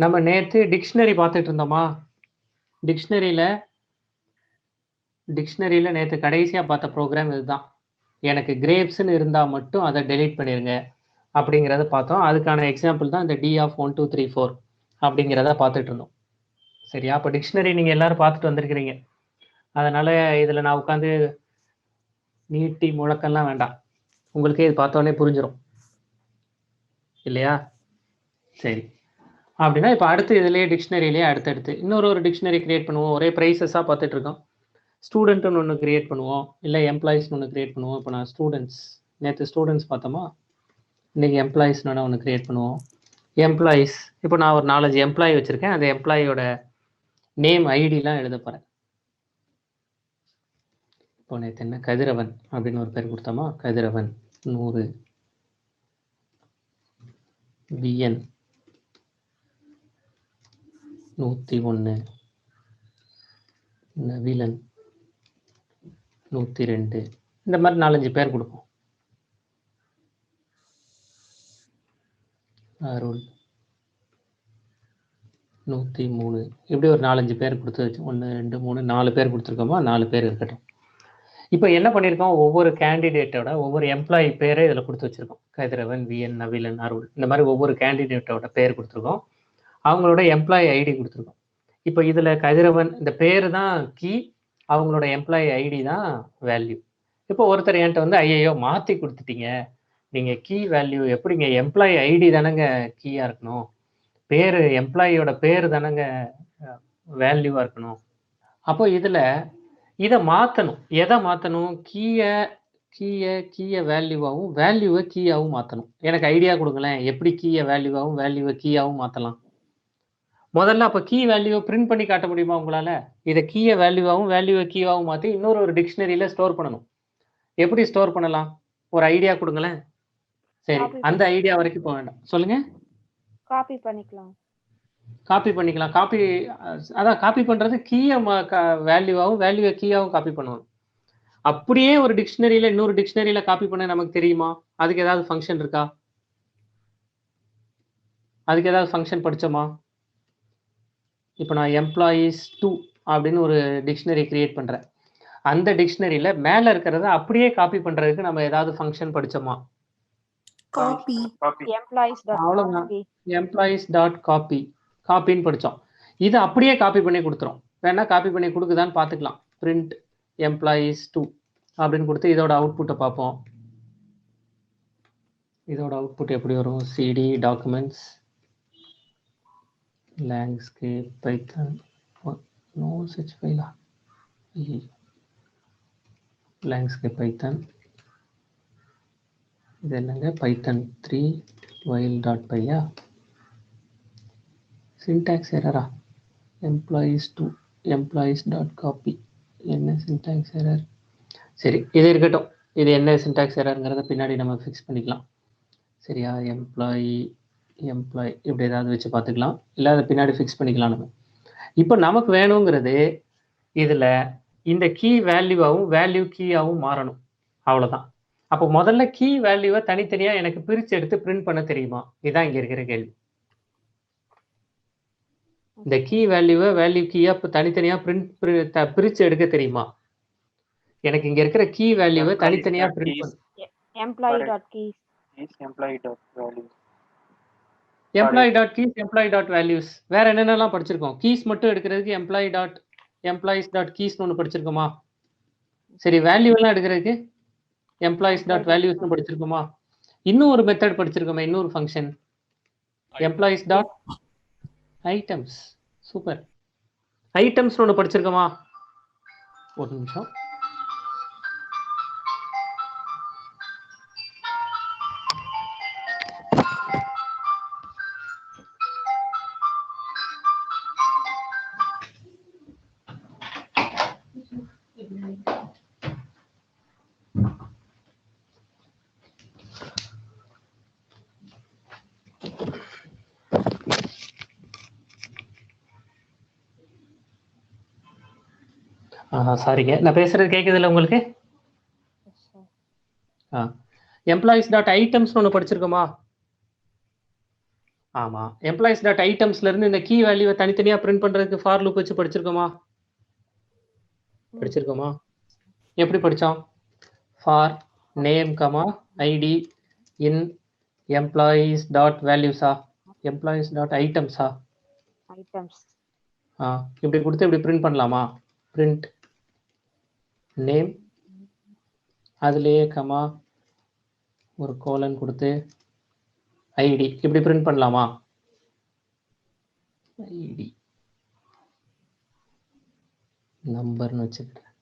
நம்ம நேற்று டிக்ஷனரி பார்த்துட்டு இருந்தோமா? டிக்ஷனரியில் நேற்று கடைசியாக பார்த்த ப்ரோக்ராம் இதுதான். எனக்கு கிரேப்ஸ்ன்னு இருந்தால் மட்டும் அதை டெலீட் பண்ணிடுங்க அப்படிங்கிறத பார்த்தோம். அதுக்கான எக்ஸாம்பிள் தான் இந்த டி ஆஃப் 1 2 3 4 அப்படிங்கிறத பார்த்துட்டு இருந்தோம். சரியா? அப்போ டிக்ஷனரி நீங்கள் எல்லாரும் பார்த்துட்டு வந்திருக்கிறீங்க. அதனால் இதில் நான் உட்காந்து நீட்டி முழக்கம்லாம் வேண்டாம், உங்களுக்கே இது பார்த்தோன்னே புரிஞ்சிடும் இல்லையா? சரி, அப்படின்னா இப்போ அடுத்து இதுலேயே டிக்ஷனரியிலேயே அடுத்தடுத்து இன்னொரு டிக்ஷனரி கிரியேட் பண்ணுவோம். ஒரே ப்ரைஸஸாக பார்த்துட்டு இருக்கோம். ஸ்டூடெண்ட்டுன்னு ஒன்று கிரியேட் பண்ணுவோம், இல்லை எம்ப்ளாயிஸ்னு ஒன்று கிரியேட் பண்ணுவோம். இப்போ நான் நேற்று ஸ்டூடெண்ட்ஸ் பார்த்தோமா, இன்றைக்கி எம்ப்ளாயிஸ்னு ஒன்று கிரியேட் பண்ணுவோம். எம்ப்ளாயிஸ், இப்போ நான் ஒரு 4-5 எம்ப்ளாயி வச்சுருக்கேன். அந்த எம்ப்ளாயியோட நேம் ஐடிலாம் எழுத போகிறேன். இப்போ நேற்று என்ன கதிரவன் அப்படின்னு ஒரு பேர் கொடுத்தோமா, கதிரவன் 100, விஎன் 101, நவீலன் 102, இந்த மாதிரி 4-5 பேர் கொடுப்போம். அருள் 103, இப்படி ஒரு 4-5 பேர் கொடுத்து வச்சு 1 2 3 4 பேர் கொடுத்துருக்கோமா, 4 பேர் இருக்கட்டும். இப்போ என்ன பண்ணியிருக்கோம், ஒவ்வொரு கேண்டிடேட்டோட ஒவ்வொரு எம்ப்ளாயி பேரை இதில் கொடுத்து வச்சுருக்கோம். கதிரவன், விஎன், நவீலன், அருள், இந்த மாதிரி ஒவ்வொரு கேண்டிடேட்டோட பேர் கொடுத்துருக்கோம். அவங்களோட எம்ப்ளாயி ஐடி கொடுத்துருக்கோம். இப்போ இதில் கதிரவன் இந்த பேர் தான் கீ, அவங்களோட எம்ப்ளாயி ஐடி தான் வேல்யூ. இப்போ ஒருத்தர் என்கிட்ட வந்து ஐயோ மாற்றி கொடுத்துட்டீங்க, நீங்கள் கீ வேல்யூ எப்படிங்க, எம்ப்ளாயி ஐடி தானேங்க கீயாக இருக்கணும், பேர் எம்ப்ளாயியோட பேர் தானேங்க வேல்யூவாக இருக்கணும். அப்போ இதில் இதை மாற்றணும். எதை மாற்றணும், கீயை வேல்யூவாகவும் வேல்யூவை கீயாகவும் மாற்றணும். எனக்கு ஐடியா கொடுங்களேன், எப்படி கீயை வேல்யூவாகவும் வேல்யூவை கீயாகவும் மாற்றலாம். முதல்ல அப்போ கீ வேல்யூவை பிரிண்ட் பண்ணி காட்ட முடியுமா உங்களால்? இதை கீயை வேல்யூவாகவும் வேல்யூவை கீயாகவும் மாற்றி ஒரு டிக்ஷனரியில் ஸ்டோர் பண்ணணும். எப்படி ஸ்டோர் பண்ணலாம், ஒரு ஐடியா கொடுங்களேன். சரி, அந்த ஐடியா வரைக்கும் போக வேண்டாம், சொல்லுங்க. காப்பி பண்ணிக்கலாம். அதான் காப்பி பண்றது கீயை வேல்யூவாகவும் வேல்யூவை கீயாகவும் காப்பி பண்ணுவோம். அப்படியே ஒரு டிக்ஷனரியில இன்னொரு டிக்ஷனரியில காப்பி பண்ண நமக்கு தெரியுமா? அதுக்கு ஏதாவது ஃபங்க்ஷன் இருக்கா? அதுக்கு ஏதாவது ஃபங்க்ஷன் படிச்சோமா? இப்போ நான் எம்ப்ளாயீஸ் 2 அப்படின்னு ஒரு டிக்ஷனரி கிரியேட் பண்றேன். அந்த டிக்ஷனரியில மேல இருக்கிறத அப்படியே காப்பி பண்றதுக்கு நம்ம ஏதாவது ஃபங்க்ஷன் படிச்சோமா? காப்பி, எம்ப்ளாயீஸ்.காப்பி காப்பின்னு படித்தோம். இதை அப்படியே காப்பி பண்ணி கொடுத்துரும். வேணா காப்பி பண்ணி கொடுக்குதான்னு பார்த்துக்கலாம். பிரிண்ட் எம்ப்ளாயீஸ் 2 அப்படின்னு கொடுத்து இதோட அவுட்புட்டை பார்ப்போம். இதோட அவுட்புட் எப்படி வரும், சிடி டாக்குமெண்ட்ஸ் லேண்ட்ஸ்கேப் பைத்தன் நோ சச் ஃபைலா, லேண்ட்ஸ்கேப் பைத்தன், இது என்னங்க பைத்தன் 3 while.py, சின்டாக்ஸ் எரரா, எம்ப்ளாயீஸ் 2 எம்ப்ளாயீஸ்.காப்பி, என்ன சின்டாக்ஸ் எரர். சரி, இது இருக்கட்டும். இது என்ன சின்டாக்ஸ் எரருங்கிறத பின்னாடி நம்ம ஃபிக்ஸ் பண்ணிக்கலாம். சரியா? எம்ப்ளாயி இப்படி ஏதாவது வச்சு பார்த்துக்கலாம், இல்லை அதை பின்னாடி ஃபிக்ஸ் பண்ணிக்கலாம் நம்ம. இப்போ நமக்கு வேணுங்கிறது இதில் இந்த கீ வேல்யூவாகவும் வேல்யூ கீயாகவும் மாறணும், அவ்வளோதான். அப்போ முதல்ல கீ வேல்யூவை தனித்தனியாக எனக்கு பிரித்து எடுத்து பிரிண்ட் பண்ண தெரியுமா? இதுதான் இங்கே இருக்கிற கேள்வி. இந்த கீ வேல்யூவை வேல்யூ கீயா தனித்தனியாக பிரித்து எடுக்க தெரியுமா? எனக்கு இங்க இருக்கிற கீ வேல்யூவை தனித்தனியாக பிரிண்ட் பண்ண. எம்ப்ளாயி.keys வேற என்னென்னலாம் படிச்சிருக்கோம்? கீஸ் மட்டும் எடுக்கிறதுக்கு எம்ப்ளாயிஸ்.keys ஒன்று படிச்சிருக்கோமா? சரி, வேல்யூ எல்லாம் எடுக்கிறதுக்கு எம்ப்ளாயிஸ்.values படிச்சிருக்கோமா? இன்னும் ஒரு மெத்தட் படிச்சிருக்கோமே, இன்னொரு ஃபங்க்ஷன் எம்ப்ளாயிஸ்.items. சூப்பர், ஐட்டம்ஸ் ஒன்று படிச்சிருக்கோமா? ஒரு நிமிஷம். சாரிங்க, நான் பேசுறது கேட்குது இல்லை உங்களுக்கு? எம்ப்ளாயிஸ்.items ஒன்று படிச்சிருக்கோமா? ஆமா. எம்ப்ளாயீஸ் டாட் ஐட்டம்ஸ்ல இருந்து இந்த கீ வேல்யூவை தனித்தனியா பிரிண்ட் பண்றதுக்கு ஃபார் லூப் வச்சு படிச்சிருக்கோமா? படிச்சிருக்கோமா? எப்படி படிச்சோம்? For name comma ID in employees dot வேல்யூஸா எம்ப்ளாயீஸ் டாட் ஐட்டம்ஸா ஐட்டம்ஸ். இப்படி கொடுத்து இப்படி பிரிண்ட் பண்ணலாமா? பிரிண்ட் நேம் அதுலேயே கமா ஒரு கோலன் கொடுத்து ஐடி இப்படி பிரிண்ட் பண்ணலாமா? ஐடி நம்பர்னு வச்சுக்கிறேன்.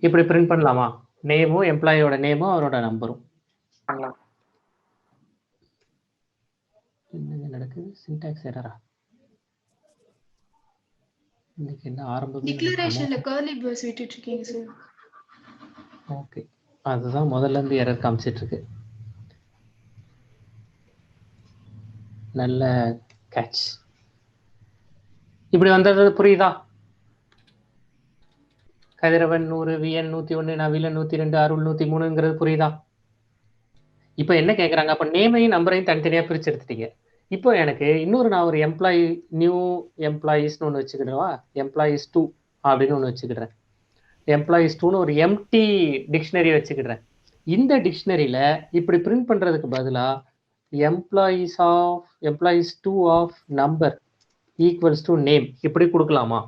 இப்படி பிரிண்ட் பண்ணலாமா? நேமும் எம்ப்ளாயோட நேமும் அவரோட நம்பரும். என்ன நடக்குது? சின்டாக்ஸ் எரரா? இன்னைக்கு என்ன ஆரம்பம்? டிக்ளரேஷன்ல கர்லி பிரேஸ் விட்டுட்டு இருக்கீங்க சார். ஓகே, அதுதான் முதல்ல இருந்து எரர் காமிச்சிட்டு இருக்கு. நல்ல கேட்ச். இப்படி வந்தது புரியுதா? கதிரவன் 100, விஎன் 101, நவீலன் 102, அருள் 103ங்கிறது புரியுதா? இப்போ என்ன கேட்குறாங்க? அப்போ நேமையும் நம்பரையும் தனித்தனியாக பிரித்து எடுத்துட்டீங்க. இப்போ எனக்கு இன்னொரு நான் ஒரு எம்ப்ளாயி நியூ எம்ப்ளாயீஸ்னு ஒன்று வச்சுக்கிடுவா, எம்ப்ளாயீஸ் 2 அப்படின்னு ஒன்று வச்சுக்கிடுறேன். எம்ப்ளாயீஸ் 2ன்னு ஒரு எம்டி டிக்ஷனரி வச்சுக்கிடுறேன். இந்த டிக்ஷனரியில் இப்படி பிரிண்ட் பண்ணுறதுக்கு பதிலாக employees 2 of number equals to name இப்படி கொடுக்கலாமா?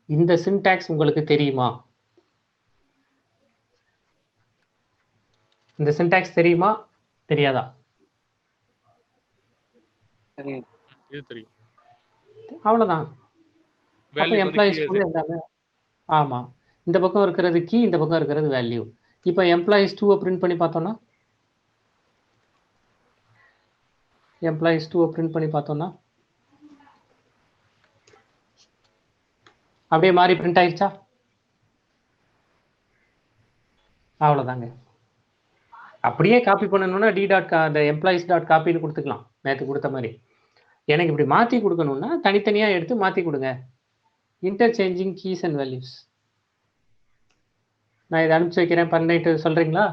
இந்த சின்டாக்ஸ் உங்களுக்கு தெரியுமா? இந்த சின்டாக்ஸ் தெரியுமா தெரியாதா? அவ்வளவுதான். அப்ப எம்ப்ளாயீஸ் எல்லாமே ஆமா. இந்த பக்கம் இருக்கிறது கீ, இந்த பக்கம் இருக்கிறது வேல்யூ. இப்போ எம்ப்ளாயீஸ் 2 பிரிண்ட் பண்ணி பார்த்தோம்னா அப்படியே மாறி பிரிண்ட் ஆயிடுச்சா? அவ்வளவுதாங்க. அப்படியே காப்பி பண்ணணும்னா டி டாட் அந்த எம்ப்ளாயீஸ் டாட் காப்பின்னு கொடுத்துக்கலாம், நேற்று கொடுத்த மாதிரி. எனக்கு இப்படி மாற்றி கொடுக்கணும்னா தனித்தனியாக எடுத்து மாற்றி கொடுங்க. Interchanging keys and values. நான் இதை அனுப்பிச்சு வைக்கிறேன், பண்ணிட்டு சொல்றீங்களா?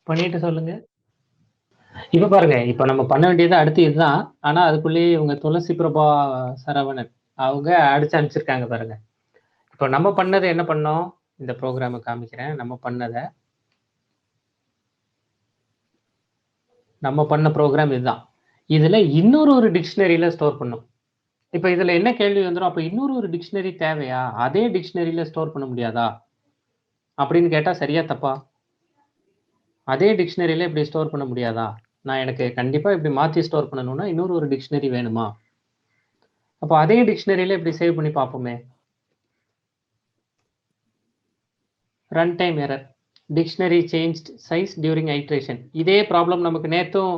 பண்ணிட்டு சொல்லுங்க. இப்ப பாருங்க, இப்ப நம்ம பண்ண வேண்டியது அடுத்து இதுதான். ஆனா அதுக்குள்ளேயே இவங்க துளசி பிரபா சரவணன் அவங்க அடிச்சு அனுப்பிச்சிருக்காங்க பாருங்க. இப்போ நம்ம பண்ணதை என்ன பண்ணோம்? இந்த ப்ரோக்ராமை காமிக்கிறேன். நம்ம பண்ண ப்ரோக்ராம் இதுதான். இதுல இன்னொரு டிக்ஷனரியில ஸ்டோர் பண்ணும். இப்போ இதுல என்ன கேள்வி வந்துடும்? அப்போ இன்னொரு டிக்ஷனரி தேவையா? அதே டிக்ஷனரியில ஸ்டோர் பண்ண முடியாதா அப்படின்னு கேட்டா சரியா தப்பா? அதே டிக்ஷனரியில இப்படி ஸ்டோர் பண்ண முடியாதா? நான் எனக்கு கண்டிப்பா இப்படி மாற்றி ஸ்டோர் பண்ணணும்னா இன்னொரு டிக்ஷனரி வேணுமா? அப்போ அதே டிக்ஷனரியில இப்படி சேவ் பண்ணி பார்ப்போமே. Run time error, dictionary changed size during iteration. இதே ப்ராப்ளம் நமக்கு நேற்றும்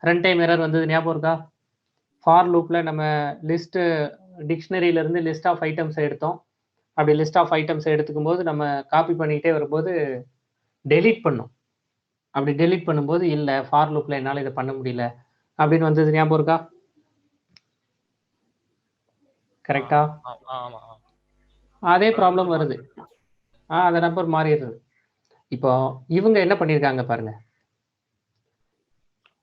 ரன் டைம் எரர் வந்தது, ஞாபகம் இருக்கா? ஃபார் லூப்பில் நம்ம லிஸ்ட்டு டிக்ஷனரியிலேருந்து லிஸ்ட் ஆஃப் ஐட்டம்ஸை எடுத்தோம். அப்படி லிஸ்ட் ஆஃப் ஐட்டம்ஸை எடுத்துக்கும் போது நம்ம காப்பி பண்ணிக்கிட்டே வரும்போது டெலீட் பண்ணோம். அப்படி டெலீட் பண்ணும்போது இல்லை ஃபார் லூப்பில் என்னால் இதை பண்ண முடியல அப்படின்னு வந்தது, ஞாபகம் இருக்கா? கரெக்டா? அதே ப்ராப்ளம் வருது. அந்த நம்பர் மாறிடுது. இப்போ இவங்க என்ன பண்ணியிருக்காங்க பாருங்க.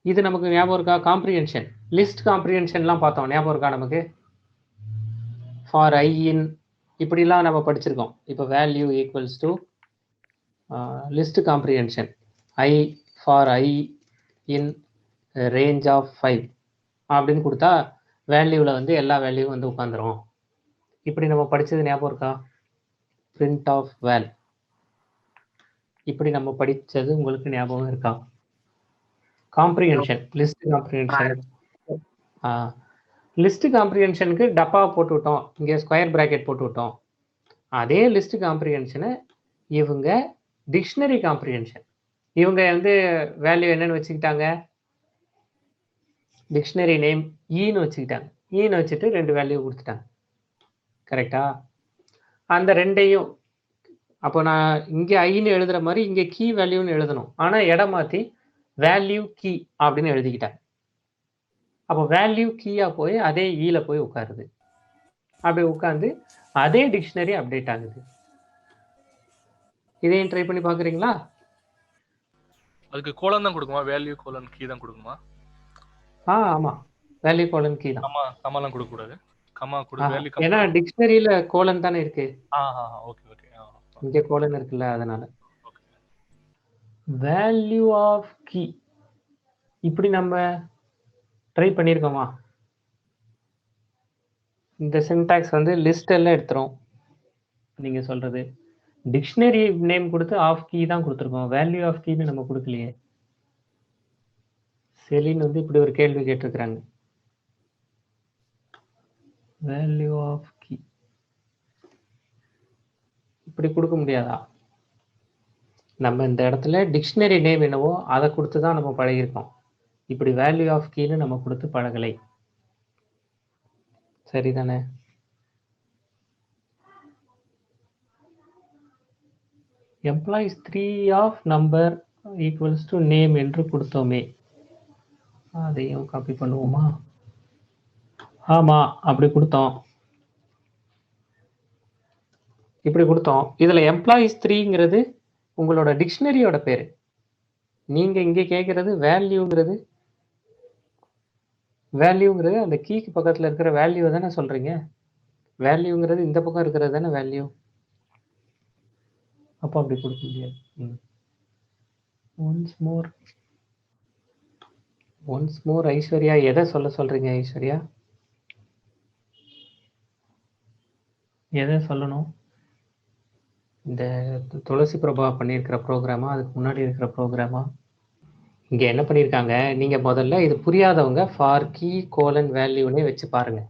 இது நமக்கு ஞாபகம் இருக்கா? காம்ப்ரிஹென்ஷன், லிஸ்ட் காம்ப்ரிஹென்ஷன்லாம் பார்த்தோம், ஞாபகம் இருக்கா நமக்கு? ஃபார் ஐ இன் இப்படிலாம் நம்ம படிச்சிருக்கோம். இப்போ value equals to list comprehension i for i in range of 5 அப்படின்னு கொடுத்தா வேல்யூவில் வந்து எல்லா வேல்யூவும் வந்து உட்காந்துரும். இப்படி நம்ம படித்தது ஞாபகம் இருக்கா? பிரிண்ட் ஆஃப் வேல் இப்படி நம்ம படித்தது உங்களுக்கு ஞாபகம் இருக்கா? Comprehension, list comprehension. லிஸ்ட் காம்ப்ரிஹென்ஷனுக்கு டப்பா போட்டு விட்டோம், இங்கே ஸ்கொயர் பிராக்கெட் போட்டு விட்டோம். அதே லிஸ்ட் காம்ப்ரிஹென்ஷனை இவங்க டிக்ஷனரி காம்ப்ரிஹென்ஷன், இவங்க வந்து வேல்யூ என்னன்னு வச்சுக்கிட்டாங்க, டிக்ஷனரி நேம் ஈன்னு வச்சுக்கிட்டாங்க. ஈன்னு வச்சுட்டு 2 வேல்யூ கொடுத்துட்டாங்க. கரெக்டா? அந்த ரெண்டையும் அப்போ நான் இங்கே ஐன்னு எழுதுற மாதிரி இங்கே கீ வேல்யூன்னு எழுதணும். ஆனால் இடம் மாற்றி வேல்யூ கீ அப்படின்னு எழுதிக்கிட்டாங்க. அப்போ வேல்யூ கீயா போய் அதே ஈல போய் உட்காருது. அப்படி உட்காந்து அதே டிக்ஷனரி அப்டேட் ஆகுது. இதையும் ட்ரை பண்ணி பார்க்குறீங்களா? அதுக்கு கோலன் தான் கொடுக்குமா, வேல்யூ கோலன் கீ தான் கொடுக்குமா? ஆமாம், வேல்யூ கோலன் கீ தான். கமாலாம் கொடுக்கக்கூடாது. கமா கொடு, வேல்யூ கமா. ஏன்னா டிக்ஷனரியில கோலன் தானே இருக்கு. Okay okay. இங்கே கோலன் இருக்குல்ல, அதனால. வேல்யூ ஆஃப் கீ இப்படி நம்ம ட்ரை பண்ணியிருக்கோமா? இந்த சின்டாக்ஸ் வந்து லிஸ்ட் எல்லாம் எடுத்துரும். நீங்க சொல்றது டிக்ஷனரி நேம் கொடுத்து ஆஃப் கீ தான் கொடுத்துருக்கோம், வேல்யூ ஆஃப் கீன்னு நம்ம கொடுக்கலையே. செலின் வந்து இப்படி ஒரு கேள்வி கேட்டிருக்கிறாங்க, வேல்யூ ஆஃப் கீ இப்படி கொடுக்க முடியாதா? நம்ம இந்த இடத்துல டிக்ஷனரி நேம் என்னவோ அதை கொடுத்து தான் நம்ம பழகிருக்கோம். இப்படி வேல்யூ ஆஃப் கீன்னு நம்ம கொடுத்து பழகலை. சரிதானே? Employees 3 of number equals to name என்று கொடுத்தோமே, அதையும் காப்பி பண்ணுவோமா? ஆமா, அப்படி கொடுத்தோம். இப்படி கொடுத்தோம். இதுல எம்ப்ளாயிஸ் 3ங்கிறது உங்களோட டிக்ஷனரியோட பேரு. நீங்க இங்க கேட்கறது வேல்யூங்கிறது அந்த கீக்கு பக்கத்துல இருக்கிற வேல்யூ தானே சொல்றீங்க. வேல்யூங்கிறது இந்த பக்கம் இருக்கிறது தானே வேல்யூ. அப்போ அப்படி கொடுக்க முடியாது. ஒன்ஸ் மோர் ஐஸ்வர்யா, எதை சொல்றீங்க ஐஸ்வர்யா? எதை சொல்லணும்? இந்த துளசி பிரபா பண்ணியிருக்கிற ப்ரோக்ராமா, அதுக்கு முன்னாடி இருக்கிற ப்ரோக்ராமா? இங்க என்ன பண்ணியிருக்காங்க, நீங்க முதல்ல இது புரியாதவங்க ஃபார் கீ கோலன் வேல்யூனே வச்சு பாருங்க.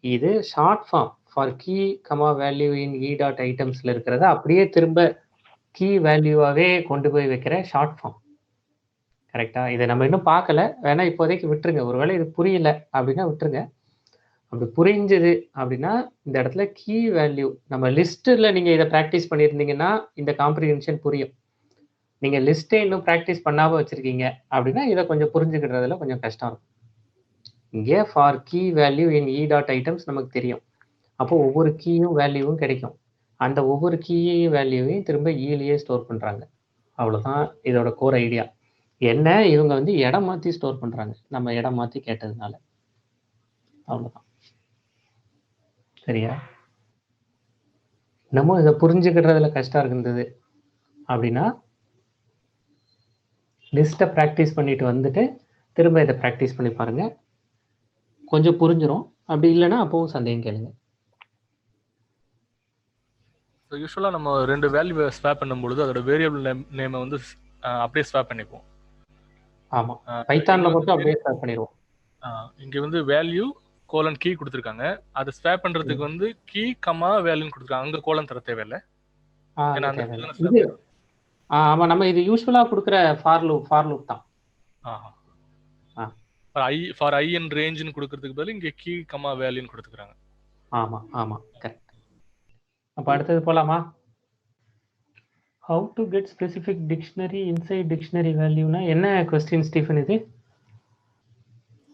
இது short form for key comma value in e dot ஐட்டம்ஸ்ல இருக்கிறத அப்படியே திரும்ப கீ வேல்யூவாகவே கொண்டு போய் வைக்கிற ஷார்ட் ஃபார்ம். கரெக்டா? இதை நம்ம இன்னும் பார்க்கல, வேணா இப்போதைக்கு விட்டுருங்க. ஒருவேளை இது புரியல அப்படின்னா விட்டுருங்க. அப்படி புரிஞ்சுது அப்படின்னா இந்த இடத்துல கீ வேல்யூ நம்ம லிஸ்ட்ல நீங்க இதை ப்ராக்டிஸ் பண்ணியிருந்தீங்கன்னா இந்த காம்ப்ரிஹென்ஷன் புரியும். நீங்க லிஸ்ட்டே இன்னும் ப்ராக்டிஸ் பண்ணாம வச்சிருக்கீங்க அப்படின்னா இதை கொஞ்சம் புரிஞ்சுக்கிறதுல கொஞ்சம் கஷ்டம் இருக்கும். இங்கே for key value in e dot items நமக்கு தெரியும். அப்போ ஒவ்வொரு கீயும் வேல்யூவும் கிடைக்கும். அந்த ஒவ்வொரு கீயையும் வேல்யூவையும் திரும்ப ஈலேயே ஸ்டோர் பண்றாங்க. அவ்வளவுதான் இதோட கோர் ஐடியா. என்ன, இவங்க வந்து இடம் மாத்தி ஸ்டோர் பண்றாங்க, நம்ம இடம் மாத்தி கேட்டதுனால. அவ்வளவுதான். சரியா? நம்ம இதை புரிஞ்சுக்கிறதுல கஷ்டம் இருந்தது அப்படின்னா லிஸ்ட்டை ப்ராக்டிஸ் பண்ணிட்டு வந்துட்டு திரும்ப இதை ப்ராக்டிஸ் பண்ணி பாருங்க, கொஞ்சம் புரிஞ்சிடும். அப்படி இல்லைன்னா அப்பவும் சந்தேகம் கேளுங்க. யூஸ்வலாக நம்ம 2 வேல்யூ ஸ்வாப் பண்ணும்பொழுது அதோட வேரியபிள் நேமை வந்து அப்படியே ஸ்வாப் பண்ணிப்போம். ஆமா, பைத்தான்ல மட்டும் அப்படியே ஸ்வாப் பண்ணிடுவோம். இங்க வந்து வேல்யூ கோலன் கீ கொடுத்துருக்காங்க, அதை ஸ்வாப் பண்றதுக்கு வந்து கீ கமா வேல்யூன்னு கொடுத்துருக்காங்க. அங்க கோலன் தர தேவையில்லை. ஆமா, நம்ம இது யூஸ்வலா கொடுக்குற ஃபார் லூப் தான். ஃபார் ஐ அண்ட் ரேஞ்ச்னு கொடுக்கிறதுக்கு பதில் இங்க கீ கமா வேல்யூன்னு கொடுத்துக்கிறாங்க. ஆமா கரெக்ட். அப்ப அடுத்தது போலாமா? How to get specific dictionary inside dictionary வேல்யூனா என்ன क्वेश्चन ஸ்டீஃபன் இது?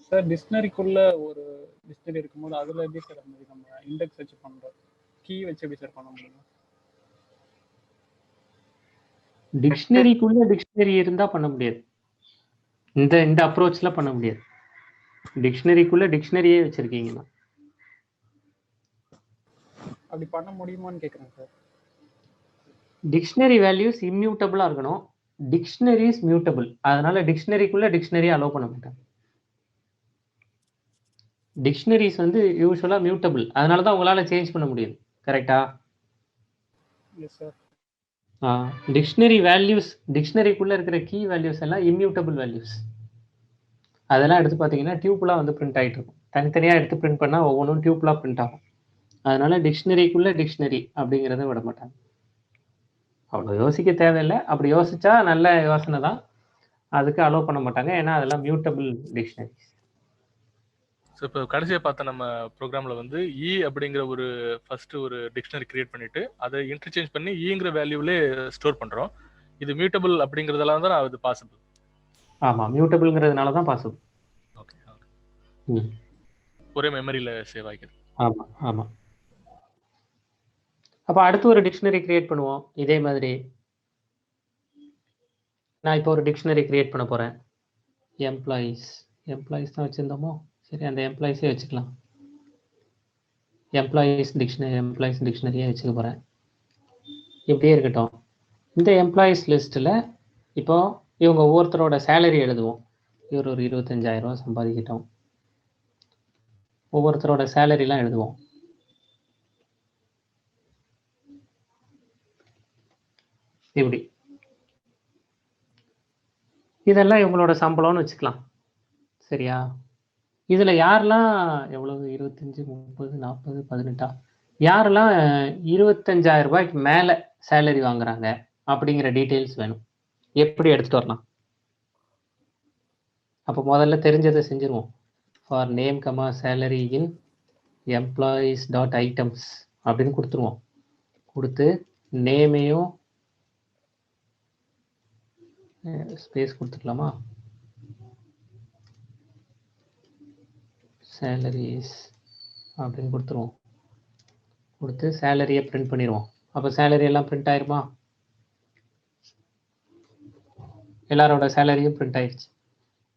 சார் டிக்ஷனரிக்குள்ள ஒரு டிக்ஷனரி இருக்கும்போது அதுல எப்படி சார் அந்த நம்ம இண்டெக்ஸ் வச்சு பண்றோம், கீ வச்சு எப்படி சார் பண்ண முடியும்? டிக்ஷனரிக்குள்ள டிக்ஷனரி இருந்தா பண்ண முடியாது. இந்த அப்ரோச்ல பண்ண முடியாது. டிக்ஷனரிக்குள்ள டிக்ஷனரியே வச்சிருக்கீங்கன்னா அப்படி பண்ண முடியுமான்னு கேக்குறேன் சார். டிக்ஷனரி வேல்யூஸ் இம்மியூட்டபிளா இருக்கணும், டிக்ஷனரிஸ் மியூட்டபிள். அதனால டிக்ஷனரிக்குள்ள டிக்ஷனரி அலோவ் பண்ண மாட்டாங்க. டிக்ஷனரிஸ் வந்து யூசுவலா மியூட்டபிள், அதனால தான் உங்களால சேஞ்ச் பண்ண முடியும். கரெக்டா? Yes sir. டிக்ஷனரி வேல்யூஸ், டிக்ஷனரிக்குள்ள இருக்கிற கீ வேல்யூஸ் எல்லாம் இம்மியூட்டபிள் வேல்யூஸ். அதெல்லாம் எடுத்து பார்த்தீங்கன்னா டியூப்லாம் வந்து பிரிண்ட் ஆகிட்டு இருக்கும். தனித்தனியாக எடுத்து பிரிண்ட் பண்ணால் ஒவ்வொன்றும் டியூப்லாக பிரிண்ட் ஆகும். அதனால டிக்ஷனரிக்குள்ளே டிக்ஷனரி அப்படிங்கிறத விட மாட்டாங்க. அவ்வளோ யோசிக்க தேவையில்லை. அப்படி யோசிச்சா நல்ல யோசனை தான். அதுக்கு அலோவ் பண்ண மாட்டாங்க. ஏன்னா அதெல்லாம் மியூட்டபிள் டிக்ஷனரிஸ். ஸோ இப்போ கடைசியாக பார்த்த நம்ம ப்ரோக்ராமில் வந்து இ அப்படிங்கிற ஒரு ஃபர்ஸ்ட் ஒரு டிக்ஷனரி கிரியேட் பண்ணிட்டு அதை இன்டர்சேஞ்ச் பண்ணி ஈங்கிற வேல்யூவிலே ஸ்டோர் பண்ணுறோம். இது மியூட்டபிள் அப்படிங்கிறதெல்லாம் தான் அது பாசிபிள். ஆமாம், மியூட்டபிள்ங்கிறதுனால தான் பாசிபிள். Okay okay. ம், ஒரே மெமரியில் சேவ் ஆகிக்குது. ஆமாம் ஆமாம். அப்போ அடுத்து ஒரு டிக்ஷனரி கிரியேட் பண்ணுவோம். இதே மாதிரி நான் இப்போ ஒரு டிக்ஷனரி கிரியேட் பண்ண போகிறேன். எம்ப்ளாயீஸ் தான் வச்சுருந்தோமோ, சரி அந்த எம்ப்ளாயீஸே வச்சுக்கலாம். எம்ப்ளாயீஸ் டிக்ஷனரியே வச்சுக்க போகிறேன். இப்படியே இருக்கட்டும். இந்த எம்ப்ளாயீஸ் லிஸ்ட்டில் இப்போ இவங்க ஒவ்வொருத்தரோட சேலரி எழுதுவோம். இவர் ஒரு 25,000 சம்பாதிக்கிட்டோம். ஒவ்வொருத்தரோட சேலரிலாம் எழுதுவோம். இப்படி இதெல்லாம் இவங்களோட சம்பளம்னு வச்சுக்கலாம். சரியா? இதில் யாரெல்லாம் எவ்வளவு 25, 30, 40, 18 யாரெல்லாம் 25,000 ரூபாய்க்கு மேலே சேலரி வாங்குறாங்க அப்படிங்கிற டீட்டெயில்ஸ் வேணும். எப்படி எடுத்துகிட்டு வரலாம்? அப்போ முதல்ல தெரிஞ்சதை செஞ்சுருவோம். For name comma salary in employees dot items அப்படின்னு கொடுத்துருவோம். கொடுத்து நேமையும் ஸ்பேஸ் கொடுத்துக்கலாமா? சேலரிஸ் அப்படின்னு கொடுத்துருவோம். கொடுத்து சேலரியை பிரிண்ட் பண்ணிடுவோம். அப்போ சேலரி எல்லாம் பிரிண்ட் ஆயிருமா? எல்லாரோட சேலரியும் பிரிண்ட் ஆயிடுச்சு.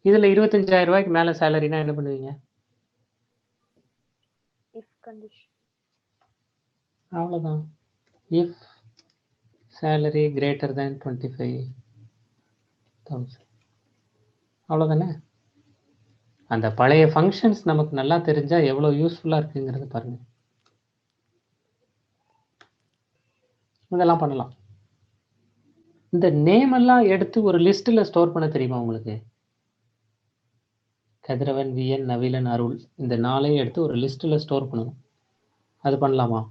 இதில் 25,000 ரூபாய்க்கு மேலே சேலரினா என்ன பண்ணுவீங்க? அவ்வளோதான். If salary greater than 25,000. அவ்வளோதானே? அந்த பழைய ஃபங்க்ஷன்ஸ் நமக்கு நல்லா தெரிஞ்சால் எவ்வளோ யூஸ்ஃபுல்லாக இருக்குங்கிறது பாருங்க. இதெல்லாம் பண்ணலாம். இந்த நேம் எல்லாம் எடுத்து ஒரு லிஸ்ட்டில் ஸ்டோர் பண்ண தெரியுமா உங்களுக்கு? கதிரவன், விஎன், நவீலன், அருள் இந்த 4ஐயும் எடுத்து ஒரு லிஸ்ட்டில் ஸ்டோர் பண்ணணும். அது பண்ணலாமா?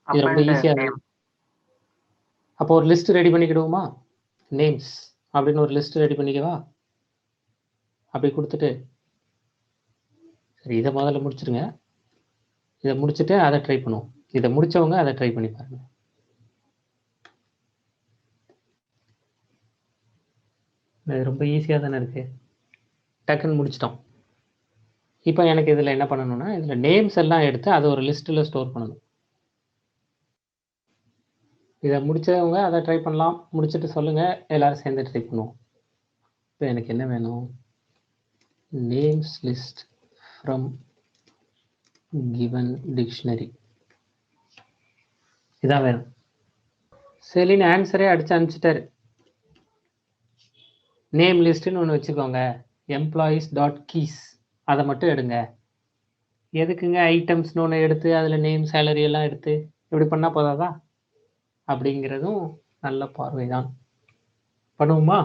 இது ரொம்ப ஈஸியாக இருக்கும். அப்போ ஒரு லிஸ்ட் ரெடி பண்ணிக்கிடுவோமா? நேம்ஸ் அப்படின்னு ஒரு லிஸ்ட் ரெடி பண்ணிக்கவா? அப்படி கொடுத்துட்டு சரி இதை முதல்ல முடிச்சிருங்க. இதை முடிச்சுட்டு அதை ட்ரை பண்ணுவோம். இதை முடிச்சவங்க அதை ட்ரை பண்ணி பாருங்க. இது ரொம்ப ஈஸியாக தானே இருக்கு. டக்குன்னு முடிச்சிட்டோம். இப்போ எனக்கு இதில் என்ன பண்ணணும்னா இதில் நேம்ஸ் எல்லாம் எடுத்து அதை ஒரு லிஸ்ட்டில் ஸ்டோர் பண்ணணும். இதை முடிச்சவங்க அதை ட்ரை பண்ணலாம். முடிச்சுட்டு சொல்லுங்கள், எல்லாரும் சேர்ந்து ட்ரை பண்ணுவோம். இப்போ எனக்கு என்ன வேணும்? Names list from given dictionary இதான் வேணும். சரின்னு ஆன்சரே அடிச்சு அனுப்பிச்சிட்டாரு. நேம் லிஸ்ட்டுன்னு ஒன்று வச்சுக்கோங்க. எம்ப்ளாயீஸ் டாட் கீஸ் அதை மட்டும் எடுங்க. எதுக்குங்க ஐட்டம்ஸ்னு ஒன்று எடுத்து அதில் நேம் சேலரி எல்லாம் எடுத்து இப்படி பண்ணால் போதாதா? அப்படிங்கிறதும் நல்ல பார்வை தான். பண்ணுவோமா?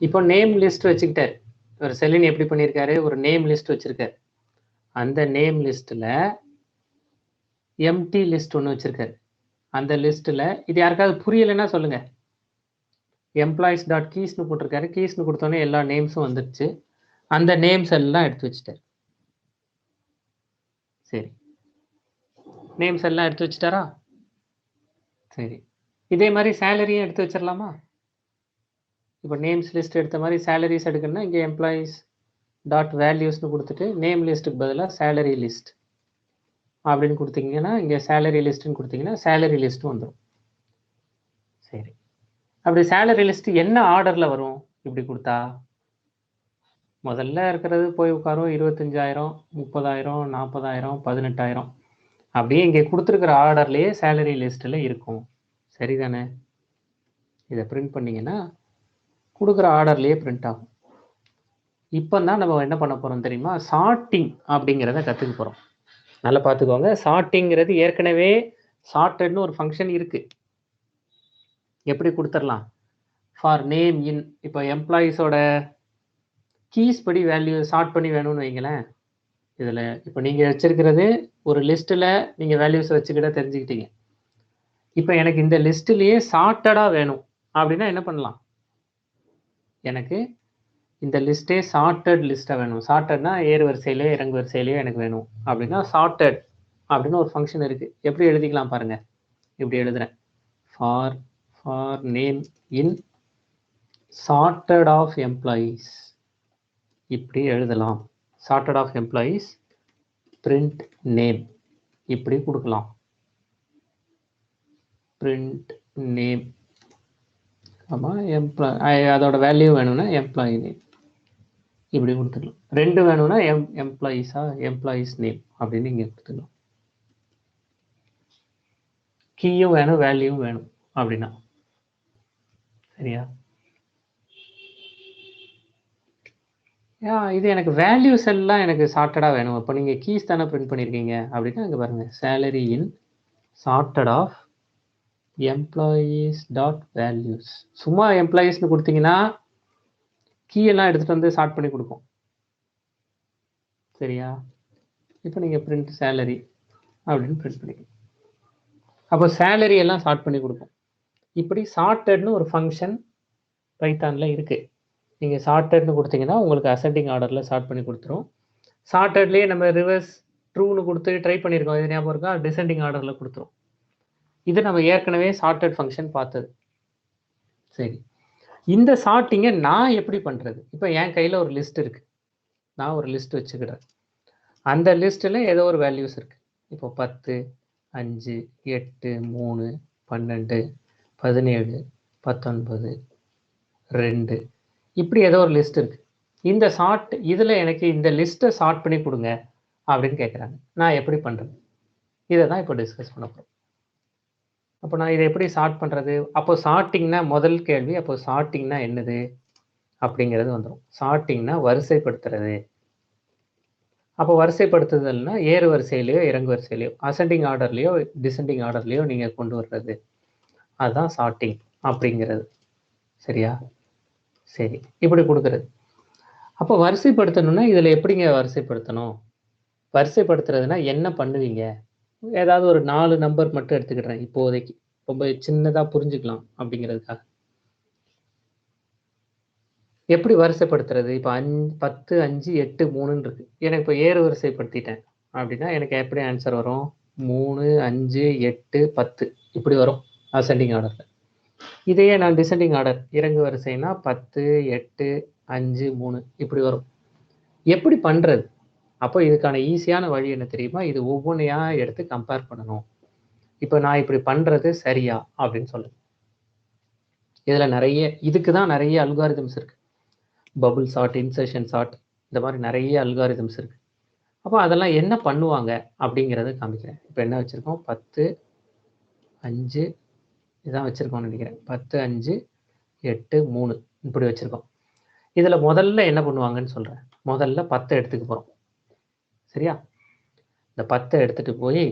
இப்போ நேம் லிஸ்ட் வச்சுக்கிட்டாரு. ஒரு செல்லின் எப்படி பண்ணியிருக்காரு? ஒரு நேம் லிஸ்ட் வச்சிருக்காரு. அந்த நேம் லிஸ்ட்டில் எம்டி லிஸ்ட் ஒன்று வச்சிருக்காரு. அந்த லிஸ்ட்டில் இது யாருக்காவது புரியலைன்னா சொல்லுங்க. எம்ப்ளாயீஸ் டாட் கீஸ்னு போட்டிருக்காரு. கீஸ்னு கொடுத்தோன்னே எல்லா நேம்ஸும் வந்துடுச்சு. அந்த நேம்ஸ் எல்லாம் எடுத்து வச்சுட்டாரு. சரி, நேம்ஸ் எல்லாம் எடுத்து வச்சுட்டாரா? சரி, இதே மாதிரி சேலரியும் எடுத்து வச்சிடலாமா? இப்போ நேம்ஸ் லிஸ்ட் எடுத்த மாதிரி சேலரிஸ் எடுக்கணும்னா இங்கே எம்ப்ளாயீஸ் டாட் வேல்யூஸ்னு கொடுத்துட்டு நேம் லிஸ்ட்டுக்கு பதிலாக சேலரி லிஸ்ட் அப்படின்னு கொடுத்தீங்கன்னா இங்கே சேலரி லிஸ்ட்டுன்னு கொடுத்தீங்கன்னா சேலரி லிஸ்ட்டும் வந்துடும். சரி, அப்படி சேலரி லிஸ்ட் என்ன ஆர்டரில் வரும்? இப்படி கொடுத்தா முதல்ல இருக்கிறது போய் உட்காரும் 25,000, 30,000, 40,000, 18,000 அப்படியே இங்கே கொடுத்துருக்கிற ஆர்டர்லேயே சேலரி லிஸ்ட்டில் இருக்கும். சரிதானே? இதை பிரிண்ட் பண்ணிங்கன்னா கொடுக்குற ஆர்டர்லேயே பிரிண்ட் ஆகும். இப்போ தான் நம்ம என்ன பண்ண போகிறோம் தெரியுமா? சார்ட்டிங் அப்படிங்கிறத கற்றுக்க போகிறோம். நல்லா பார்த்துக்கோங்க. சார்ட்டிங்கிறது ஏற்கனவே சார்ட்டட்னு ஒரு ஃபங்க்ஷன் இருக்குது. எப்படி கொடுத்துடலாம்? ஃபார் நேம் இன் இப்போ எம்ப்ளாயீஸோட கீஸ் படி வேல்யூ சார்ட் பண்ணி வேணும்னு வைங்களேன். இதில் இப்போ நீங்கள் வச்சிருக்கிறது ஒரு லிஸ்ட்டில் நீங்கள் வேல்யூஸ் வச்சுக்கிட்ட தெரிஞ்சுக்கிட்டீங்க. இப்போ எனக்கு இந்த லிஸ்ட்லேயே சார்ட்டடாக வேணும் அப்படின்னா என்ன பண்ணலாம்? எனக்கு இந்த லிஸ்ட்டே சார்ட்டட் லிஸ்ட்டாக வேணும். சார்ட்டட்னா ஏறு வரிசையிலையோ இறங்கு வரிசையிலையோ எனக்கு வேணும் அப்படின்னா சார்ட்டட் அப்படின்னு ஒரு ஃபங்க்ஷன் இருக்குது. எப்படி எழுதிக்கலாம் பாருங்கள். இப்படி எழுதுகிறேன். For name in sorted of employees இப்படி எழுதலாம். sorted of employees print name இப்படி கொடுக்கலாம். print name ஆமா அதோட வேல்யூ வேணும்னா எம்ப்ளாயி நேம் இப்படி கொடுத்துக்கலாம். ரெண்டு வேணும்னா எம்ப்ளாயிஸ் நேம் அப்படின்னு இங்கே கொடுத்துக்கலாம். கீயும் வேணும் வேல்யூவும் வேணும் அப்படின்னா சரியா? இது எனக்கு வேல்யூஸ் எல்லாம் எனக்கு சார்ட்டடாக வேணும். இப்போ நீங்கள் கீஸ் தானே பிரிண்ட் பண்ணியிருக்கீங்க அப்படின்னா இங்கே பாருங்கள், salary in sorted of employees dot values. சும்மா எம்ப்ளாயீஸ்னு கொடுத்தீங்கன்னா கீயெல்லாம் எடுத்துகிட்டு வந்து சார்ட் பண்ணி கொடுக்கும். சரியா? இப்போ நீங்கள் பிரிண்ட் சேலரி அப்படின்னு பிரிண்ட் பண்ணிக்கணும். அப்போ சேலரி எல்லாம் சார்ட் பண்ணி கொடுக்கும். இப்படி சார்ட்டட்னு ஒரு ஃபங்க்ஷன் பைத்தானில் இருக்குது. நீங்கள் சார்ட்டட்னு கொடுத்தீங்கன்னா உங்களுக்கு அசெண்டிங் ஆர்டரில் சார்ட் பண்ணி கொடுத்துரும். சார்ட்டட்லேயே நம்ம ரிவர்ஸ் ட்ரூன்னு கொடுத்து ட்ரை பண்ணியிருக்கோம். இது ஞாபகம் இருக்கா? டிசெண்டிங் ஆர்டரில் கொடுத்துரும். இது நம்ம ஏற்கனவே சார்ட்டட் ஃபங்க்ஷன் பார்த்தது. சரி, இந்த சார்ட்டிங்கை நான் எப்படி பண்ணுறது? இப்போ என் கையில் ஒரு லிஸ்ட் இருக்குது. நான் ஒரு லிஸ்ட் வச்சுக்கிறேன். அந்த லிஸ்ட்டில் ஏதோ ஒரு வேல்யூஸ் இருக்குது. இப்போ 10, 5, 8, 3, 12, 17, 19, 2 இப்படி ஏதோ ஒரு லிஸ்ட் இருக்குது. இந்த சார்ட் இதில் எனக்கு இந்த லிஸ்ட்டை சார்ட் பண்ணி கொடுங்க அப்படின்னு கேட்குறாங்க. நான் எப்படி பண்ணுறது? இதை தான் இப்போ டிஸ்கஸ் பண்ண போகிறோம். அப்போ நான் இதை எப்படி சார்ட் பண்ணுறது? அப்போ சார்ட்டிங்னா முதல் கேள்வி, அப்போ சார்ட்டிங்னா என்னது அப்படிங்கிறது வந்துடும். சார்ட்டிங்னா வரிசைப்படுத்துறது. அப்போ வரிசைப்படுத்துதல்னா ஏறு வரிசையிலையோ இறங்கு வரிசையிலையோ அசெண்டிங் ஆர்டர்லையோ டிசெண்டிங் ஆர்டர்லையோ நீங்கள் கொண்டு வர்றது, அதுதான் சார்ட்டிங் அப்படிங்கிறது. சரியா? சரி, இப்படி கொடுக்குறது. அப்போ வரிசைப்படுத்தணும்னா இதில் எப்படிங்க வரிசைப்படுத்தணும்? வரிசைப்படுத்துறதுனா என்ன பண்ணுவீங்க? ஏதாவது ஒரு 4 நம்பர் மட்டும் எடுத்துக்கிட்டேன் இப்போதைக்கு, ரொம்ப சின்னதாக புரிஞ்சுக்கலாம் அப்படிங்கிறதுக்காக. எப்படி வரிசைப்படுத்துறது? இப்போ 10, 5, 8, 3 இருக்கு. எனக்கு இப்போ ஏறு வரிசைப்படுத்திட்டேன் அப்படின்னா எனக்கு எப்படி ஆன்சர் வரும்? 3, 5, 8, 10 இப்படி வரும் அசெண்டிங் ஆர்டரில். இதையே நான் டிசெண்டிங் ஆர்டர் இறங்கு வரிசைனா 10, 8, 5, 3 இப்படி வரும். எப்படி பண்ணுறது? அப்போ இதுக்கான ஈஸியான வழி என்ன தெரியுமா? இது ஒவ்வொன்றையா எடுத்து கம்பேர் பண்ணணும். இப்போ நான் இப்படி பண்ணுறது சரியா அப்படின்னு சொல்லுங்க. இதில் இதுக்கு தான் நிறைய அல்காரிதம்ஸ் இருக்குது. பபுள் சார்ட், இன்சர்ஷன் சார்ட், இந்த மாதிரி நிறைய அல்காரிதம்ஸ் இருக்குது. அப்போ அதெல்லாம் என்ன பண்ணுவாங்க அப்படிங்கிறத காமிக்கிறேன். இப்போ என்ன வச்சுருக்கோம்? 10, 5 இதான் வச்சுருக்கோம்னு நினைக்கிறேன். 10, 5, 8, 3 இப்படி வச்சுருக்கோம். இதில் முதல்ல என்ன பண்ணுவாங்கன்னு சொல்கிறேன். முதல்ல 10 எடுத்துக்க போகிறோம். சரியா? இந்த 10 எடுத்துகிட்டு போய்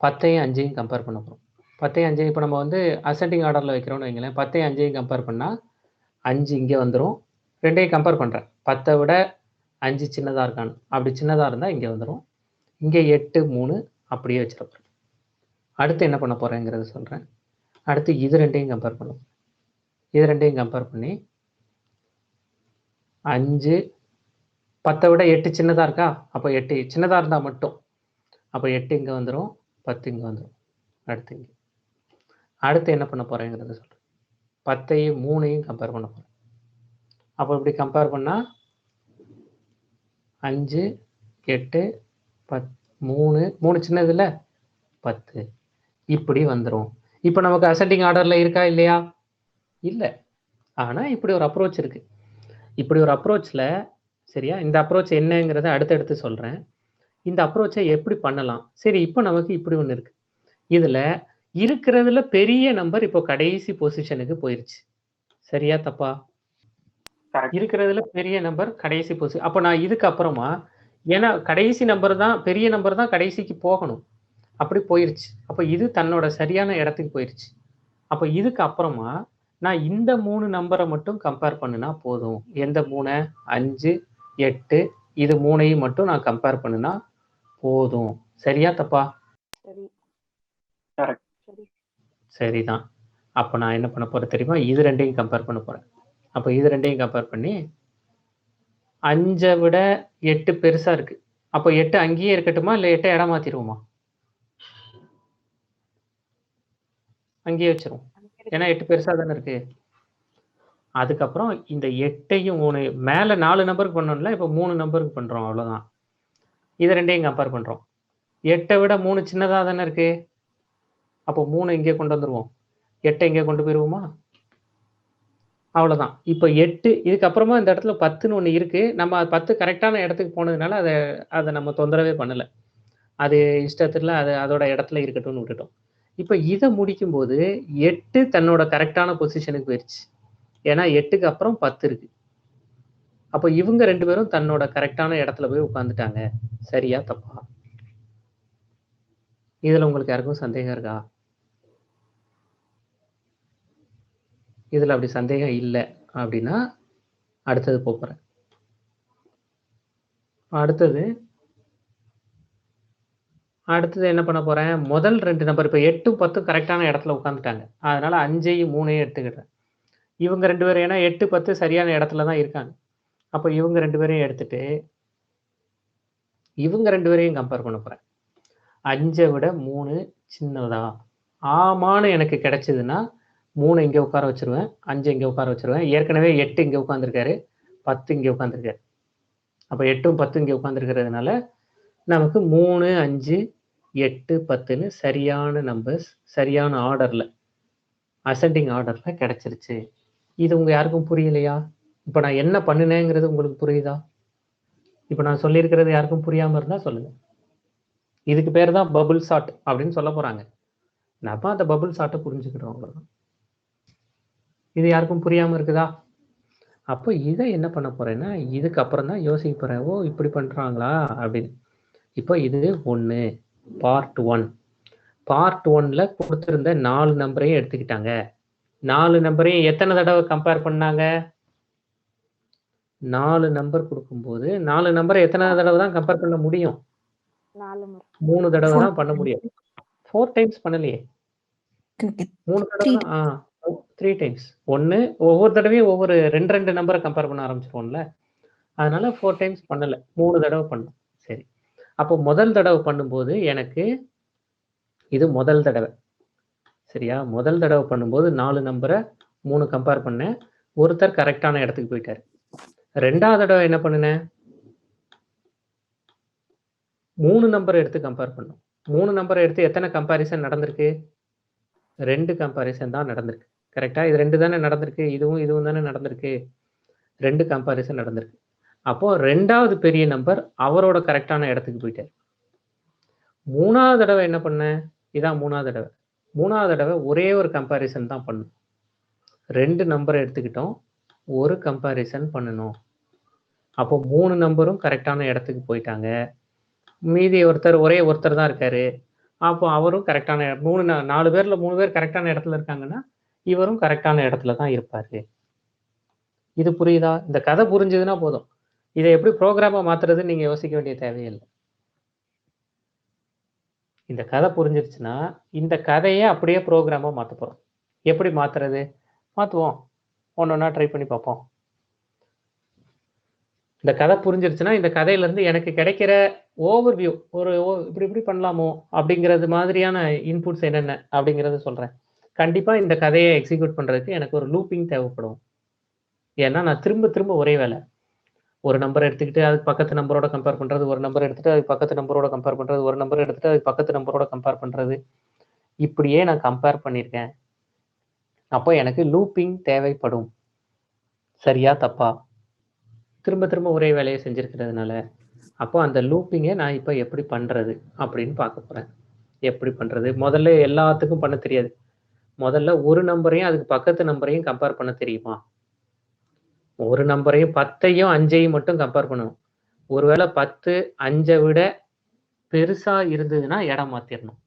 10ஐயும் 5ஐயும் கம்பேர் பண்ண போகிறோம். 10ஐயும் 5ஐயும் இப்போ நம்ம வந்து அசெண்டிங் ஆர்டரில் வைக்கிறோம்னு வைங்களேன். 10ஐயும் 5ஐயும் கம்பேர் பண்ணால் 5 இங்கே வந்துடும். ரெண்டையும் கம்பேர் பண்ணுறேன். 10ஐ விட 5 சின்னதாக இருக்கான்னு. அப்படி சின்னதாக இருந்தால் இங்கே வந்துடும். இங்கே 8, 3 அப்படியே வச்சிருப்பேன். அடுத்து என்ன பண்ண போகிறேங்கிறத சொல்கிறேன். அடுத்து இது ரெண்டையும் கம்பேர் பண்ணுவோம். இது ரெண்டையும் கம்பேர் பண்ணி 5, 10ஐ விட 8 சின்னதாக இருக்கா? அப்போ 8 சின்னதாக இருந்தால் மட்டும். அப்போ 8 இங்கே வந்துடும், 10 இங்கே வந்துடும். அடுத்து என்ன பண்ண போகிறேங்கிறத சொல்கிறேன். 10ஐயும் 3ஐயும் கம்பேர் பண்ண போகிறேன். அப்போ இப்படி கம்பேர் பண்ணால் 5, 8, 10, 3 சின்னது இல்லை, 10 இப்படி வந்துடும். இப்போ நமக்கு அசெண்டிங் ஆர்டரில் இருக்கா இல்லையா? இல்லை. ஆனால் இப்படி ஒரு அப்ரோச் இருக்குது. இப்படி ஒரு அப்ரோச்சில் சரியா? இந்த அப்ரோச் என்னங்கிறத அடுத்தடுத்து சொல்கிறேன். இந்த அப்ரோச்சை எப்படி பண்ணலாம்? சரி, இப்போ நமக்கு இப்படி ஒன்று இருக்குது. இதில் இருக்கிறதுல பெரிய நம்பர் இப்போ கடைசி பொசிஷனுக்கு போயிடுச்சு. சரியா தப்பா? இருக்கிறதுல பெரிய நம்பர் கடைசி பொசிஷன். அப்போ நான் இதுக்கப்புறமா ஏன்னா கடைசி நம்பர் தான், பெரிய நம்பர் தான் கடைசிக்கு போகணும். அப்படி போயிடுச்சு. அப்போ இது தன்னோட சரியான இடத்துக்கு போயிடுச்சு. அப்போ இதுக்கு அப்புறமா நான் இந்த 3 நம்பரை மட்டும் கம்பேர் பண்ணினா போதும். எந்த 3? 5, 8, இது 3ஐயும் மட்டும் நான் கம்பேர் பண்ணுனா போதும். சரியா தப்பா? சரி. Correct. சரி. சரிதான். அப்ப நான் என்ன பண்ண போறேன் தெரியுமா? இது 2ஐயும் கம்பேர் பண்ண போறேன். அப்ப இது 2ஐயும் கம்பேர் பண்ணி 5 விட 8 பெருசா இருக்கு. அப்ப 8 அங்கேயே இருக்கட்டுமா? இல்ல 8 இடம் மாத்திருவோமா? அங்கேயே வச்சிருவோம். ஏன்னா 8 பெருசா தானே இருக்கு. அதுக்கப்புறம் இந்த 8ஐயும் 3 மேல 4 நம்பருக்கு பண்ணோம்ல, இப்ப 3 நம்பருக்கு பண்றோம் அவ்வளவுதான். இது 2ஐயும் கம்பேர் பண்றோம். 8 விட 3 சின்னதா தானே இருக்கு. அப்போ 3 இங்கே கொண்டு வந்துருவோம். 8 இங்கே கொண்டு போயிருவோமா? அவ்வளவுதான். இப்ப 8 இதுக்கப்புறமா இந்த இடத்துல 10ன்னு ஒண்ணு இருக்கு. நம்ம 10 கரெக்டான இடத்துக்கு போனதுனால அத நம்ம தொந்தரவே பண்ணல. அது இஷ்டத்துல அதோட இடத்துல இருக்கட்டும்னு விட்டுட்டோம். இப்ப இத முடிக்கும்போது 8 தன்னோட கரெக்டான பொசிஷனுக்கு போயிருச்சு. ஏன்னா 8க்கு அப்புறம் 10 இருக்கு. அப்ப இவங்க 2 பேரும் தன்னோட கரெக்டான இடத்துல போய் உட்கார்ந்துட்டாங்க. சரியா தப்பா? இதுல உங்களுக்கு யாருக்கும் சந்தேகம் இருக்கா? இதுல அப்படி சந்தேகம் இல்ல அப்படின்னா அடுத்தது போறேன். அடுத்தது என்ன பண்ண போறேன்? முதல் 2 நம்பர் இப்ப 8ம் 10ம் கரெக்டான இடத்துல உட்கார்ந்துட்டாங்க. அதனால 5ஐயும் 3ஐயும் எடுத்துக்கிட்டேன். இவங்க 2 பேரும் ஏன்னா 8, 10 சரியான இடத்துல தான் இருக்காங்க. அப்ப இவங்க 2 பேரையும் எடுத்துட்டு இவங்க 2 பேரையும் கம்பேர் பண்ண போறேன். 5ஐ விட 3 சின்னதா? ஆமான்னு எனக்கு கிடைச்சதுன்னா 3 இங்க உட்கார வச்சிருவேன். 5 இங்க உட்கார வச்சிருவேன். ஏற்கனவே 8 இங்க உட்கார்ந்திருக்காரு. 10 இங்க உட்கார்ந்திருக்காரு. அப்ப 8ம் 10ம் இங்க உட்கார்ந்திருக்கிறதுனால நமக்கு 3, 5, 8, 10ன்னு சரியான நம்பர்ஸ் சரியான ஆர்டர்ல அசெண்டிங் ஆர்டர்ல கிடைச்சிருச்சு. இது உங்க யாருக்கும் புரியலையா? இப்ப நான் என்ன பண்ணுனேங்கிறது உங்களுக்கு புரியுதா? இப்ப நான் சொல்லியிருக்கிறது யாருக்கும் புரியாம இருந்தா சொல்லுங்க. இதுக்கு பேர் தான் பபுள் சார்ட் அப்படின்னு சொல்ல போறாங்க. நம்ம அந்த பபுள் சார்ட்டை புரிஞ்சுக்கிட்டோம் அவ்வளவுதான். இது யாருக்கும் புரியாம இருக்குதா? அப்போ இதை என்ன பண்ண போறேன்னா இதுக்கு அப்புறம் தான் யோசிக்க போறேன். ஓ இப்படி பண்றாங்களா அப்படின்னு. இப்போ இது 1 பார்ட் 1. பார்ட் 1ல கொடுத்திருந்த 4 நம்பரையும் எடுத்துக்கிட்டாங்க. 4 நம்பரையும் எத்தனை தடவை கம்பேர் பண்ணாங்க? 4 நம்பர் கொடுக்கும்போது 4 நம்பரை எத்தனை தடவை தான் கம்பேர் பண்ண முடியும்? 4 முறை. 3 தடவை தான் பண்ண முடியும். 4 டைம்ஸ் பண்ணலையே. 3 தடவை தான். 3 டைம்ஸ். 1 ஒவ்வொரு தடவையும் ஒவ்வொரு 2 நம்பரை கம்பேர் பண்ண ஆரம்பிச்சிருவோம்ல. அதனால 4 டைம்ஸ் பண்ணல. 3 தடவை பண்ணோம். சரி. அப்போ முதல் தடவை பண்ணும்போது எனக்கு இது முதல் தடவை. சரியா? முதல் தடவை பண்ணும்போது 4 நம்பரை 3 கம்பேர் பண்ணேன். ஒருத்தர் கரெக்டான இடத்துக்கு போயிட்டாரு. 2வது தடவை என்ன பண்ணுனேன்? 3 நம்பரை எடுத்து கம்பேர் பண்ணோம். 3 நம்பரை எடுத்து எத்தனை கம்பாரிசன் நடந்திருக்கு? 2 கம்பாரிசன் தான் நடந்திருக்கு. கரெக்டா? இது 2 தானே நடந்திருக்கு. இதுவும் தானே நடந்திருக்கு. 2 கம்பாரிசன் நடந்திருக்கு. அப்போ 2வது பெரிய நம்பர் அவரோட கரெக்டான இடத்துக்கு போயிட்டார். 3வது தடவை என்ன பண்ணேன்? இதான் 3வது தடவை. 3வது தடவை ஒரே ஒரு கம்பாரிசன் தான் பண்ணணும். 2 நம்பரை எடுத்துக்கிட்டோம். ஒரு கம்பாரிசன் பண்ணணும். அப்போ 3 நம்பரும் கரெக்டான இடத்துக்கு போயிட்டாங்க. மீதி ஒரே ஒருத்தர் தான் இருக்காரு. அப்போ அவரும் கரெக்டான 4 பேர்ல 3 பேர் கரெக்டான இடத்துல இருக்காங்கன்னா இவரும் கரெக்டான இடத்துல தான் இருப்பாரு. இது புரியுதா? இந்த கதை புரிஞ்சதுன்னா போதும். இதை எப்படி ப்ரோக்ராமா மாத்துறதுன்னு நீங்க யோசிக்க வேண்டிய தேவையில்லை. இந்த கதை புரிஞ்சிருச்சுன்னா இந்த கதையை அப்படியே ப்ரோக்ராமா மாத்த போறோம். எப்படி மாத்துறது? மாத்துவோம். ஒன்னொன்னா ட்ரை பண்ணி பார்ப்போம். இந்த கதை புரிஞ்சிருச்சுன்னா இந்த கதையில இருந்து எனக்கு கிடைக்கிற ஓவர்வியூ இப்படி பண்ணலாமோ அப்படிங்கிறது மாதிரியான இன்புட்ஸ் என்னென்ன அப்படிங்கறத சொல்றேன். கண்டிப்பா இந்த கதையை எக்ஸிக்யூட் பண்றதுக்கு எனக்கு ஒரு லூப்பிங் தேவைப்படும். ஏன்னா நான் திரும்ப ஒரே வேலை. ஒரு நம்பர் எடுத்துக்கிட்டு அதுக்கு பக்கத்து நம்பரோட கம்பேர் பண்றது, ஒரு நம்பர் எடுத்துட்டு அதுக்கு பக்கத்து நம்பரோட கம்பேர் பண்றது, ஒரு நம்பர் எடுத்துட்டு அதுக்கு பக்கத்து நம்பரோட கம்பேர் பண்றது, இப்படியே நான் கம்பேர் பண்ணியிருக்கேன். அப்போ எனக்கு லூப்பிங் தேவைப்படும். சரியா தப்பா? திரும்ப ஒரே வேலையை செஞ்சிருக்கிறதுனால அப்போ அந்த லூப்பிங்கை நான் இப்போ எப்படி பண்றது அப்படின்னு பார்க்க போறேன். எப்படி பண்றது? முதல்ல எல்லாத்துக்கும் பண்ண தெரியாது. முதல்ல ஒரு நம்பரையும் அதுக்கு பக்கத்து நம்பரையும் கம்பேர் பண்ண தெரியுமா? ஒரு நம்பரையும் 10ஐயும் 5ஐயும் மட்டும் கம்பேர் பண்ணணும். ஒருவேளை 10 5ஐ விட பெருசா இருந்ததுன்னா இடம் மாத்திரணும்.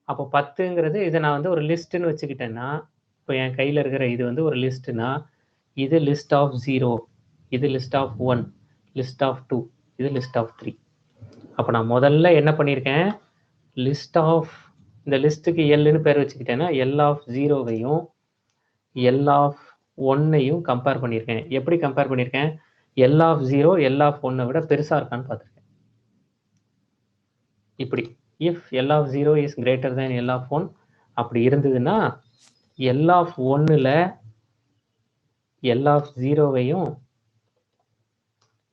அப்போ 10ங்கிறது இதை நான் வந்து ஒரு லிஸ்ட்னு வச்சுக்கிட்டேன்னா, இப்போ என் கையில இருக்கிற இது வந்து ஒரு லிஸ்ட்னா இது லிஸ்ட் ஆஃப் 0, இது லிஸ்ட் ஆஃப் 1, லிஸ்ட் ஆஃப் 2 இது லிஸ்ட் ஆஃப் 3. அப்போ நான் முதல்ல என்ன பண்ணியிருக்கேன், லிஸ்ட் ஆஃப் இந்த லிஸ்ட்டுக்கு எல்லுன்னு பேர் வச்சுக்கிட்டேன்னா எல் ஆஃப் 0வையும் எல் ஆஃப் 1ஐயும் கம்பேர் பண்ணியிருக்கேன். எப்படி கம்பேர் பண்ணியிருக்கேன், எல் ஆஃப் 0 எல் ஆஃப் 1 விட பெருசாக இருக்கான்னு பார்த்துருக்கேன். இப்படி if L of 0 is greater than L of 1 அப்படி இருந்ததுன்னா எல் ஆஃப் 1ல் எல் ஆஃப் 0வையும்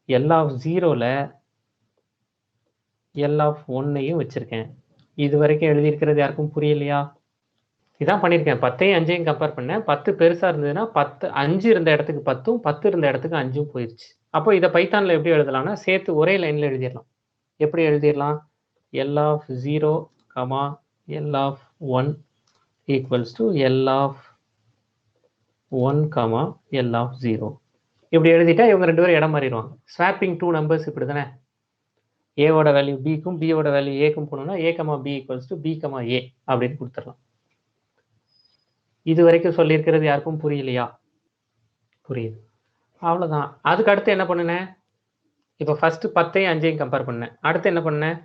எல் ஆஃப் 0ல் எல் ஆஃப் 1ஐயும் வச்சுருக்கேன். இது வரைக்கும் எழுதியிருக்கிறது யாருக்கும் புரியலையா? இதான் பண்ணியிருக்கேன். 10ஐயும் 5ஐயும் கம்பேர் பண்ணேன். 10 பெருசாக இருந்ததுன்னா 5 இருந்த இடத்துக்கு 10ம் 10 இருந்த இடத்துக்கு 5ம் போயிடுச்சு. அப்போ இதை பைத்தானில் எப்படி எழுதலாம்னா சேர்த்து ஒரே லைனில் எழுதிடலாம். எப்படி எழுதிடலாம், L of 0, L of 1 equals to L of 1, L of 0. இப்படி எழுதிட்டா இவங்க 2 பேரும் இடம் மாறிடுவாங்க. ஸ்வாப்பிங் 2 நம்பர்ஸ் இப்படி தானே, ஏவோட வேல்யூ பிக்கும் பியோட வேல்யூ ஏக்கும் போனோம்னா A comma B equals to B comma A அப்படின்னு கொடுத்துடலாம். இது வரைக்கும் சொல்லியிருக்கிறது யாருக்கும் புரியலையா? புரியுது, அவ்வளோதான். அதுக்கு அடுத்து என்ன பண்ணினேன், இப்போ ஃபர்ஸ்ட் 10ஐயும் 5ஐயும் கம்பேர் பண்ணேன். அடுத்து என்ன பண்ணேன்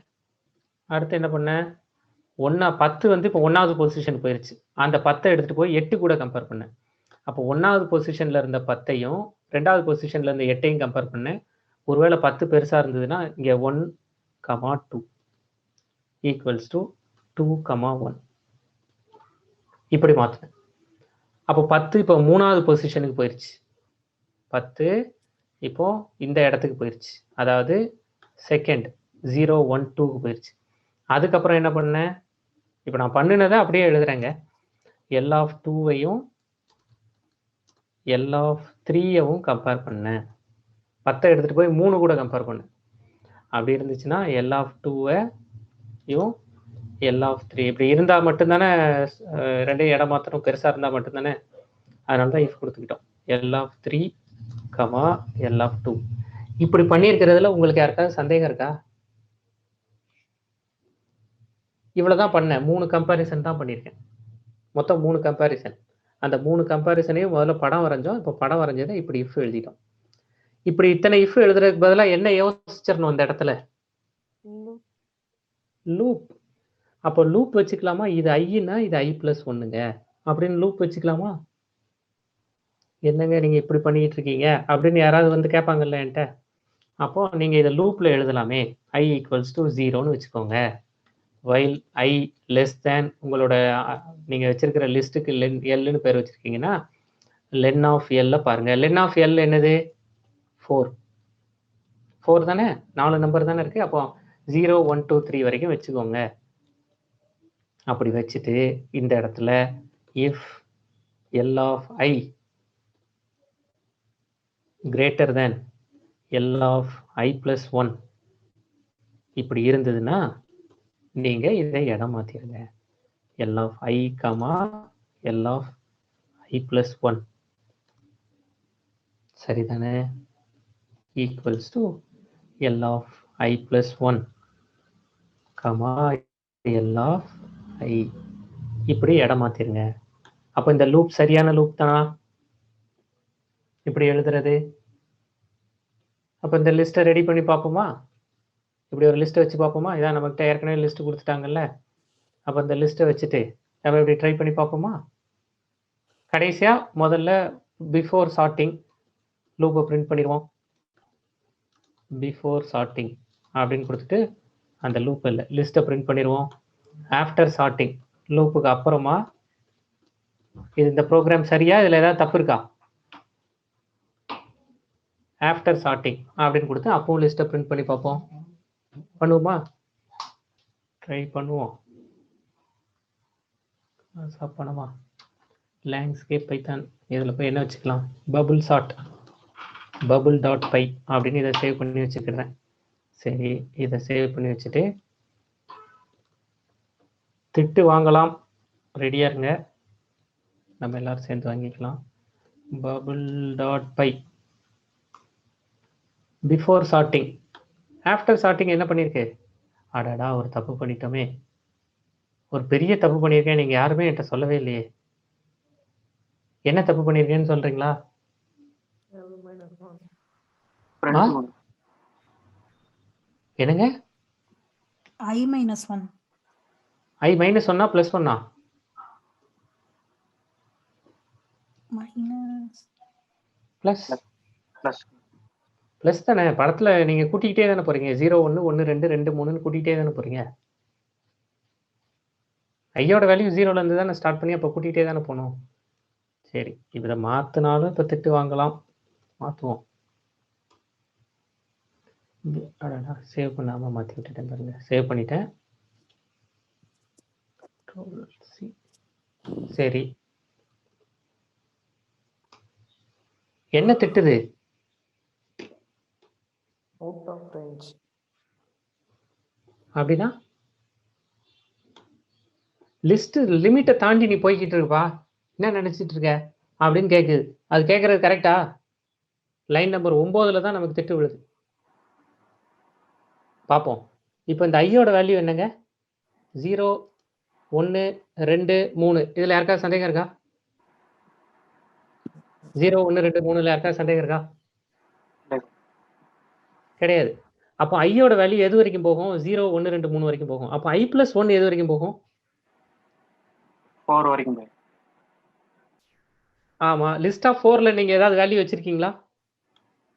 10 வந்து இப்போ 1வது பொசிஷன் போயிருச்சு. அந்த 10ஐ எடுத்துகிட்டு போய் 8 கூட கம்பேர் பண்ணேன். அப்போ 1வது பொசிஷனில் இருந்த 10ஐயும் 2வது பொசிஷனில் இருந்த 8ஐயும் கம்பேர் பண்ணேன். ஒருவேளை 10 பெருசாக இருந்ததுன்னா இங்கே 1, 2 ஈக்குவல்ஸ் டு 2, 1 இப்படி மாற்றினேன். அப்போ 10 இப்போ 3வது பொசிஷனுக்கு போயிடுச்சு. 10 இப்போ இந்த இடத்துக்கு போயிடுச்சு, அதாவது செகண்ட் 0, 1, 2க்கு போயிடுச்சு. அதுக்கப்புறம் என்ன பண்ணேன், இப்போ நான் பண்ணினதை அப்படியே எழுதுறேங்க. எல் ஆஃப் 2வையும் எல் ஆஃப் 3ஐயும் கம்பேர் பண்ணேன். 10 எடுத்துகிட்டு போய் 3 கூட கம்பேர் பண்ணேன். அப்படி இருந்துச்சுன்னா எல் ஆஃப் 2வையும் எல் ஆஃப் 3 இப்படி இருந்தால் மட்டும்தானே ரெண்டையும் இடம் மாற்றணும், பெருசாக இருந்தால் மட்டும்தானே. அதனால தான் இஃப் கொடுத்துக்கிட்டோம். எல் ஆஃப் 3, எல் ஆஃப் 2 இப்படி பண்ணியிருக்கிறதுல உங்களுக்கு யாருக்காவது சந்தேகம் இருக்கா? இவ்வளோதான் பண்ணேன். 3 கம்பேரிசன் தான் பண்ணியிருக்கேன். மொத்தம் 3 கம்பேரிசன். அந்த 3 கம்பேரிசனையும் முதல்ல படம் வரைஞ்சோம். இப்போ படம் வரைஞ்சதை இப்படி இஃப் எழுதிட்டோம். இப்படி இத்தனை இஃப் எழுதுறதுக்கு பதிலாக என்ன யோசிச்சிடணும் அந்த இடத்துல, லூப். அப்போ லூப் வச்சுக்கலாமா, இது ஐன்னா இது i+1ங்க அப்படின்னு லூப் வச்சுக்கலாமா? என்னங்க நீங்கள் இப்படி பண்ணிக்கிட்டு இருக்கீங்க அப்படின்னு யாராவது வந்து கேட்பாங்கல்ல என்கிட்ட. அப்போ நீங்கள் இதை லூப்பில் எழுதலாமே, i ஈக்குவல்ஸ் டு 0ன்னு வச்சுக்கோங்க. வைல் i லெஸ் தேன் உங்களோட நீங்கள் வச்சிருக்கிற லிஸ்ட்டுக்கு எல்லுன்னு பேர் வச்சுருக்கீங்கன்னா லென் ஆஃப் எல்ல பாருங்கள். லென் ஆஃப் எல் என்னது, 4 தானே, 4 நம்பர் தானே இருக்குது. அப்போ 0, 1, 2, 3 வரைக்கும் வச்சுக்கோங்க. அப்படி வச்சுட்டு இந்த இடத்துல if L of i greater than L of i+1 இப்படி இருந்ததுன்னா நீங்கள் இதை இடம் மாற்றிடுங்க. L of i, L of i+1 சரிதானே, equals to L of i+1, L of i இப்படி இடம் மாற்றிருங்க. அப்போ இந்த லூப் சரியான லூப் தானா இப்படி எழுதுறது? அப்போ இந்த லிஸ்ட்டை ரெடி பண்ணி பார்ப்போமா? இப்படி ஒரு லிஸ்ட்டை வச்சு பார்ப்போமா? இதான் நம்மகிட்ட ஏற்கனவே லிஸ்ட்டு கொடுத்துட்டாங்கல்ல. அப்போ இந்த லிஸ்ட்டை வச்சுட்டு நம்ம இப்படி ட்ரை பண்ணி பார்ப்போமா? கடைசியாக முதல்ல பிஃபோர் சார்ட்டிங் லூப்பை பிரிண்ட் பண்ணிடுவோம். பிஃபோர் சார்ட்டிங் அப்படின்னு கொடுத்துட்டு அந்த லூப் இல்லை லிஸ்ட்டை பிரிண்ட் பண்ணிடுவோம். ஆஃப்டர் சார்ட்டிங் லூப்புக்கு அப்புறமா இது இந்த ப்ரோக்ராம் சரியா, இதில் ஏதாவது தப்பு இருக்கா? ஆஃப்டர் சார்ட்டிங் அப்படின்னு கொடுத்து அப்பவும் லிஸ்ட்டை பிரிண்ட் பண்ணி பார்ப்போம். பண்ணுவோமா? ட்ரை பண்ணுவோம். பண்ணமா லேண்ட்ஸ்கேப் பைத்தான் இதில் போய் என்ன வச்சுக்கலாம், பபுள் சார்ட் bubble.py அப்படின்னு இதை சேவ் பண்ணி வச்சுக்கிறேன். சரி, இதை சேவ் பண்ணி வச்சுட்டு திட்டு வாங்கலாம், ரெடியாக இருங்க, நம்ம எல்லாரும் சேர்ந்து வாங்கிக்கலாம். bubble.py before sorting. After sorting என்ன பண்ணியிருக்கு, அடடா ஒரு தப்பு பண்ணிட்டோமே, ஒரு பெரிய தப்பு பண்ணியிருக்கேன், நீங்கள் யாருமே என்கிட்ட சொல்லவே இல்லையே. என்ன தப்பு பண்ணியிருக்கேன்னு சொல்கிறீங்களா? என்னங்க I minus 1. I மைனஸ் ஒன்னா ப்ளஸ் ஒன்னா? Minus. ப்ளஸ் ப்ளஸ் ப்ளஸ் தானே. படத்துல நீங்க கூட்டிக்கிட்டே தானே போறீங்க. 0 1 1 2 2 3ன்னு கூட்டிகிட்டே தானே போறீங்க. ஐயோட வேல்யூ 0ல இருந்து தானே ஸ்டார்ட் பண்ணி அப்போ கூட்டிகிட்டே தானே போகணும். சரி, இப்போ இதை மாற்றினாலும் இப்போ திட்டு வாங்கலாம். மாற்றுவோம். அடடா, சேவ் பண்ணாமல் மாற்றி விட்டுட்டேன் பாருங்க. சேவ் பண்ணிட்டேன். சரி, என்ன திட்டுது? Out of range. அப்படின்னா லிஸ்ட் லிமிட்டை தாண்டி நீ போய்கிட்டு இருப்பா, என்ன நினைச்சிட்டு இருக்க அப்படின்னு கேட்குது. அது கேட்கறது கரெக்டா? லைன் நம்பர் 9ல் தான் நமக்கு திட்டு விழுது. பார்ப்போம். இப்போ இந்த ஐயோட வேல்யூ என்னங்க? 0 1 2 3. இதில் யாருக்கா சந்தேகம் இருக்கா? 0 1 2 3ல யாருக்கா சந்தேகம் இருக்கா? கிடையாது. அப்போ ஐயோட வேல்யூ எது வரைக்கும் போகும்? 0 1 2 3 வரைக்கும் போகும். அப்போ I + 1 எது வரைக்கும் போகும்? 4 வரைக்கும் போகும். ஆமா, லிஸ்ட் ஆஃப் 4ல நீங்க ஏதாவது வேல்யூ வச்சிருக்கீங்களா?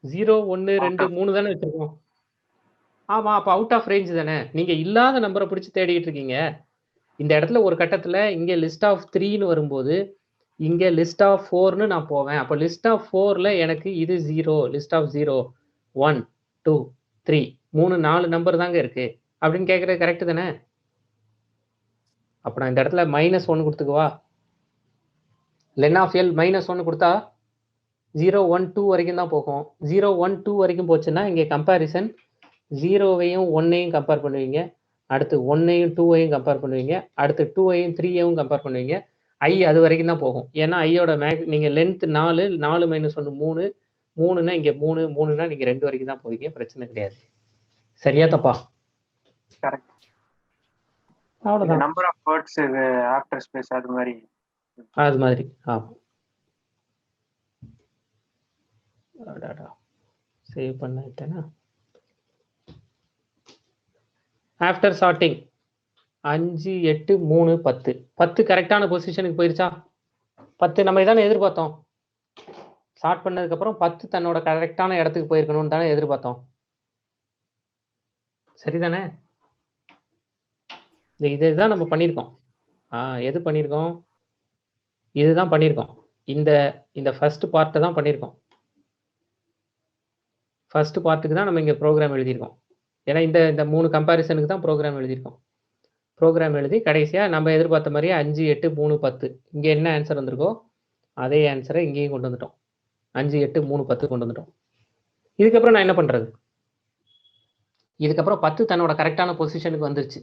0 1 2 3 தானே வச்சிருக்கோம். ஆமா, அப்போ அவுட் ஆஃப் ரேஞ்ச் தானே. நீங்க இல்லாத நம்பரை பிடிச்சி தேடிட்டு இருக்கீங்க. இந்த இடத்துல ஒரு கட்டத்துல இங்க லிஸ்ட் ஆஃப் 3ன்னு வரும்போது இங்க லிஸ்ட் ஆஃப் 4ன்னு நான் போவேன். அப்போ லிஸ்ட் ஆஃப் 4ல எனக்கு இது 0, லிஸ்ட் ஆஃப் 0 1 2 3 3 4 நம்பர் தாங்க இருக்கு அப்படின்னு கேட்கறது கரெக்ட் தானே. அப்போ நான் இந்த இடத்துல -1 கொடுத்துக்குவா. லென் ஆஃப் எல் -1 கொடுத்தா 0 1 2 வரைக்கும் தான் போகும். 0 1 2 வரைக்கும் போச்சுன்னா இங்கே கம்பேரிசன் 0வையும் 1ஐயும் கம்பேர் பண்ணுவீங்க, அடுத்து 1ஐயும் 2ஐயும் கம்பேர் பண்ணுவீங்க, அடுத்து 2ஐயும் 3ஐயும் கம்பேர் பண்ணுவீங்க. ஐ அது வரைக்கும் தான் போகும். ஏன்னா ஐயோட நீங்கள் லென்த் 4 4 - 1 3 3ன்னா இங்கே 3 3ன்னா நீங்கள் 2 வரைக்கும் தான் போவீங்க. பிரச்சனை கிடையாது. சரியா தப்பா? கரெக்ட். அவ்வளோதான். Number of words after space அது மாதிரி. அது மாதிரி. சேவ் பண்ணிட்டேன்னா ஆஃப்டர் சார்ட்டிங் 5 8 3 10 10 கரெக்டான பொசிஷனுக்கு போயிருச்சா? 10 நம்ம இதானே எதிர்பார்த்தோம். ஸ்டார்ட் பண்ணதுக்கப்புறம் 10 தன்னோட கரெக்டான இடத்துக்கு போயிருக்கணும்னு தானே எதிர்பார்த்தோம். சரிதானே? இதுதான் நம்ம பண்ணியிருக்கோம். எது பண்ணியிருக்கோம்? இதுதான் பண்ணியிருக்கோம். இந்த ஃபர்ஸ்ட் பார்ட்டை தான் பண்ணியிருக்கோம். ஃபர்ஸ்ட் பார்ட்டுக்கு தான் நம்ம இங்கே ப்ரோக்ராம் எழுதியிருக்கோம். ஏன்னா இந்த 3 கம்பேரிசனுக்கு தான் ப்ரோக்ராம் எழுதியிருக்கோம். ப்ரோக்ராம் எழுதி கடைசியாக நம்ம எதிர்பார்த்த மாதிரியே 5 8 3 10 இங்கே என்ன ஆன்சர் வந்திருக்கோ அதே ஆன்சரை இங்கேயும் கொண்டு வந்துட்டோம். 5 8 3 10 கொண்டு வந்துட்டோம். இதுக்கப்புறம் நான் என்ன பண்ணுறது? இதுக்கப்புறம் 10 தன்னோட கரெக்டான பொசிஷனுக்கு வந்துருச்சு.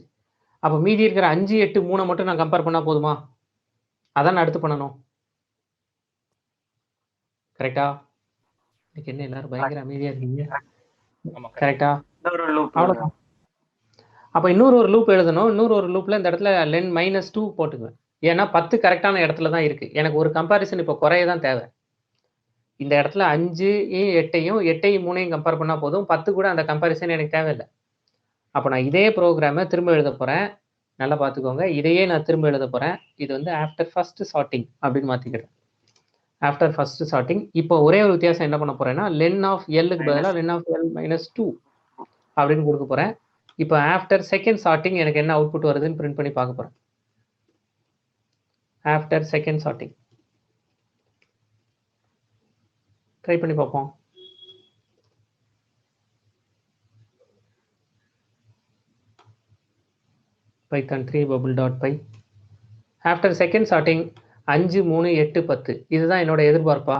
அப்போ மீதி இருக்கிற 5 8 3 மட்டும் நான் கம்பேர் பண்ணால் போதுமா? அதான் நான் அடுத்து பண்ணணும். கரெக்டா? இன்னைக்கு என்ன எல்லாரும் பயங்கர அமைதியாக இருக்கீங்க. கரெக்டா? அவ்வளோதான். அப்போ இன்னொரு ஒரு லூப் எழுதணும். இன்னொரு ஒரு லூப்பில் இந்த இடத்துல லென் -2 போட்டுக்குவேன். ஏன்னா 10 கரெக்டான இடத்துல தான் இருக்குது. எனக்கு ஒரு கம்பேரிசன் இப்போ குறைய தான் தேவை. இந்த இடத்துல 5ஐயும் 8ஐயும் 8ஐயும் 3ஐயும் கம்பேர் பண்ணால் போதும். 10 கூட அந்த கம்பேரிசன் எனக்கு தேவையில்லை. அப்போ நான் இதே ப்ரோக்ராமை திரும்ப எழுத போகிறேன். நல்லா பார்த்துக்கோங்க. இதையே நான் திரும்ப எழுத போகிறேன். இது வந்து ஆஃப்டர் ஃபர்ஸ்ட் சார்ட்டிங் அப்படின்னு மாற்றிக்கிறேன். After first sorting. இப்போ ஒரே ஒரு வித்தியாசம் என்ன பண்ண போகிறேன்னா லென் ஆஃப் எல்லுக்கு பதிலாக லென் ஆஃப் எல் -2 அப்படின்னு கொடுக்க போகிறேன். இப்போ ஆஃப்டர் செகண்ட் சார்ட்டிங் எனக்கு என்ன அவுட்புட் வருதுன்னு பிரிண்ட் பண்ணி பார்க்க போகிறேன். ஆஃப்டர் செகண்ட் சார்ட்டிங் ட்ரை பண்ணி பார்ப்போம். Python 3 bubble.py. After second sorting 5 3 8 10 இதுதான் என்னோட எதிர்பார்ப்பா.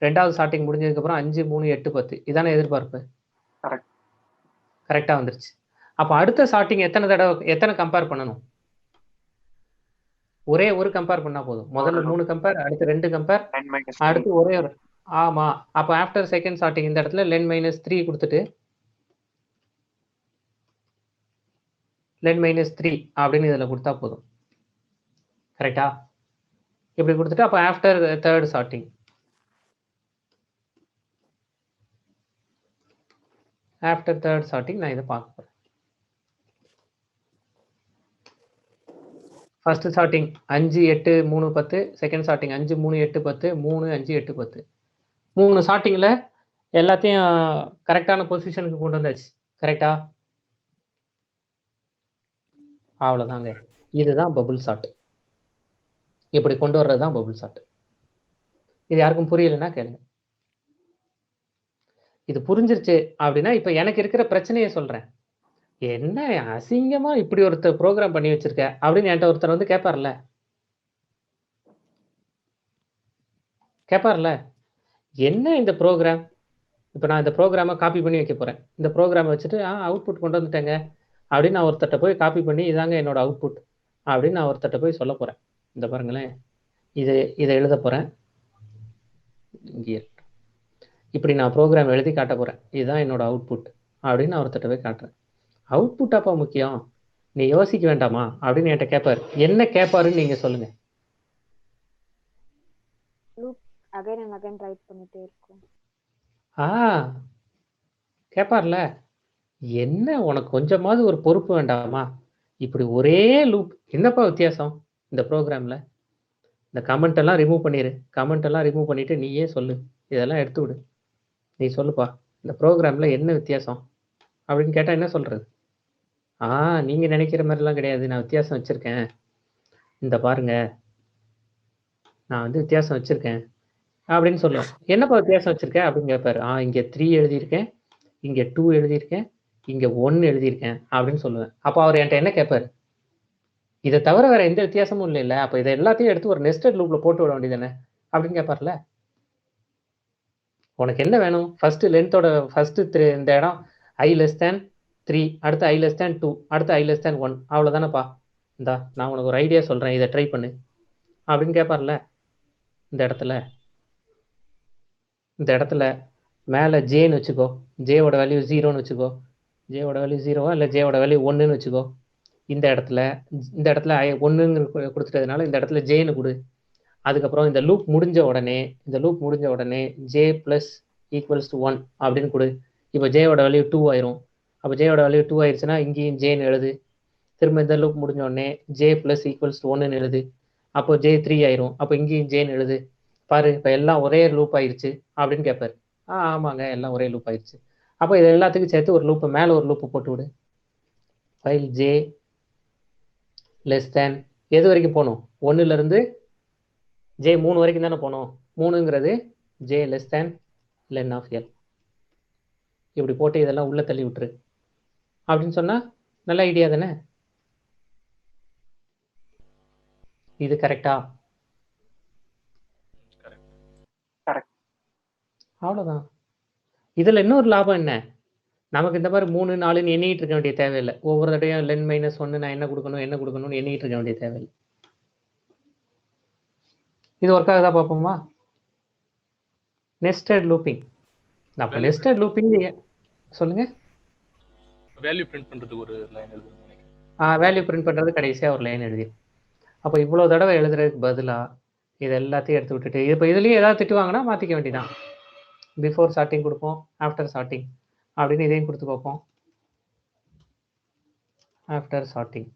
ரெண்டாவது சார்ட்டிங் முடிஞ்சதுக்கப்புறம் 5 3 8 10 இதான எதிர்பார்ப்பு. கரெக்டாக வந்துருச்சு. அப்போ அடுத்த சார்ட்டிங் எத்தனை கம்பேர் பண்ணணும்? ஒரே ஒரு கம்பேர் பண்ணால் போதும். முதல்ல 3 கம்பேர், அடுத்து 2 கம்பேர், அடுத்து ஒரே ஒரு. ஆமாம். அப்போ ஆஃப்டர் செகண்ட் சார்ட்டிங் இந்த இடத்துல லென் -3 கொடுத்துட்டு லென் -3 அப்படின்னு இதில் கொடுத்தா போதும். கரெக்டா? இப்படி கொடுத்துட்டு அப்போ after third sorting after third sorting நான் இதை பார்க்க போகிறேன். First sorting 5 8 3 10, second sorting 5 3 8 10, 3 5 8 10. 3 சார்ட்டிங்கில் எல்லாத்தையும் கரெக்டான பொசிஷனுக்கு கொண்டு வந்தாச்சு. கரெக்டா? அவ்வளோதாங்க. இதுதான் பபுள் சார்ட். இப்படி கொண்டு வர்றது தான் பபுள் சார்ட். இது யாருக்கும் புரியலைன்னா கேளுங்க. இது புரிஞ்சிருச்சு அப்படின்னா இப்போ எனக்கு இருக்கிற பிரச்சனையை சொல்கிறேன். என்ன அசிங்கமா இப்படி ஒருத்தர் ப்ரோக்ராம் பண்ணி வச்சிருக்க அப்படின்னு என்கிட்ட ஒருத்தர் வந்து கேட்பார்ல, என்ன இந்த ப்ரோக்ராம், இப்போ நான் இந்த ப்ரோக்ராமை காப்பி பண்ணி வைக்க போகிறேன். இந்த ப்ரோக்ராமை வச்சுட்டு அவுட்புட் கொண்டு வந்துட்டேங்க அப்படின்னு நான் ஒருத்தட்ட போய் காப்பி பண்ணி இதாங்க என்னோட அவுட்புட் அப்படின்னு நான் ஒருத்தட்ட போய் சொல்ல போகிறேன். இந்த பாருங்களேன், இதை எழுத போகிறேன். இங்கே இப்படி நான் ப்ரோக்ராம் எழுதி காட்ட போகிறேன். இதுதான் என்னோட அவுட்புட் அப்படின்னு நான் ஒருத்தட்ட போய் காட்டுறேன். அவுட்புட்டாப்பா முக்கியம், நீ யோசிக்க வேண்டாமா அப்படின்னு என்கிட்ட கேட்பாரு. என்ன கேட்பாருன்னு நீங்க சொல்லுங்க. Loop again and again right பண்ணிட்டே இருக்கும். கேட்பார்ல, என்ன உனக்கு கொஞ்சமாவது ஒரு பொறுப்பு வேண்டாமா, இப்படி ஒரே லூப், என்னப்பா வித்தியாசம் இந்த ப்ரோக்ராம்ல, இந்த கமெண்ட் எல்லாம் ரிமூவ் பண்ணிடு, கமெண்ட் எல்லாம் ரிமூவ் பண்ணிட்டு நீயே சொல்லு, இதெல்லாம் எடுத்து விடு, நீ சொல்லுப்பா இந்த ப்ரோக்ராம்ல என்ன வித்தியாசம் அப்படின்னு கேட்டா என்ன சொல்றது? நீங்க நினைக்கிற மாதிரிலாம் கிடையாது, நான் வித்தியாசம் வச்சிருக்கேன், இந்த பாருங்க நான் வந்து வித்தியாசம் வச்சிருக்கேன் அப்படின்னு சொல்லுவேன். என்னப்பா வித்தியாசம் வச்சிருக்கேன் அப்படின்னு கேட்பாரு. இங்க 3 எழுதியிருக்கேன், இங்க 2 எழுதியிருக்கேன், இங்க 1 எழுதியிருக்கேன் அப்படின்னு சொல்லுவேன். அப்போ அவர் என்கிட்ட என்ன கேட்பாரு? இதை தவிர வேற எந்த வித்தியாசமும் இல்லை, அப்போ இதை எல்லாத்தையும் எடுத்து ஒரு நெஸ்டட் லூப்ல போட்டு விட வேண்டியதானே அப்படின்னு கேட்பார்ல. உனக்கு என்ன வேணும்? ஃபர்ஸ்ட் லென்த்தோட ஃபர்ஸ்ட் இந்த இடம் i<3, அடுத்து i<2, அடுத்து i<1, அவ்வளோதானப்பா. இந்தா நான் உனக்கு ஒரு ஐடியா சொல்கிறேன், இதை ட்ரை பண்ணு அப்படின்னு கேட்பார்ல. இந்த இடத்துல மேலே ஜேன்னு வச்சுக்கோ, ஜேவோட வேல்யூ 0ன்னு வச்சுக்கோ, ஜேவோட வேல்யூ 0வா இல்லை ஜேவோட வேல்யூ 1ன்னு வச்சுக்கோ. இந்த இடத்துல 1ன்னு கொடுத்துட்டதுனால இந்த இடத்துல ஜேன்னு கொடு. அதுக்கப்புறம் இந்த லூப் முடிஞ்ச உடனே ஜே ப்ளஸ் ஈக்குவல்ஸ் டு 1 அப்படின்னு கொடு. இப்போ ஜேவோட வேல்யூ 2 ஆயிரும். அப்போ ஜேயோட வேல்யூ 2 ஆயிடுச்சுன்னா இங்கேயும் ஜேன்னு எழுது. திரும்ப இந்த லூப் முடிஞ்ச உடனே ஜே ப்ளஸ் ஈக்குவல்ஸ் டு 1ன்னு எழுது. அப்போ ஜே 3 ஆயிரும். அப்போ இங்கேயும் ஜேன்னு எழுது. பாரு இப்போ எல்லாம் ஒரே லூப் ஆயிடுச்சு அப்படின்னு கேட்பாரு. ஆமாங்க எல்லாம் ஒரே லூப் ஆயிடுச்சு. அப்போ இது எல்லாத்துக்கும் சேர்த்து ஒரு லூப்பு மேலே ஒரு லூப்பு போட்டு விடு. ஃபைல் ஜே லெஸ் தேன் எது வரைக்கும் போகணும்? 1லேருந்து ஜே 3 வரைக்கும் தானே போகணும். 3ங்கிறது J less than len of L. இப்படி போட்டு இதெல்லாம் உள்ள தள்ளி விட்டுரு அப்படின்னு சொன்னா நல்ல ஐடியா தானே? இது கரெக்டா? அவ்வளோதான். இதுல இன்னொரு லாபம் என்ன? நமக்கு இந்த மாதிரி 3 4ன்னு எண்ணிட்டு இருக்க வேண்டிய தேவையில்லை. ஒவ்வொரு தடையும் லென் -1 நான் என்ன கொடுக்கணும்னு எண்ணிட்டு இருக்க வேண்டிய தேவையில்லை. இது ஒர்க் ஆகுதா பார்ப்போமா? Nested looping. அப்ப நெஸ்டட் லூப்பிங் சொல்லுங்க. வேல்யூ பிரிண்ட் பண்றதுக்கு ஒரு லைன் எழுதுறேன் நினைக்கிறேன். வேல்யூ பிரிண்ட் பண்றது கடைசியா ஒரு லைன் எழுதி. அப்போ இவ்வளவு தடவை எழுதுறதுக்கு பதிலா இது எல்லாத்தையும் எடுத்து விட்டுட்டு இப்போ இதுலயும் ஏதாவது திட்டுவாங்கன்னா மாத்திக்க வேண்டியதான். பிஃபோர் சார்ட்டிங் கொடுப்போம், ஆஃப்டர் சார்ட்டிங் அப்படின்னு இதையும் கொடுத்து பார்ப்போம். ஆஃப்டர் சார்ட்டிங்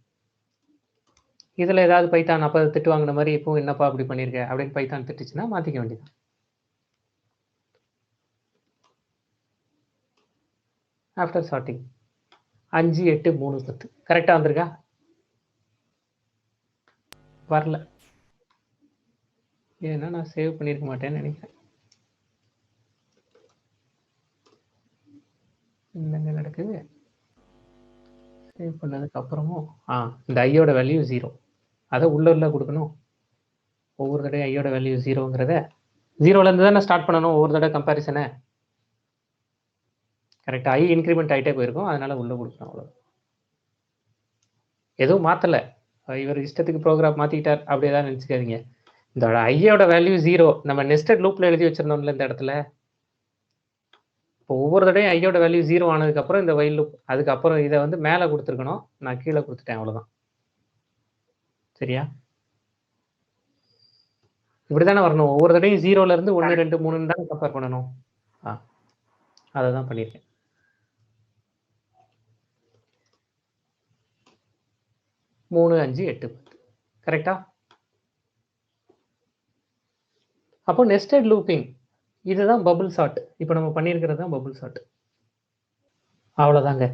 இதில் ஏதாவது பைத்தான் அப்போ திட்டு வாங்கின மாதிரி இப்போ என்னப்பா அப்படி பண்ணியிருக்க அப்படின்னு பைத்தான் திட்டுச்சுன்னா மாற்றிக்க வேண்டியதான். ஆஃப்டர் சார்ட்டிங் 5 8 3 10 கரெக்டாக வந்திருக்கா? வரல, ஏன்னா நான் சேவ் பண்ணியிருக்க மாட்டேன்னு நினைக்கிறேன். என்னங்க நடக்குது? சேவ் பண்ணதுக்கு அப்புறமும் இந்த ஐயோட வேல்யூ 0, அதை உள்ள கொடுக்கணும். ஒவ்வொரு தடவை ஐயோட வேல்யூ 0ங்கிறத 0லேருந்து தானே ஸ்டார்ட் பண்ணணும் ஒவ்வொரு தடவை கம்பேரிசனை. கரெக்டாக ஐ இன்க்ரிமெண்ட் ஆகிட்டே போயிருக்கும், அதனால உள்ள கொடுக்குறோம். அவ்வளோ எதுவும் மாற்றலை, இவர் இஷ்டத்துக்கு ப்ரோக்ராம் மாற்றிக்கிட்டார் அப்படி ஏதாவது நினச்சிக்காதீங்க. இந்த ஐயோட வேல்யூ 0 நம்ம நெஸ்டட் லூப்பில் எழுதி வச்சிருந்தோம்ல இந்த இடத்துல. இப்போ ஒவ்வொரு தடையும் ஐயோட வேல்யூ 0 ஆனதுக்கப்புறம் இந்த வைல் லூப், அதுக்கப்புறம் இதை வந்து மேலே கொடுத்துருக்கணும், நான் கீழே கொடுத்துட்டேன், அவ்வளோதான். சரியா? இப்படி தானே வரணும். ஒவ்வொரு தடையும் 0லேருந்து 1 2 3 தானே கம்பேர் பண்ணணும். அதை தான் பண்ணியிருக்கேன். 3 5 8 10. கரெக்டா? அப்போ நெஸ்டட் லூப்பிங் இதுதான் பபிள் சார்ட். இப்போ நம்ம பண்ணியிருக்கிறது தான் பபிள் சார்ட். அவ்வளோதாங்க.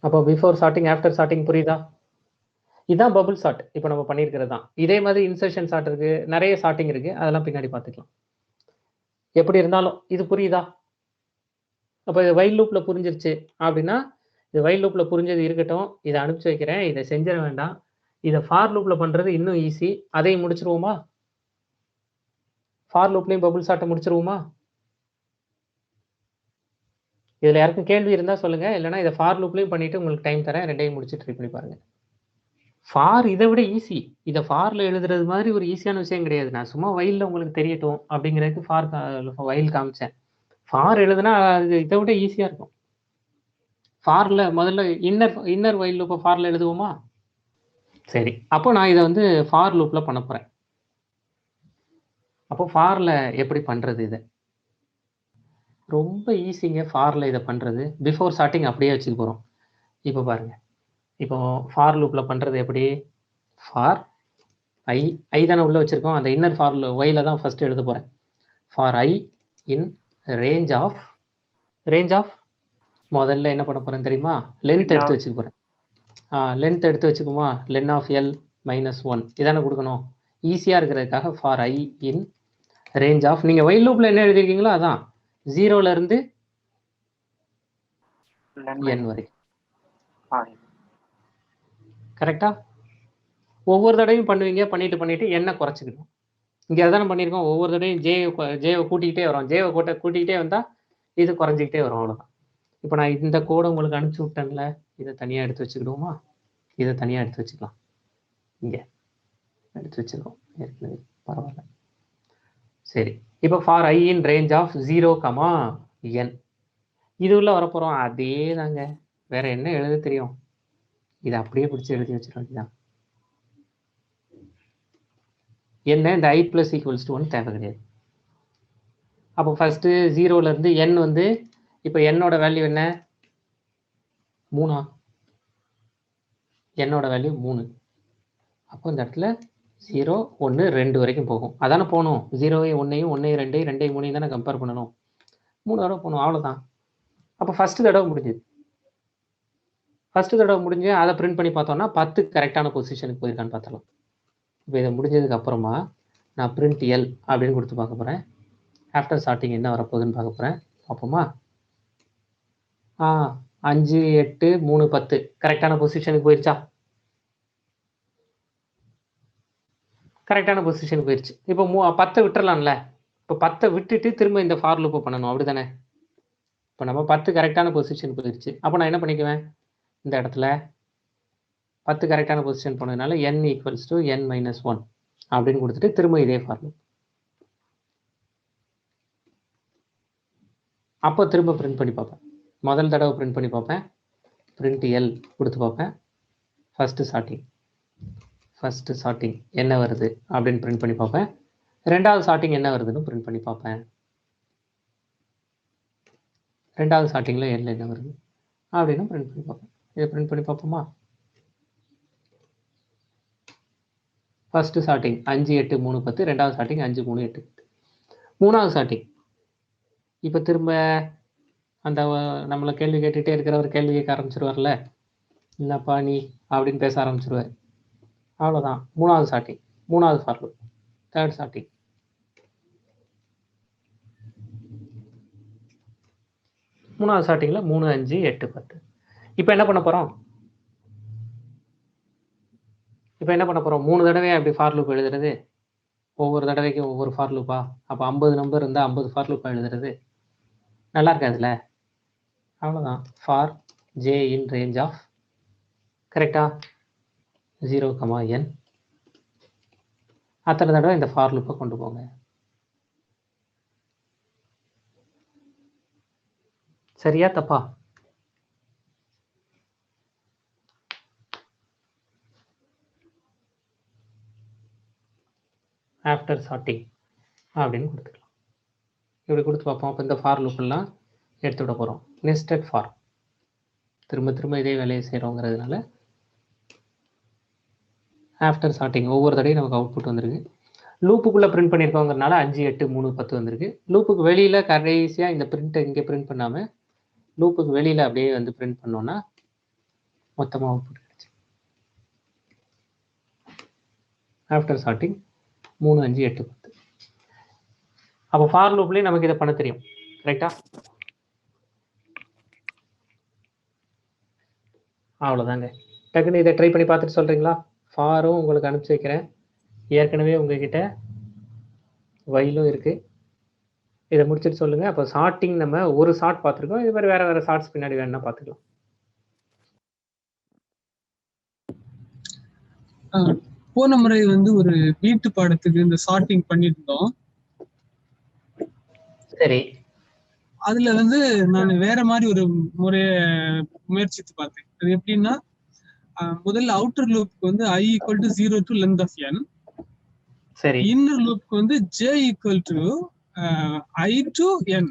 அப்போ பிஃபோர் சார்ட்டிங் ஆஃப்டர் சார்ட்டிங் புரியுதா? இதுதான் பபிள் சார்ட். இப்போ நம்ம பண்ணியிருக்கிறது தான். இதே மாதிரி இன்சர்ஷன் சார்ட் இருக்கு, நிறைய சார்ட்டிங் இருக்கு, அதெல்லாம் பின்னாடி பார்த்துக்கலாம். எப்படி இருந்தாலும் இது புரியுதா? அப்போ இது வைல் லூப்ல புரிஞ்சிருச்சு அப்படின்னா, இது வைல் லூப்ல புரிஞ்சது இருக்கட்டும், இதை அனுப்பிச்சு வைக்கிறேன், இதை செஞ்சிட வேண்டாம். இதை ஃபார் லூப்ல பண்றது இன்னும் ஈஸி. அதையும் முடிச்சிருவோமா? ஃபார் லூப்லையும் பபிள் சார்ட்டை முடிச்சிருவோமா? இதுல யாருக்கும் கேள்வி இருந்தா சொல்லுங்க, இல்லைன்னா இதை ஃபார் லூப்லையும் பண்ணிட்டு உங்களுக்கு டைம் தரேன், ரெண்டையும் முடிச்சு ட்ரை பண்ணி பாருங்க. ஃபார் இதை விட ஈஸி. இதை ஃபார்ல எழுதுறது மாதிரி ஒரு ஈஸியான விஷயம் கிடையாது. நான் சும்மா வயல்ல உங்களுக்கு தெரியட்டும் அப்படிங்கிறதுக்கு ஃபார் வயல் காமிச்சேன். ஃபார் எழுதுனா அது இதை விட ஈஸியா இருக்கும். ஃபார்ல முதல்ல இன்னர் வயல் லூப்பை ஃபார்ல எழுதுவோமா? சரி, அப்போ நான் இதை வந்து ஃபார் லூப்ல பண்ண போறேன். அப்போ ஃபார்ல எப்படி பண்றது? இதை ரொம்ப ஈஸிங்க. ஃபார்ல இதை பண்றது பிஃபோர் ஸ்டார்டிங் அப்படியே வச்சுக்க போறோம். இப்போ பாருங்க, இப்போ ஃபார் லூப்ல பண்றது எப்படி? ஃபார் ஐ தானே உள்ள வச்சிருக்கோம், அந்த இன்னர் ஃபார் ஒயில தான் ஃபர்ஸ்ட் எழுத போறேன். For i in range of முதல்ல என்ன பண்ண போறேன் தெரியுமா? லென்த் எடுத்து வச்சுக்க போறேன். லென்த் எடுத்து வச்சுக்குமா? லென் ஆஃப் எல் -1 இதானே கொடுக்கணும். ஈஸியா இருக்கிறதுக்காக for i in range of, நீங்க வைல் லூப்ல என்ன எழுதிருக்கீங்களோ அதான் 0ல இருந்து n வரை. கரெக்டா? ஒவ்வொரு தடவையும் பண்ணுவீங்க, பண்ணிட்டு என்ன குறைச்சிக்கணும். இங்க அதானே பண்ணியிருக்கோம். ஒவ்வொரு தடவையும் ஜேவை கூட்டிக்கிட்டே வரோம். ஜேவை கூட்டிக்கிட்டே வந்தா இது குறைஞ்சிக்கிட்டே வரும். அவ்வளவுதான். இப்போ நான் இந்த கோடை உங்களுக்கு அனுப்பிச்சு விட்டேன்ல, இதை தனியா எடுத்து வச்சுக்கிடுவோமா? இதை தனியா எடுத்து வச்சுக்கலாம். இங்க எடுத்து வச்சிருக்கோம் ஏற்கனவே, பரவாயில்ல. சரி, இப்போ for i in range of 0, n இது உள்ள வரப்போறோம். அதே தாங்க, வேற என்ன எழுத தெரியும்? இதை அப்படியே பிடிச்சி எழுதி வச்சிட வேண்டியதான். என்ன இந்த i + = 1 தேவை கிடையாது. அப்போ ஃபர்ஸ்ட் 0ல இருந்து n வந்து, இப்போ என்னோட வேல்யூ என்ன? 3. என்னோட வேல்யூ 3. அப்போ இந்த இடத்துல 0 1 2 வரைக்கும் போகும். அதானே போகணும். 0ஐயும் 1ஐயும் 1ஐயும் 2ஐயும் 2ஐயும் 3ஐயும் தானே கம்பேர் பண்ணணும். 3 தடவை போகணும், அவ்வளோதான். அப்போ ஃபர்ஸ்ட் தடவை முடிஞ்சுது. ஃபர்ஸ்ட் தடவை முடிஞ்சு அதை பிரிண்ட் பண்ணி பார்த்தோம்னா 10 கரெக்டான பொசிஷனுக்கு போயிருக்கான்னு பார்த்துக்கலாம். இப்போ இதை முடிஞ்சதுக்கு அப்புறமா நான் பிரிண்ட் எல் அப்படின்னு கொடுத்து பார்க்க போகிறேன். ஆஃப்டர் ஸ்டார்டிங் என்ன வரப்போகுதுன்னு பார்க்க போகிறேன். பார்ப்போமா? 5 8 3 10 கரெக்டான பொசிஷனுக்கு போயிருச்சா? கரெக்டான பொசிஷனுக்கு போயிருச்சு. இப்போ 10 விட்டுறலாம்ல. இப்போ 10 விட்டுட்டு திரும்ப இந்த ஃபார் லூப்பை பண்ணணும், அப்படிதானே? இப்போ நம்ம 10 கரெக்டான பொசிஷன் போயிருச்சு. அப்போ நான் என்ன பண்ணிக்குவேன்? இந்த இடத்துல 10 கரெக்டான பொசிஷன் போனதுனால n = n - 1 அப்படின்னு கொடுத்துட்டு திரும்ப இதே ஃபார் லூப். அப்போ திரும்ப பிரிண்ட் பண்ணி பார்ப்பேன். முதல் தடவை பிரிண்ட் பண்ணி பார்ப்பேன். பிரிண்ட் எல் கொடுத்து பார்ப்பேன். ஃபர்ஸ்ட் சார்ட்டிங் என்ன வருது அப்படின்னு பிரிண்ட் பண்ணி பார்ப்பேன். ரெண்டாவது சார்ட்டிங் என்ன வருதுன்னு பிரிண்ட் பண்ணி பார்ப்பேன். ரெண்டாவது சார்ட்டிங்ல எல் என்ன வருது அப்படின்னு பிரிண்ட் பண்ணி பார்ப்பேன். இதை பிரிண்ட் பண்ணி பார்ப்போமா? ஃபர்ஸ்ட் சார்ட்டிங் 5 8 3 10, ரெண்டாவது சார்ட்டிங் 5 3 8 10. மூணாவது சார்ட்டிங் இப்போ திரும்ப அந்த நம்மளை கேள்வி கேட்டுகிட்டே இருக்கிறவர் கேள்வி கேட்க ஆரம்பிச்சிருவார்ல, என்னப்பா நீ அப்படின்னு பேச ஆரம்பிச்சிருவார். அவ்வளோதான். மூணாவது சார்ட்டிங், மூணாவது ஃபார் லூப், தேர்ட் சார்ட்டிங். மூணாவது ஸ்டார்டிங்ல 3 5 8 10. இப்போ என்ன பண்ண போறோம்? 3 தடவை அப்படி ஃபார் லூப் எழுதுறது. ஒவ்வொரு தடவைக்கும் ஒவ்வொரு ஃபார் லூப்பா? அப்போ 50 நம்பர் இருந்தால் 50 ஃபார் லூப்பா எழுதுறது நல்லா இருக்காதுல்ல? அவ்வளோதான். For j in range of கரெக்டா 0, n அத்தனை தடவை இந்த ஃபார் லூப்பை கொண்டு போங்க. சரியா தப்பா? ஆஃப்டர் சார்ட்டிங் அப்படின்னு கொடுத்துக்கலாம். இப்படி கொடுத்து பார்ப்போம். அப்போ இந்த ஃபார் லூப்பெல்லாம் எடுத்து விட போகிறோம். நெஸ்டட் ஃபார் திரும்ப திரும்ப இதே வேலையை செய்கிறோங்கிறதுனால ஆஃப்டர் சார்ட்டிங் ஒவ்வொரு தடையும் நமக்கு அவுட்புட் வந்திருக்கு. லூப்புக்குள்ளே பிரிண்ட் பண்ணியிருக்கோங்கிறனால 5, 8, 3, 10 வந்திருக்கு. லூப்புக்கு வெளியில் கடைசியாக இந்த பிரிண்ட்டை இங்கே பிரிண்ட் பண்ணாமல் லூப்புக்கு வெளியில் அப்படியே வந்து பிரிண்ட் பண்ணோன்னா மொத்தமாக அவுட்புட் கிடைச்சி. After sorting 3, 5, 8, 10. அப்போ ஃபார் லூப்லேயே நமக்கு இதை பண்ண தெரியும். கரெக்டா? அவ்வளோதாங்க. டக்குன்னு இதை ட்ரை பண்ணி பார்த்துட்டு சொல்கிறீங்களா? ஃபாரும் உங்களுக்கு அனுப்பிச்சி வைக்கிறேன். ஏற்கனவே உங்ககிட்ட வைலும் இருக்குது. இதை முடிச்சுட்டு சொல்லுங்கள். அப்போ சார்ட்டிங் நம்ம ஒரு ஷார்ட் பார்த்துருக்கோம். இது மாதிரி வேறு வேறு ஷார்ட்ஸ் பின்னாடி வேணும்னா பார்த்துக்கலாம். போன முறை வந்து ஒரு வீட்டு பாடத்துக்கு இந்த சார்ட்டிங் பண்ணியிருந்தோம். சரி. அதுல வந்து நான் வேற மாதிரி ஒரு முயற்சித்து பார்த்தேன். அது எப்படின்னா, முதல்ல அவுட்டர் லூப்க்கு வந்து i = 0 to length of n. சரி. இன்னர் லூப்க்கு வந்து j = i to n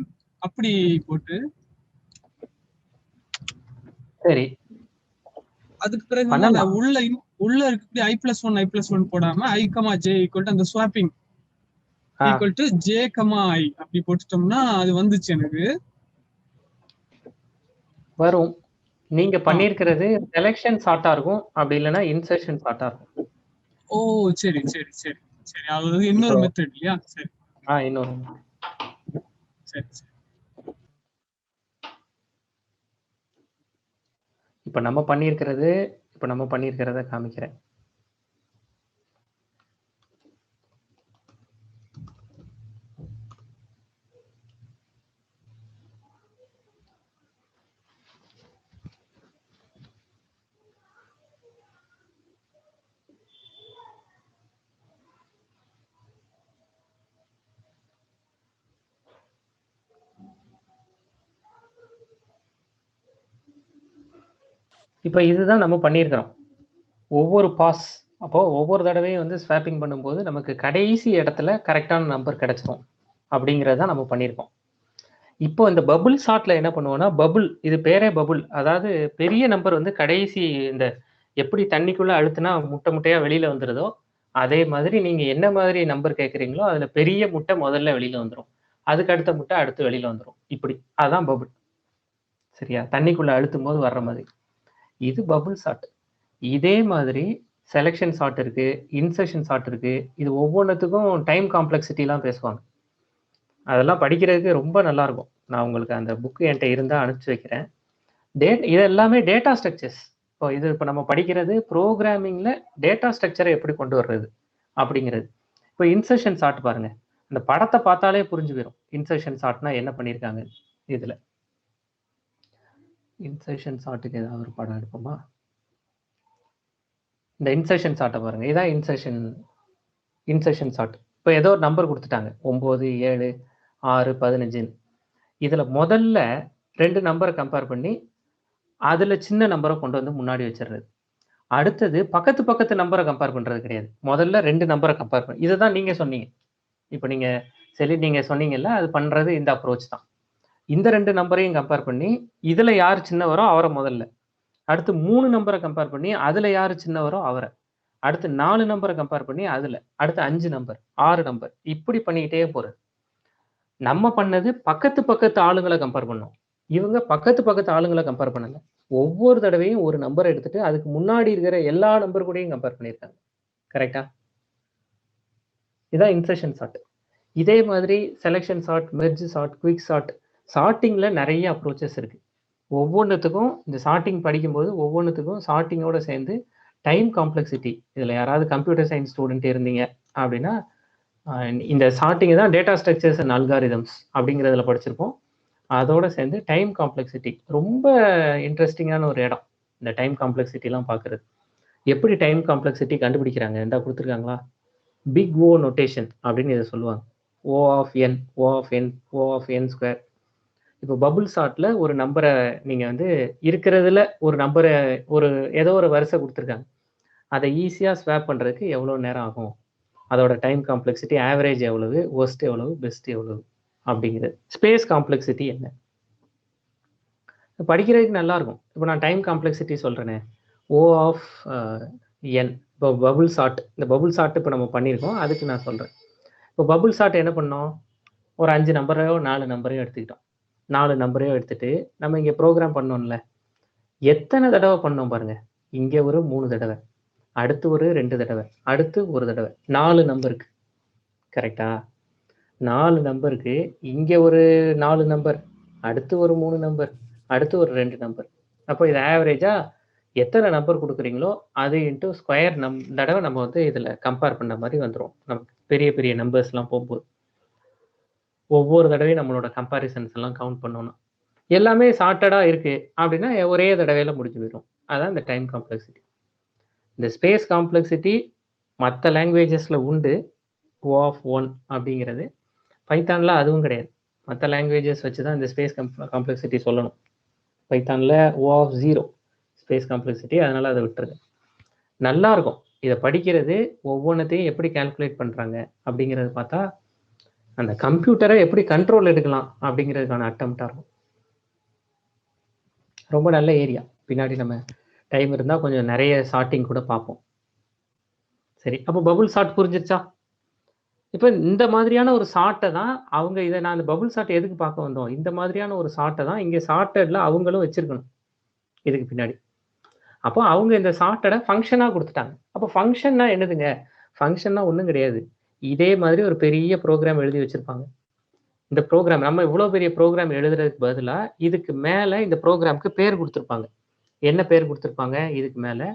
அப்படி போட்டு, சரி, அதுக்கு பிறகு உள்ள இருக்கக்கூடிய i+1 i+1 போடாம i, j = அந்த ஸ்வாப்பிங் = j, i அப்படி போட்டுட்டோம்னா அது வந்துச்சு எனக்கு. வரும். நீங்க பண்ணியிருக்கிறது செலெக்ஷன் ஷார்ட்டா இருக்கும், அப்படி இல்லைன்னா இன்சர்ஷன் ஷார்ட்டா இருக்கும். ஓ சரி சரி சரி சரி, அது இன்னொரு மெத்தட் இல்லையா? சரி, இன்னொரு. சரி சரி. இப்போ நம்ம பண்ணியிருக்கிறத காமிக்கிறேன். இப்போ இதுதான் நம்ம பண்ணியிருக்கிறோம். ஒவ்வொரு பாஸ் ஒவ்வொரு தடவையும் வந்து ஸ்வாப்பிங் பண்ணும்போது நமக்கு கடைசி இடத்துல கரெக்டான நம்பர் கிடைச்சிடும் அப்படிங்கிறத நம்ம பண்ணியிருக்கோம். இப்போ இந்த பபுள் ஷார்ட்ல என்ன பண்ணுவோம்னா, இது பேரே பபுள். அதாவது பெரிய நம்பர் வந்து கடைசி இந்த எப்படி தண்ணிக்குள்ள அழுத்தினா முட்டை முட்டையா வெளியில வந்துருதோ அதே மாதிரி நீங்க என்ன மாதிரி நம்பர் கேட்குறீங்களோ அதுல பெரிய முட்டை முதல்ல வெளியில வந்துடும், அதுக்கு அடுத்த முட்டை அடுத்து வெளியில வந்துடும். இப்படி அதான் பபுள். சரியா? தண்ணிக்குள்ள அழுத்தும் போது வர்ற மாதிரி இது பபுள் ஷார்ட். இதே மாதிரி செலெக்ஷன் ஷார்ட் இருக்கு, இன்சர்ஷன் ஷார்ட் இருக்கு. இது ஒவ்வொன்றுத்துக்கும் டைம் காம்ப்ளெக்சிட்டிலாம் பேசுவாங்க. அதெல்லாம் படிக்கிறதுக்கு ரொம்ப நல்லா இருக்கும். நான் உங்களுக்கு அந்த புக்கு என்கிட்ட இருந்தால் அனுப்பிச்சி வைக்கிறேன். இது எல்லாமே டேட்டா ஸ்ட்ரக்சர்ஸ். இப்போ நம்ம படிக்கிறது ப்ரோக்ராமிங்ல டேட்டா ஸ்ட்ரக்சரை எப்படி கொண்டு வர்றது அப்படிங்கிறது. இப்போ இன்சர்ஷன் ஷார்ட் பாருங்க, அந்த படத்தை பார்த்தாலே புரிஞ்சு போயிடும் இன்சர்ஷன் ஷார்ட்னா என்ன பண்ணியிருக்காங்க. இதுல இன்சர்ஷன் ஷார்ட்டுக்கு ஏதாவது ஒரு படம் எடுப்போமா? இந்த இன்சர்ஷன் ஷார்ட்டை பாருங்க. இதான் இன்சர்ஷன் ஷார்ட். இப்போ ஏதோ ஒரு நம்பர் கொடுத்துட்டாங்க 9, 7, 6, 15. இதுல முதல்ல 2 நம்பரை கம்பேர் பண்ணி அதுல சின்ன நம்பரை கொண்டு வந்து முன்னாடி வச்சிடுறது. அடுத்தது பக்கத்து நம்பரை கம்பேர் பண்றது கிடையாது. முதல்ல 2 நம்பரை கம்பேர் பண்ணி, இதுதான் நீங்க சொன்னீங்க. இப்போ நீங்க சொன்னீங்கல்ல, அது பண்றது இந்த அப்ரோச் தான். இந்த 2 நம்பரையும் கம்பேர் பண்ணி இதுல யார் சின்னவரோ அவரை முதல்ல, அடுத்து 3 நம்பரை கம்பேர் பண்ணி அதுல யாரு சின்னவரோ அவரை, அடுத்து 4 நம்பரை கம்பேர் பண்ணி அதுல, அடுத்து 5 நம்பர், 6 நம்பர், இப்படி பண்ணிக்கிட்டே போறது. நம்ம பண்ணது பக்கத்து ஆளுங்களை கம்பேர் பண்ணோம். இவங்க பக்கத்து ஆளுங்களை கம்பேர் பண்ணல. ஒவ்வொரு தடவையும் ஒரு நம்பரை எடுத்துட்டு அதுக்கு முன்னாடி இருக்கிற எல்லா நம்பர் கூடயும் கம்பேர் பண்ணியிருக்காங்க. கரெக்டா? இதான் இன்சர்ஷன் ஷார்ட். இதே மாதிரி selection sort, merge sort, quick sort, சார்ட்டிங்ல நிறைய அப்ரோச்சஸ் இருக்கு. ஒவ்வொன்றுத்துக்கும் இந்த சார்ட்டிங் படிக்கும்போது ஒவ்வொன்றுத்துக்கும் சார்ட்டிங்கோட சேர்ந்து டைம் காம்ப்ளெக்சிட்டி. இதுல யாராவது கம்ப்யூட்டர் சயின்ஸ் ஸ்டூடெண்ட் இருந்தீங்க அப்படின்னா இந்த சார்ட்டிங் தான் டேட்டா ஸ்ட்ரக்சர்ஸ் அண்ட் அல்காரிதம்ஸ் அப்படிங்கிறதுல படிச்சிருப்போம். அதோட சேர்ந்து டைம் காம்ப்ளெக்சிட்டி ரொம்ப இன்ட்ரெஸ்டிங்கான ஒரு இடம். இந்த டைம் காம்ப்ளெக்சிட்டிலாம் பார்க்குறது. எப்படி டைம் காம்ப்ளெக்சிட்டி கண்டுபிடிக்கிறாங்க? எந்த கொடுத்துருக்காங்களா? பிக் ஓ நோட்டேஷன் அப்படின்னு இதை சொல்லுவாங்க. O of n, O of n, O of n square. இப்போ பபுள் ஷார்ட்ல ஒரு நம்பரை நீங்க வந்து இருக்கிறதுல ஒரு நம்பரை ஏதோ ஒரு வரிசை கொடுத்துருக்காங்க. அதை ஈஸியாக ஸ்வாப் பண்றதுக்கு எவ்வளோ நேரம் ஆகும், அதோட டைம் காம்ப்ளெக்சிட்டி, ஆவரேஜ் எவ்வளவு, ஒஸ்ட் எவ்வளவு, பெஸ்ட் எவ்வளவு அப்படிங்கிறது. ஸ்பேஸ் காம்ப்ளெக்சிட்டி என்ன படிக்கிறதுக்கு நல்லா இருக்கும். இப்போ நான் டைம் காம்ப்ளெக்சிட்டி சொல்றேனே, O of n. இப்போ பபுள் சார்ட், இந்த பபுள் சார்ட் இப்போ நம்ம பண்ணியிருக்கோம், அதுக்கு நான் சொல்கிறேன். இப்போ பபுள் சார்ட் என்ன பண்ணோம், ஒரு 5 நம்பரையோ 4 நம்பரையோ எடுத்துக்கிட்டோம். 4 நம்பரையோ எடுத்துட்டு நம்ம இங்கே ப்ரோக்ராம் பண்ணோம்ல, எத்தனை தடவை பண்ணோம் பாருங்க. இங்கே ஒரு 3 தடவை, அடுத்து ஒரு 2 தடவை, அடுத்து ஒரு தடவை, 4 நம்பருக்கு. கரெக்டா? 4 நம்பருக்கு இங்கே ஒரு 4 நம்பர், அடுத்து ஒரு 3 நம்பர், அடுத்து ஒரு 2 நம்பர். அப்போ இது ஆவரேஜா எத்தனை நம்பர் கொடுக்குறீங்களோ அது இன்ட்டு ஸ்கொயர் தடவை நம்ம வந்து இதில் கம்பேர் பண்ண மாதிரி வந்துடும். நமக்கு பெரிய பெரிய நம்பர்ஸ்லாம் போகும்போது ஒவ்வொரு தடவையும் நம்மளோட கம்பேரிசன்ஸ் எல்லாம் கவுண்ட் பண்ணணும். எல்லாமே சார்ட்டடாக இருக்குது அப்படின்னா ஒரே தடவையில் முடிஞ்சு போயிடும். அதான் இந்த டைம் காம்ப்ளெக்சிட்டி. இந்த ஸ்பேஸ் காம்ப்ளெக்சிட்டி மற்ற லாங்குவேஜஸில் உண்டு, O of 1 அப்படிங்கிறது. பைத்தானில் அதுவும் கிடையாது. மற்ற லாங்குவேஜஸ் வச்சு தான் இந்த ஸ்பேஸ் காம்ப்ளெக்சிட்டி சொல்லணும். பைத்தானில் O of 0 ஸ்பேஸ் காம்ப்ளெக்சிட்டி, அதனால் அதை விட்டுருங்க. நல்லாயிருக்கும் இதை படிக்கிறது. ஒவ்வொன்றத்தையும் எப்படி கால்குலேட் பண்ணுறாங்க அப்படிங்கிறது பார்த்தா அந்த கம்ப்யூட்டரை எப்படி கண்ட்ரோல் எடுக்கலாம் அப்படிங்கிறதுக்கான அட்டம்ப்டாக இருக்கும். ரொம்ப நல்ல ஏரியா. பின்னாடி நம்ம டைம் இருந்தால் கொஞ்சம் நிறைய சார்ட்டிங் கூட பார்ப்போம். சரி, அப்போ பபுள் சார்ட் புரிஞ்சிருச்சா? இப்போ இந்த மாதிரியான ஒரு சார்ட்டை தான் அவங்க, இதை நான் அந்த பபுள் சார்ட் எதுக்கு பார்க்க வந்தோம், இந்த மாதிரியான ஒரு சார்ட்டை தான் இங்கே சார்ட்டடில் அவங்களும் வச்சிருக்கணும் இதுக்கு பின்னாடி. அப்போ அவங்க இந்த சார்ட்டடை ஃபங்க்ஷனாக கொடுத்துட்டாங்க. அப்போ ஃபங்க்ஷன்னா என்னதுங்க? ஃபங்க்ஷன்னா ஒன்றும் கிடையாது. இதே மாதிரி ஒரு பெரிய ப்ரோக்ராம் எழுதி வச்சிருப்பாங்க. இந்த ப்ரோக்ராம் நம்ம இவ்வளோ பெரிய ப்ரோக்ராம் எழுதுறதுக்கு பதிலாக இதுக்கு மேலே இந்த ப்ரோக்ராமுக்கு பேர் கொடுத்துருப்பாங்க. என்ன பேர் கொடுத்துருப்பாங்க? இதுக்கு மேலே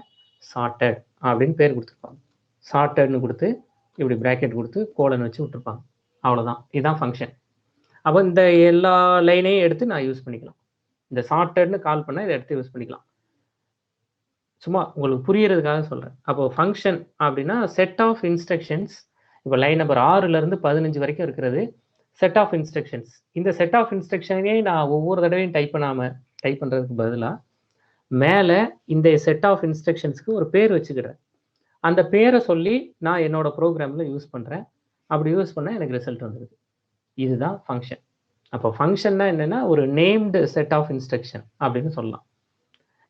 சார்ட்டட் அப்படின்னு பேர் கொடுத்துருப்பாங்க. சார்ட்டட்னு கொடுத்து இப்படி ப்ராக்கெட் கொடுத்து கோலன் வச்சு விட்டுருப்பாங்க. அவ்வளோதான், இதுதான் ஃபங்க்ஷன். அப்போ இந்த எல்லா லைனையும் எடுத்து நான் யூஸ் பண்ணிக்கலாம். இந்த சார்ட்டட்னு கால் பண்ணால் இதை எடுத்து யூஸ் பண்ணிக்கலாம். சும்மா உங்களுக்கு புரியறதுக்காக சொல்கிறேன். அப்போ ஃபங்க்ஷன் அப்படின்னா செட் ஆஃப் இன்ஸ்ட்ரக்ஷன்ஸ். இப்போ லைன் நம்பர் 6லேருந்து 15 வரைக்கும் இருக்கிறது செட் ஆஃப் இன்ஸ்ட்ரக்ஷன்ஸ். இந்த செட் ஆஃப் இன்ஸ்ட்ரக்ஷனே நான் ஒவ்வொரு தடவையும் டைப் பண்ணுறதுக்கு பதிலாக மேலே இந்த செட் ஆஃப் இன்ஸ்ட்ரக்ஷன்ஸ்க்கு ஒரு பேர் வச்சுக்கிறேன். அந்த பேரை சொல்லி நான் என்னோட ப்ரோக்ராமில் யூஸ் பண்ணுறேன். அப்படி யூஸ் பண்ணால் எனக்கு ரிசல்ட் வந்துடுது. இதுதான் ஃபங்க்ஷன். அப்போ ஃபங்க்ஷன்னா என்னென்னா ஒரு நேம்டு செட் ஆஃப் இன்ஸ்ட்ரக்ஷன் அப்படின்னு சொல்லலாம்.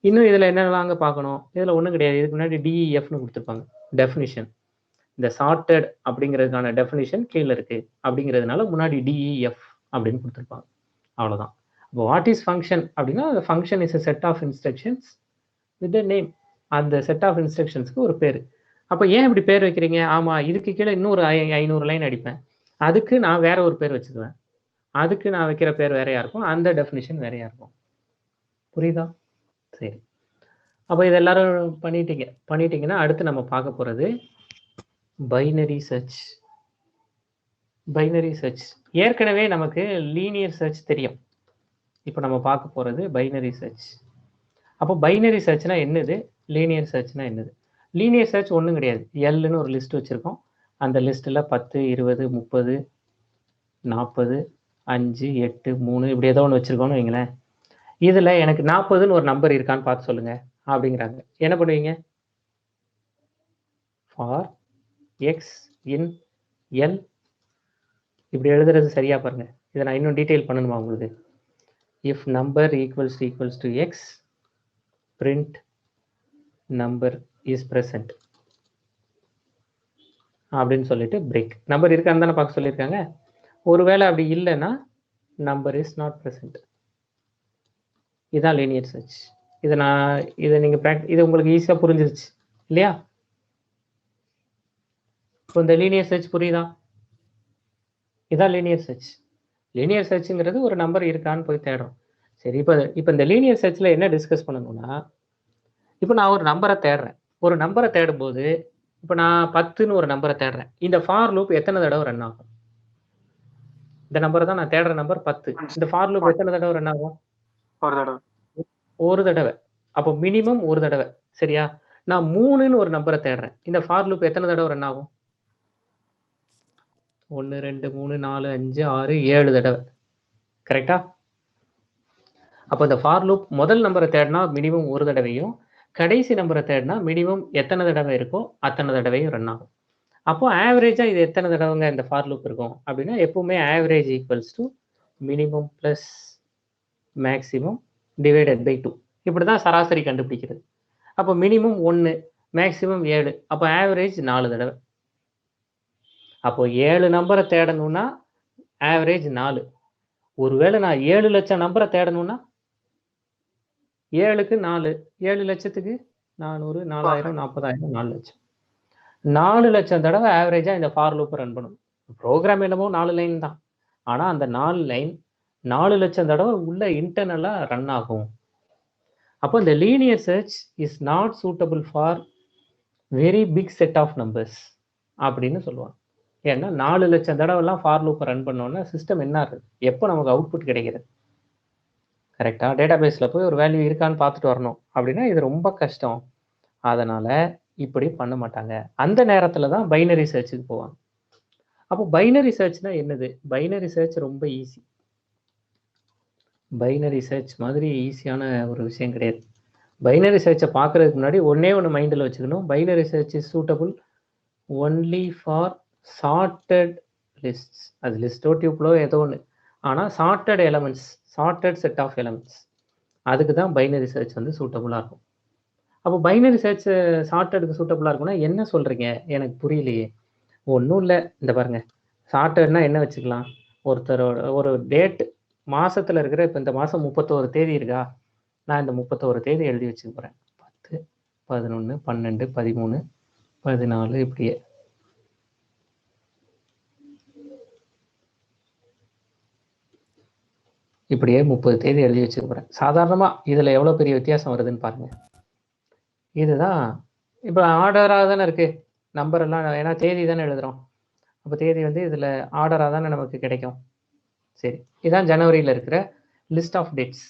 இன்னும் இதில் என்னென்னலாங்க பார்க்கணும்? இதில் ஒன்றும் கிடையாது. இதுக்கு முன்னாடி DEFனு கொடுத்துருப்பாங்க, டெஃபினிஷன். இந்த சார்ட்டட் அப்படிங்கிறதுக்கான டெஃபினிஷன் கீழே இருக்குது அப்படிங்கிறதுனால முன்னாடி DEF அப்படின்னு கொடுத்துருப்பாங்க. அவ்வளோதான். இப்போ வாட் இஸ் ஃபங்க்ஷன் அப்படின்னா, அந்த function is a set of instructions with a name. அந்த செட் ஆஃப் இன்ஸ்ட்ரக்ஷன்ஸ்க்கு ஒரு பேர். அப்போ ஏன் இப்படி பேர் வைக்கிறீங்க? ஆமாம், இதுக்கு கீழே இன்னொரு 500 லைன் அடிப்பேன், அதுக்கு நான் வேற ஒரு பேர் வச்சுக்குவேன், அதுக்கு நான் வைக்கிற பேர் வேறையா இருக்கும், அந்த டெஃபினிஷன் வேறையா இருக்கும். புரியுதா? சரி, அப்போ இது எல்லாரும் பண்ணிட்டீங்கன்னா அடுத்து நம்ம பார்க்க போகிறது பைனரி சர்ச். பைனரி சர்ச் ஏற்கனவே நமக்கு லீனியர் சர்ச் தெரியும். இப்போ நம்ம பார்க்க போகிறது பைனரி சர்ச். அப்போ பைனரி சர்ச்னா என்னது, லீனியர் சர்ச்னா என்னது? லீனியர் சர்ச் ஒன்றும் கிடையாது. எல்லுன்னு ஒரு லிஸ்ட் வச்சுருக்கோம். அந்த லிஸ்ட்டில் 10, 20, 30, 40, 5, 8, 3 இப்படி ஏதோ ஒன்று வச்சுருக்கோன்னு வைங்களேன். இதில் எனக்கு 40ன்னு ஒரு நம்பர் இருக்கான்னு பார்த்து சொல்லுங்க அப்படிங்கிறாங்க. என்ன பண்ணுவீங்க? ஃபார் எக்ஸ் இன் எல் இப்படி எழுதுறது சரியா பாருங்க. இதை நான் இன்னும் டீட்டெயில் பண்ணணுமா உங்களுக்கு? If number equals to X print number is present அப்படின்னு சொல்லிட்டு பிரேக். நம்பர் இருக்கான்னு தானே பார்க்க சொல்லியிருக்காங்க. ஒருவேளை அப்படி இல்லைன்னா நம்பர் இஸ் நாட் பிரசன்ட். இதுதான் லீனியர் சர்ச். இதை நீங்கள் இது உங்களுக்கு ஈஸியாக புரிஞ்சிருச்சு இல்லையா? இப்போ இந்த லீனியர் சர்ச் புரியுதா? இதான் லீனியர் சர்ச். லீனியர் சர்ச்சுங்கிறது ஒரு நம்பர் இருக்கான்னு போய் தேடுறோம். சரி, இப்போ இந்த லீனியர் சர்ச்சில் என்ன டிஸ்கஸ் பண்ணணும்னா, இப்போ நான் ஒரு நம்பரை தேடுறேன். ஒரு நம்பரை தேடும்போது இப்போ நான் 10ன்னு ஒரு நம்பரை தேடுறேன். இந்த ஃபார் லூப் எத்தனை தடவை ரன் ஆகும்? இந்த நம்பரை தான் நான் தேடுற நம்பர் 10. இந்த ஃபார் லூப் எத்தனை தடவை ரன் ஆகும்? ஒரு தடவை. அப்போ மினிமம் ஒரு தடவை. சரியா? நான் 3ன்னு ஒரு நம்பரை தேடுறேன். இந்த ஃபார் லூப் எத்தனை தடவை ரன் ஆகும்? 1, 2, 3, 4, 5, 6, 7 தடவை. கரெக்டா? அப்போ இந்த ஃபார் லூப் முதல் நம்பரை தேடினா மினிமம் ஒரு தடவையும், கடைசி நம்பரை தேடினா மினிமம் எத்தனை தடவை இருக்கோ அத்தனை தடவையும் ரன் ஆகும். அப்போ ஆவரேஜா இது எத்தனை தடவைங்க இந்த ஃபார் லூப் இருக்கும் அப்படின்னா, எப்பவுமே average equals to minimum plus maximum divided by 2. இப்படிதான் சராசரி கண்டுபிடிக்கிறது. அப்போ மினிமம் 1, மேக்ஸிமம் 7. அப்போ ஆவரேஜ் 4 தடவை. அப்போ 7 நம்பரை தேடணும்னா ஆவரேஜ் 4. ஒருவேளை நான் 7 லட்சம் நம்பரை தேடணும்னா 7க்கு 4, 7 லட்சத்துக்கு 400, 4000, 40,000, 4 லட்சம். 4 லட்சம் தடவை ஆவரேஜா இந்த ஃபார் லூப் ரன் பண்ணும். ப்ரோக்ராம் என்னமோ 4 லைன் தான். ஆனா அந்த 4 லைன் 4 லட்சம் தடவை உள்ள இன்டர்னலா ரன் ஆகும். அப்போ இந்த linear search is not suitable for very big set of numbers அப்படின்னு சொல்லுவாங்க. ஏன்னா 4 லட்சம் தடவைலாம் ஃபார் லூப் ரன் பண்ணோன்னா சிஸ்டம் என்ன ஆகுது, எப்போ நமக்கு அவுட்புட் கிடைக்கிறது, கரெக்டாக டேட்டாபேஸில் போய் ஒரு வேல்யூ இருக்கான்னு பார்த்துட்டு வரணும் அப்படின்னா இது ரொம்ப கஷ்டம். அதனால் இப்படி பண்ண மாட்டாங்க. அந்த நேரத்தில் தான் பைனரி சர்ச்சுக்கு போவாங்க. அப்போ பைனரி சர்ச்னா என்னது? பைனரி சர்ச் ரொம்ப ஈஸி. பைனரி சர்ச் மாதிரி ஈஸியான ஒரு விஷயம் கிடையாது. பைனரி சர்ச்சை பார்க்குறதுக்கு முன்னாடி ஒன்றே ஒன்று மைண்டில் வச்சுக்கணும். Binary search is suitable only for sorted lists. அது லிஸ்டோ டியூப்ளோ ஏதோ ஒன்று, ஆனால் sorted elements, sorted set of elements, அதுக்கு தான் பைனரி சர்ச் வந்து சூட்டபுளாக இருக்கும். அப்போ பைனரி சர்ச் சார்ட்டடுக்கு சூட்டபுளாக இருக்கும்னா என்ன சொல்கிறீங்க, எனக்கு புரியலையே. ஒன்றும் இல்லை, இந்த பாருங்கள், சார்ட்டட்னா என்ன வச்சுக்கலாம், ஒருத்தரோட ஒரு டேட் மாதத்தில் இருக்கிற, இப்போ இந்த மாதம் 31 தேதி இருக்கா, நான் இந்த 31 தேதி எழுதி வச்சுக்க போகிறேன். 10, 11, 12, 13, 14 இப்படியே. இப்படியே 30 தேதி எழுதி வச்சுக்க போகிறேன். சாதாரணமாக இதில் எவ்வளோ பெரிய வித்தியாசம் வருதுன்னு பாருங்கள். இதுதான் இப்போ ஆர்டராக தானே இருக்குது நம்பர் எல்லாம், ஏன்னா தேதி தானே எழுதுகிறோம். அப்போ தேதி வந்து இதில் ஆர்டராக தானே நமக்கு கிடைக்கும். சரி, இதுதான் ஜனவரியில் இருக்கிற லிஸ்ட் ஆஃப் டேட்ஸ்.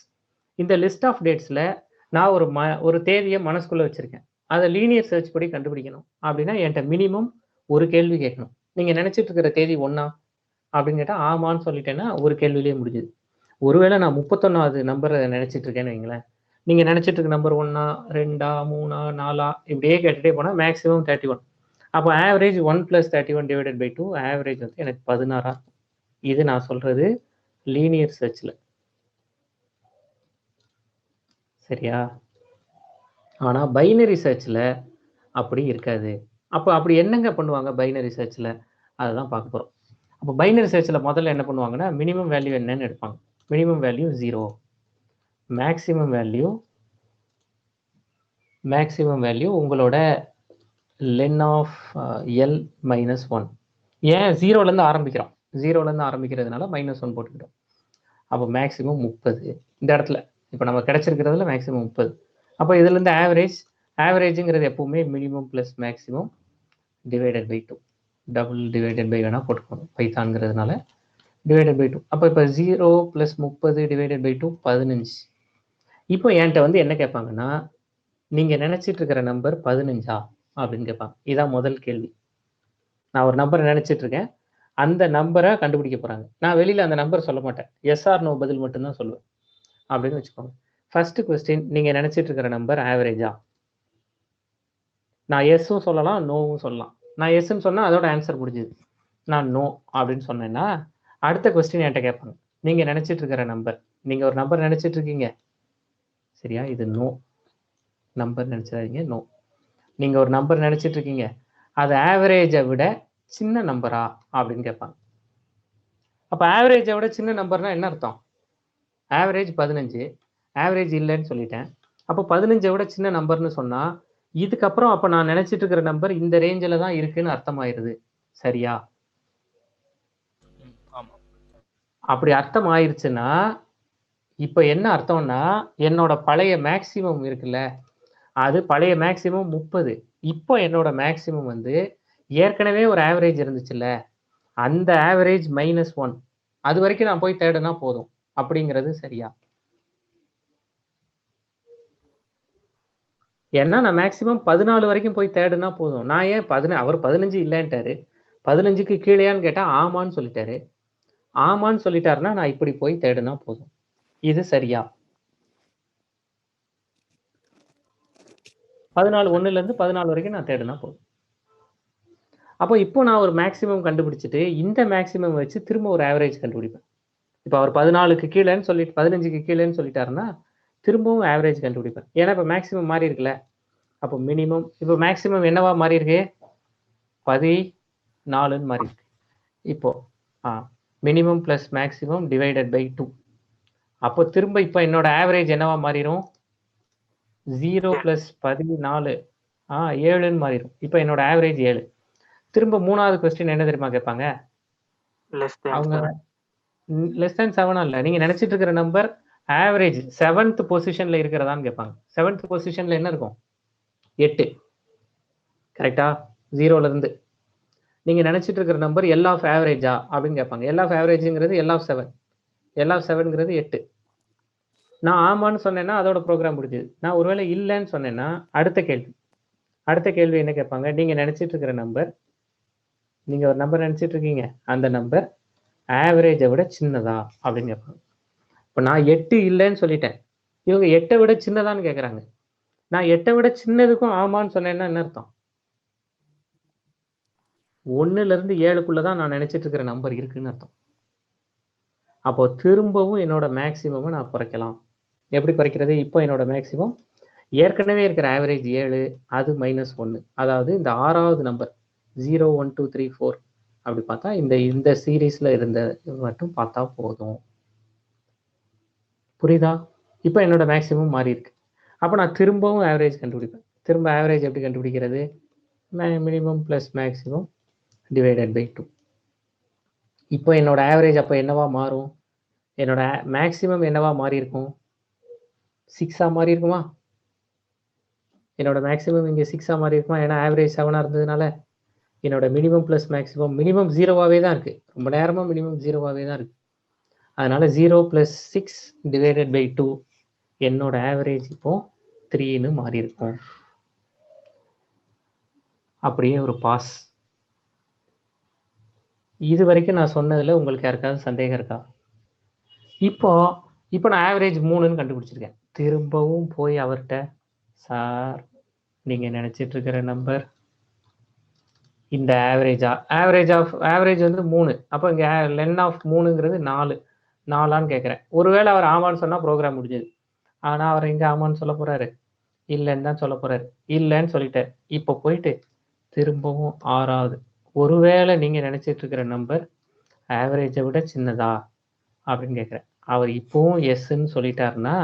இந்த லிஸ்ட் ஆஃப் டேட்ஸில் நான் ஒரு தேதியை மனசுக்குள்ளே வச்சுருக்கேன். அதை லீனியர் சர்ச் படி கண்டுபிடிக்கணும் அப்படின்னா என்கிட்ட மினிமம் ஒரு கேள்வி கேட்கணும். நீங்கள் நினச்சிட்டு இருக்கிற தேதி 1 அப்படின்னு கேட்டால் ஆமான்னு சொல்லிட்டேன்னா ஒரு கேள்வியிலே முடிஞ்சுது. ஒருவேளை நான் 31வது நம்பரை நினச்சிட்டு இருக்கேன்னு வைங்களேன், நீங்கள் நினச்சிட்டு இருக்க நம்பர் 1, 2, 3, 4 இப்படியே கேட்டுகிட்டே போனால் மேக்ஸிமம் 31. அப்போ ஆவரேஜ் 1 + 31 / 2 ஆவரேஜ் வந்து எனக்கு 16. இது நான் சொல்கிறது லீனியர் சர்ச்சில், சரியா? ஆனால் பைனரி சர்ச்சில் அப்படி இருக்காது. அப்போ அப்படி என்னங்க பண்ணுவாங்க பைனரி சர்ச்சில், அதை தான் பார்க்க போகிறோம். அப்போ பைனரி சர்ச்சில் முதல்ல என்ன பண்ணுவாங்கன்னா, மினிமம் வேல்யூ என்னன்னு எடுப்பாங்க. மினிமம் வேல்யூ 0, மேக்ஸிமம் வேல்யூ உங்களோட லென் ஆஃப் L - 1. ஏன் 0லேருந்து ஆரம்பிக்கிறோம், 0லேருந்து ஆரம்பிக்கிறதுனால -1 போட்டுக்கிட்டோம். அப்போ மேக்ஸிமம் 30 இந்த இடத்துல. இப்போ நம்ம கிடைச்சிருக்கிறதுல மேக்ஸிமம் 30. அப்போ இதுலேருந்து ஆவரேஜுங்கிறது எப்பவுமே minimum plus maximum / 2, double divided by வேணால் போட்டுக்கணும் பைத்தான்ங்கிறதுனால, / 2. அப்போ இப்போ 0 + 30 / 2 15. இப்போ என்கிட்ட வந்து என்ன கேட்பாங்கன்னா, நீங்கள் நினச்சிட்டு இருக்கிற நம்பர் 15 அப்படின்னு கேட்பாங்க. இதுதான் முதல் கேள்வி. நான் ஒரு நம்பரை நினச்சிட்டு இருக்கேன், அந்த நம்பரை கண்டுபிடிக்க போகிறாங்க. நான் வெளியில் அந்த நம்பர் சொல்ல மாட்டேன், எஸ் ஆர் நோ பதில் மட்டும்தான் சொல்லுவேன் அப்படின்னு வச்சுக்கோங்க. ஃபர்ஸ்ட் கொஸ்டின், நீங்கள் நினச்சிட்டு இருக்கிற நம்பர் ஆவரேஜா? நான் எஸ்ஸும் சொல்லலாம், நோவும் சொல்லலாம். நான் எஸ்ன்னு சொன்னால் அதோட ஆன்சர் முடிஞ்சுது. நான் நோ அப்படின்னு சொன்னேன்னா அடுத்த கொஸ்டின் என்கிட்ட கேட்பாங்க, நீங்கள் நினச்சிட்டு இருக்கிற நம்பர், நீங்கள் ஒரு நம்பர் நினச்சிட்டு இருக்கீங்க, சரியா? இது நோ நம்பர் நினச்சிடாதீங்க, நோ. நீங்கள் ஒரு நம்பர் நினச்சிட்டு இருக்கீங்க, அது ஆவரேஜை விட சின்ன நம்பரா அப்படின்னு கேட்பாங்க. அப்போ ஆவரேஜை விட சின்ன நம்பர்னா என்ன அர்த்தம்? ஆவரேஜ் 15, ஆவரேஜ் இல்லைன்னு சொல்லிட்டேன். அப்போ 15 விட சின்ன நம்பர்னு சொன்னால் இதுக்கப்புறம் அப்போ நான் நினச்சிட்டு இருக்கிற நம்பர் இந்த ரேஞ்சில் தான் இருக்குன்னு அர்த்தமாயிருது, சரியா? அப்படி அர்த்தம் ஆயிருச்சுன்னா இப்போ என்ன அர்த்தம்னா, என்னோட பழைய மேக்சிமம் இருக்குல்ல, அது பழைய மேக்சிமம் 30. இப்போ என்னோட மேக்சிமம் வந்து ஏற்கனவே ஒரு ஆவரேஜ் இருந்துச்சுல்ல, அந்த ஆவரேஜ் -1 அது வரைக்கும் நான் போய் தேடுனா போதும் அப்படிங்கிறது சரியா? ஏன்னா நான் மேக்சிமம் 14 வரைக்கும் போய் தேடுனா போதும். நான் ஏன் அவர் 15 இல்லைன்ட்டாரு, 15க்கு கீழேயான்னு கேட்டால் ஆமான்னு சொல்லிட்டாரு. ஆமான்னு சொல்லிட்டாருன்னா நான் இப்படி போய் தேடுனா போதும். இது சரியா? 14 1லேருந்து 14 வரைக்கும் நான் தேடுனா போதும். அப்போ இப்போ நான் ஒரு மேக்ஸிமம் கண்டுபிடிச்சிட்டு இந்த மேக்ஸிமம் வச்சு திரும்ப ஒரு ஆவரேஜ் கண்டுபிடிப்பேன். இப்போ அவர் 14க்கு கீழேன்னு சொல்லிட்டு 15க்கு கீழேன்னு சொல்லிட்டாருன்னா திரும்பவும் ஆவரேஜ் கண்டுபிடிப்பேன். ஏன்னா இப்போ மேக்ஸிமம் மாறி இருக்குல்ல, அப்போ மினிமம் இப்போ மேக்ஸிமம் என்னவா மாறி இருக்கு 14ன்னு மாறி இருக்கு. இப்போ minimum plus maximum divided by 2. அப்போ திரும்ப இப்போ என்னோட ஆவரேஜ் என்னவா மாறிடும் 0 + 14 7ன்னு மாறிடும். இப்போ என்னோட ஆவரேஜ் 7. திரும்ப 3வது கொஸ்டின் என்ன தெரியுமா கேட்பாங்க? அவங்க லெஸ் தேன் 7 இல்ல, நீங்க நினைச்சிட்டு இருக்கிற நம்பர் ஆவரேஜ் 7th பொசிஷன்ல இருக்கிறதான்னு கேட்பாங்க. 7th பொசிஷன்ல என்ன இருக்கும் 8. கரெக்டா? 0ல இருந்து நீங்க நினைச்சிட்டு இருக்கிற நம்பர் எல் ஆஃப் ஆவரேஜா அப்படின்னு கேட்பாங்க. எல் ஆஃப் ஆவரேஜ்ங்கிறது எல் ஆஃப் 7. எல் ஆஃப் 7ங்கிறது 8. நான் ஆமான்னு சொன்னேன்னா அதோட ப்ரோக்ராம் முடிஞ்சுது. நான் ஒருவேளை இல்லைன்னு சொன்னேன்னா அடுத்த கேள்வி என்ன கேட்பாங்க? நீங்க நினைச்சிட்டு இருக்கிற நம்பர், நீங்க ஒரு நம்பர் நினைச்சிட்டு இருக்கீங்க, அந்த நம்பர் ஆவரேஜை விட சின்னதா அப்படின்னு கேட்பாங்க. இப்போ நான் 8 இல்லைன்னு சொல்லிட்டேன், இவங்க 8 விட சின்னதான்னு கேட்குறாங்க. நான் 8 விட சின்னதுக்கும் ஆமான்னு சொன்னேன்னா என்ன அர்த்தம்? 1ல இருந்து 7க்குள்ளதான் நான் நினைச்சிட்டு இருக்கிற நம்பர் இருக்குன்னு அர்த்தம். அப்போ திரும்பவும் என்னோட மேக்சிமம் நான் குறைக்கலாம். எப்படி குறைக்கிறது? இப்போ என்னோட மேக்சிமம் ஏற்கனவே இருக்கிற ஆவரேஜ் 7, அது -1, அதாவது இந்த 6வது நம்பர் 0 1 2 3 4 அப்படி பார்த்தா இந்த சீரீஸ்ல இருந்த மட்டும் பார்த்தா போதும். புரியுதா? இப்போ என்னோட மேக்சிமம் மாறி இருக்கு. அப்போ நான் திரும்பவும் ஆவரேஜ் கண்டுபிடிப்பேன். திரும்ப ஆவரேஜ் எப்படி கண்டுபிடிக்கிறது? Minimum plus maximum divided by 2. இப்போ என்னோட ஆவரேஜ் அப்போ என்னவா மாறும்? என்னோட மேக்சிமம் என்னவா மாறி இருக்கும்? 6ஆ மாறி இருக்குமா? என்னோட மேக்சிமம் இங்கே 6ஆ மாறி இருக்குமா? ஏன்னா ஆவரேஜ் 7ஆ இருந்ததுனால என்னோட மினிமம் பிளஸ் மேக்சிமம் மினிமம் 0வாவே தான் இருக்கு. ரொம்ப நேரமா மினிமம் 0வாவே தான் இருக்கு. அதனால 0 + 6 டிவைடட் பை 2 என்னோட ஆவரேஜ் இப்போ 3ன்னு மாறி இருக்கும். அப்படியே ஒரு பாஸ். இது வரைக்கும் நான் சொன்னதுல உங்களுக்கு யாருக்காவது சந்தேகம் இருக்கா? இப்போ நான் ஆவரேஜ் 3ன்னு கண்டுபிடிச்சிருக்கேன். திரும்பவும் போய் அவர்கிட்ட, சார் நீங்க நினைச்சிட்டு இருக்கிற நம்பர் இந்த ஆவரேஜ் வந்து 3. அப்போ இங்க லென் ஆஃப் 3ங்கிறது 4ஆன்னு கேட்குறேன். ஒருவேளை அவர் ஆமான்னு சொன்னா ப்ரோக்ராம் முடிஞ்சது. ஆனா அவர் எங்க ஆமான்னு சொல்ல போறாரு? இல்லைன்னு தான் சொல்ல போறாரு. இல்லைன்னு சொல்லிட்டார். இப்போ போயிட்டு திரும்பவும் 6வது, ஒருவேளை நீங்க நினைச்சிட்டு இருக்கிற நம்பர் ஆவரேஜை விட சின்னதா அப்படின்னு கேட்குறேன். அவர் இப்பவும் எஸ்ன்னு சொல்லிட்டாருன்னா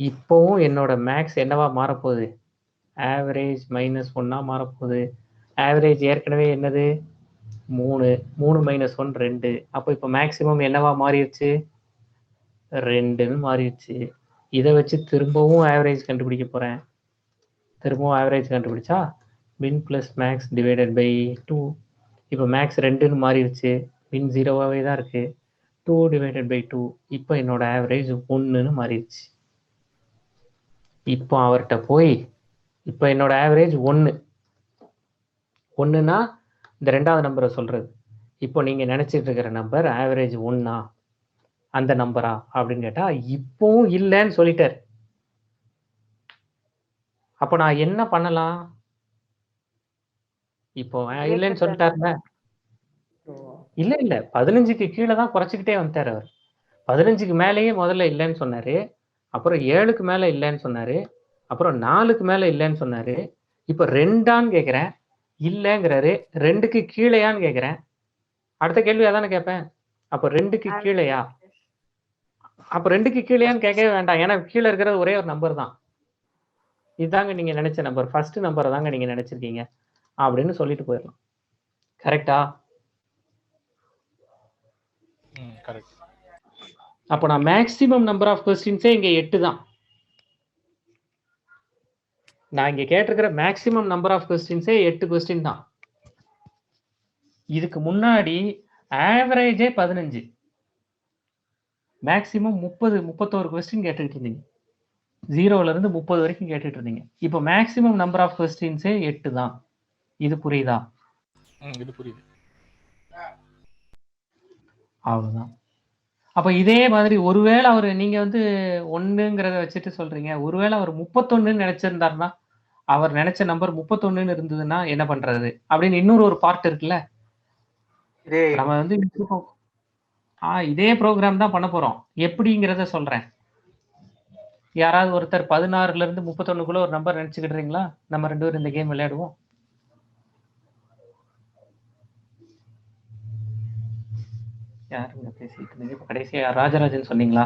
இப்பவும் என்னோட மேக்ஸ் என்னவா மாறப்போகுது? ஆவரேஜ் -1ஆ மாறப்போகுது. ஆவரேஜ் ஏற்கனவே என்னது 3 -1 2. அப்போ இப்போ மேக்சிமம் என்னவா மாறிடுச்சு? 2ன்னு மாறிடுச்சு. இதை வச்சு திரும்பவும் ஆவரேஜ் கண்டுபிடிக்க போறேன். திரும்பவும் ஆவரேஜ் கண்டுபிடிச்சா மின் பிளஸ் மேக்ஸ் டிவைடட் பை 2. இப்போ மேக்ஸ் 2ன்னு மாறிடுச்சு. மின் 0வாவே தான் இருக்கு. 2 டிவைடட் பை 2. இப்போ என்னோட ஆவரேஜ் 1ன்னு மாறிடுச்சு. இப்போ அவர்கிட்ட போய் இப்போ என்னோட ஆவரேஜ் 1ன்னா இந்த 2வது நம்பரை சொல்றது. இப்போ நீங்க நினைச்சிட்டு இருக்கிற நம்பர் ஆவரேஜ் 1ஆ அந்த நம்பரா அப்படின்னு கேட்டா இப்பவும் இல்லைன்னு சொல்லிட்டார். அப்போ நான் என்ன பண்ணலாம்? இப்போ இல்லைன்னு சொல்லிட்டாருல, இல்ல 15க்கு கீழே தான் குறைச்சிக்கிட்டே வந்துட்டார் அவர். 15க்கு மேலேயே முதல்ல இல்லைன்னு சொன்னாரு, அப்புறம் 7க்கு மேல இல்லைன்னு சொன்னாரு, அப்புறம் 4க்கு மேல இல்லைன்னு சொன்னாரு. இப்போ 2ஆன்னு கேட்கிறேன், இல்லைங்கிறாரு. 2க்கு கீழேயான்னு கேட்கிறேன். அடுத்த கேள்வி அதானே கேட்பேன். அப்போ 2க்கு கீழேயா? அப்போ 2க்கு கீழேயான்னு கேட்கவே வேண்டாம். ஏன்னா கீழே இருக்கிறது ஒரே ஒரு நம்பர் தான். இதுதாங்க நீங்க நினைச்ச நம்பர், ஃபர்ஸ்ட் நம்பரை தாங்க நீங்க நினைச்சிருக்கீங்க அப்படின்னு சொல்லிட்டு போயிடலாம். கரெக்டா? கரெக்ட். அப்போ நான் மேக்ஸிமம் நம்பர் ஆஃப் கொஸ்டின்ஸே இங்க 8 தான். நான் இங்க கேட்டிருக்கிற மேக்ஸிமம் நம்பர் ஆஃப் கொஸ்டின்ஸே 8 கொஸ்டின் தான். இதுக்கு முன்னாடி ஆவரேஜே 15, மேக்ஸிமம் 31 கொஸ்டின் கேட்டுட்டு இருந்தீங்க. 0ல இருந்து 30 வரைக்கும் கேட்டுட்டு இருந்தீங்க. இப்போ மேக்ஸிமம் நம்பர் ஆஃப் கொஸ்டின்ஸே 8 தான். இது புரியுதா? இது புரியுது. அவ்வளவுதான். அப்ப இதே மாதிரி ஒருவேளை அவர் நீங்க வந்து 1ங்கிறத வச்சுட்டு சொல்றீங்க, ஒருவேளை அவர் 31ன்னு நினைச்சிருந்தாருன்னா, அவர் நினைச்ச நம்பர் 31ன்னு இருந்ததுன்னா என்ன பண்றது அப்படின்னு இன்னொரு ஒரு பார்ட் இருக்குல்ல. நம்ம வந்து இதே ப்ரோக்ராம் தான் பண்ண போறோம். எப்படிங்கிறத சொல்றேன். யாராவது ஒருத்தர் 16ல இருந்து 31க்குள்ள ஒரு நம்பர் நினைச்சுக்கிட்டுறீங்களா? நம்ம 2 பேரும் இந்த கேம் விளையாடுவோம். யாருங்க பேசிட்டு இருந்தீங்க? இப்ப கடைசியா ராஜராஜன் சொன்னீங்களா?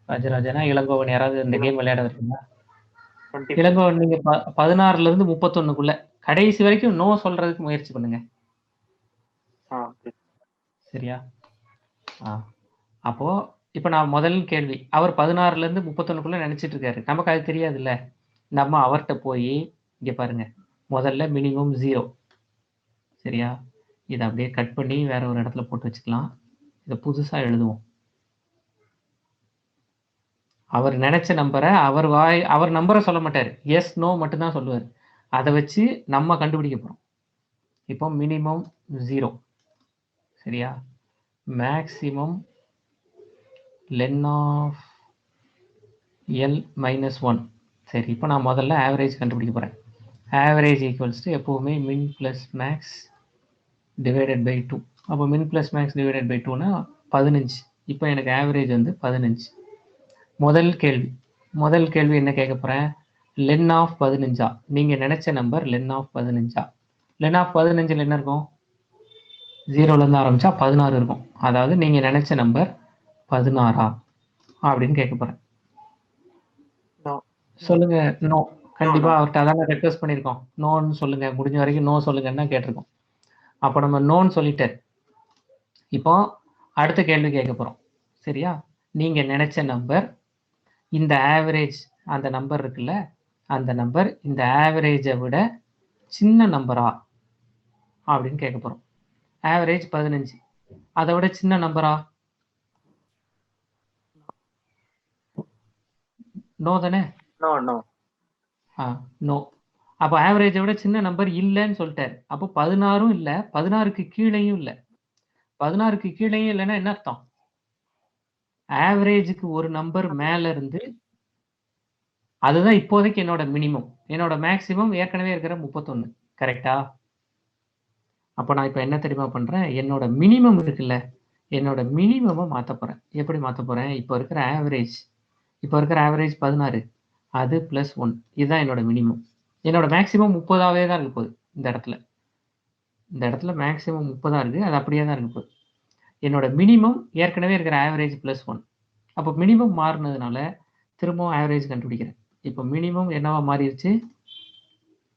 ராஜராஜனா இளங்கோவன் யாராவது இந்த கேம் விளையாட வரீங்களா? இளங்கோவன் நீங்க 16ல இருந்து 31க்குள்ள கடைசி வரைக்கும் நோ சொல்றதுக்கு முயற்சி பண்ணுங்க. சரியா? அப்போ இப்ப நான் முதல் கேள்வி, அவர் 16ல இருந்து 31க்குள்ள நினைச்சிட்டு இருக்காரு. நமக்கு அது தெரியாது இல்ல. நம்ம அவர்கிட்ட போய் இங்க பாருங்க, முதல்ல மினிமம் 0. சரியா? இதை அப்படியே கட் பண்ணி வேற ஒரு இடத்துல போட்டு வச்சுக்கலாம். இதை புதுசா எழுதுவோம். அவர் நினைச்ச நம்பரை அவர் நம்பரை சொல்ல மாட்டாரு, எஸ் நோ மட்டும்தான் சொல்லுவார். அதை வச்சு நம்ம கண்டுபிடிக்க போறோம். இப்போ மினிமம் 0. சரியா? Maximum len of L minus 1. சரி, இப்போ நான் முதல்ல ஆவரேஜ் கண்டுபிடிக்க போறேன். ஆவரேஜ் ஈக்குவல்ஸ் டு எப்பவுமே மின் பிளஸ் மேக்ஸ் டிவைடட் பை 2. அப்போ மின் பிளஸ் மேக்ஸ் டிவைடட் பை 2னா 15. இப்போ எனக்கு ஆவரேஜ் வந்து 15. முதல் கேள்வி என்ன கேட்க போறேன்? Len of 15. நீங்க நினைச்ச number len of 15. Len of 15ல என்ன இருக்கும்? 0ல இருந்து ஆரம்பிச்சா 16 இருக்கும். அதாவது நீங்க நினைச்ச நம்பர் 16 அப்படின்னு கேட்க போறேன். சொல்லுங்க. நோ. கண்டிப்பா அவர்கிட்ட அதான ரெக்வஸ்ட் பண்ணியிருக்கோம். நோன்னு சொல்லுங்க, முடிஞ்ச வரைக்கும் நோ சொல்லுங்கன்னு தான் கேட்டிருக்கோம். அப்போ நம்ம நோன்னு சொல்லிட்டார். இப்போ அடுத்த கேள்வி கேட்க போறோம். சரியா? நீங்க நினைச்ச நம்பர் இந்த ஆவரேஜ், அந்த நம்பர் இருக்குல்ல, அந்த நம்பர் இந்த ஆவரேஜை விட சின்ன நம்பரா அப்படின்னு கேட்க போறோம். ஆவரேஜ் 15, அதை விட சின்ன நம்பரா? நோ தானே? நோ. அப்போ ஆவரேஜை விட சின்ன நம்பர் இல்லைன்னு சொல்லிட்டாரு. அப்போ 16ம் இல்லை, 16க்கு கீழேயும் இல்லை. 16க்கு கீழேயும் இல்லைன்னா என்ன அர்த்தம்? ஆவரேஜுக்கு ஒரு நம்பர் மேல இருந்து, அதுதான் இப்போதைக்கு என்னோட மினிமம். என்னோட மேக்சிமம் ஏற்கனவே இருக்கிற 31. கரெக்டா? அப்போ நான் இப்போ என்ன தெரியுமா பண்றேன்? என்னோட மினிமம் இருக்குல்ல, என்னோட மினிமமை மாற்ற போறேன். எப்படி மாற்ற போறேன்? இப்போ இருக்கிற ஆவரேஜ் 16, அது பிளஸ் 1. இதுதான் என்னோட மினிமம். என்னோட மேக்சிமம் 30ஆவே தான் இருக்க போகுது. இந்த இடத்துல மேக்சிமம் 30 இருக்கு, அது அப்படியே தான் இருக்க போகுது. என்னோட மினிமம் ஏற்கனவே இருக்கிற ஆவரேஜ் பிளஸ் 1. அப்போ மினிமம் மாறினதுனால திரும்பவும் ஆவரேஜ் கண்டுபிடிக்கிறேன். இப்போ மினிமம் என்னவா மாறிடுச்சு?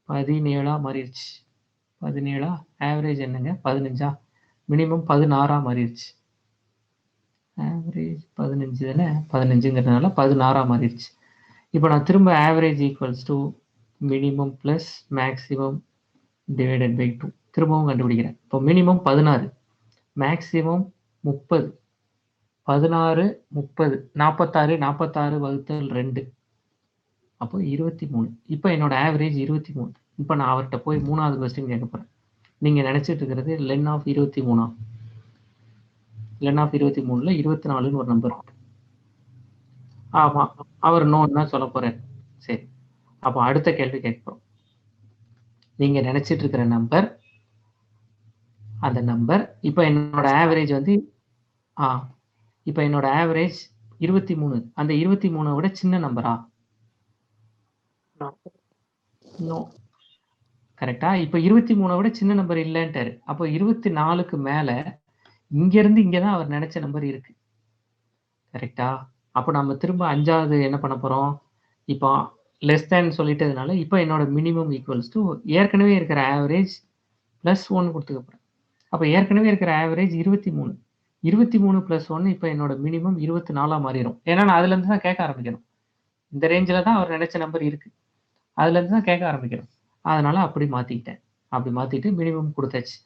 17ஆ மாறிடுச்சு. 17ஆ? ஆவரேஜ் என்னங்க? 15ஆ? மினிமம் 16ஆ மாறிடுச்சு. ஆவரேஜ் 15 தானே? 15ங்கிறதுனால 16ஆ மாறிடுச்சு. இப்போ நான் திரும்ப average equals to minimum plus maximum divided by 2 திரும்பவும் கண்டுபிடிக்கிறேன். இப்போ மினிமம் 16, மேக்சிமம் 30. 16, 30, 46 வகுத்தல் 2, அப்போ 23. இப்போ என்னோட ஆவரேஜ் 23. இப்போ நான் அவர்கிட்ட போய் 3வது கொஸ்டின் கேட்க போறேன். நீங்க நினைச்சிட்டு இருக்கிறது லென் ஆஃப் 23. லென் ஆஃப் 23ல 24ன்னு ஒரு நம்பர் இருக்கு. ஆமா, அவர் நோன்னு தான் சொல்ல போறாரு. சரி, அப்போ அடுத்த கேள்வி கேட்க போறோம். நீங்க நினைச்சிட்டு இருக்கிற நம்பர், அந்த நம்பர் இப்போ என்னோட ஆவரேஜ் வந்து இப்போ என்னோட ஆவரேஜ் 23. அந்த 23 விட சின்ன நம்பரா? நோ. கரெக்டா? இப்போ 23 விட சின்ன நம்பர் இல்லைன்ட்டாரு. அப்போ 24க்கு மேல இங்க இருந்து இங்கதான் அவர் நினைச்ச நம்பர் இருக்கு. கரெக்டா? அப்போ நம்ம திரும்ப 5வது என்ன பண்ண போறோம்? இப்போ லெஸ் தேன் சொல்லிட்டதுனால இப்போ என்னோட மினிமம் ஈக்குவல்ஸ் டு ஏற்கனவே இருக்கிற ஆவரேஜ் பிளஸ் 1 கொடுத்துக்க போறேன். அப்போ ஏற்கனவே இருக்கிற ஆவரேஜ் 23. 23 பிளஸ் 1 இப்போ என்னோட மினிமம் 24ஆ மாறிடும். ஏன்னா நான் அதுல இருந்து தான் கேட்க ஆரம்பிக்கணும். இந்த ரேஞ்சில தான் அவர் நினைச்ச நம்பர் இருக்கு, அதுல இருந்து தான் கேட்க ஆரம்பிக்கணும். அதனால அப்படி மாத்திக்கிட்டேன். அப்படி மாத்திட்டு மினிமம் கொடுத்தாச்சு.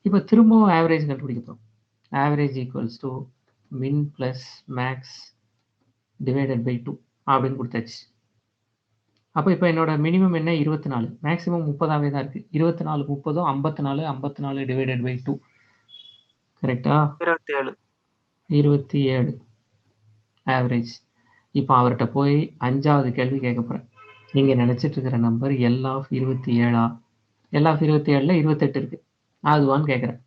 இப்போ திரும்பவும் ஆவரேஜ் கண்டுபிடிக்க போறோம். ஆவரேஜ் ஈக்குவல்ஸ் டு மின் பிளஸ் மேக்ஸ் டிவைடட் பை 2 அப்படின்னு கொடுத்தாச்சு. அப்போ இப்போ என்னோட மினிமம் என்ன? 24. மேக்ஸிமம் 30ஆவே தான் இருக்கு. 24, 30, 54 டிவைடட் பை 2. கரெக்டா? 27 ஆவரேஜ். இப்போ அவர்கிட்ட போய் 5வது கேள்வி கேட்க போறேன். நீங்க நினைச்சிட்டு இருக்கிற நம்பர் எல் ஆஃப் 27ஆ? எல் ஆஃப் 27ல 28 இருக்கு, அதுவான்னு கேட்குறேன்.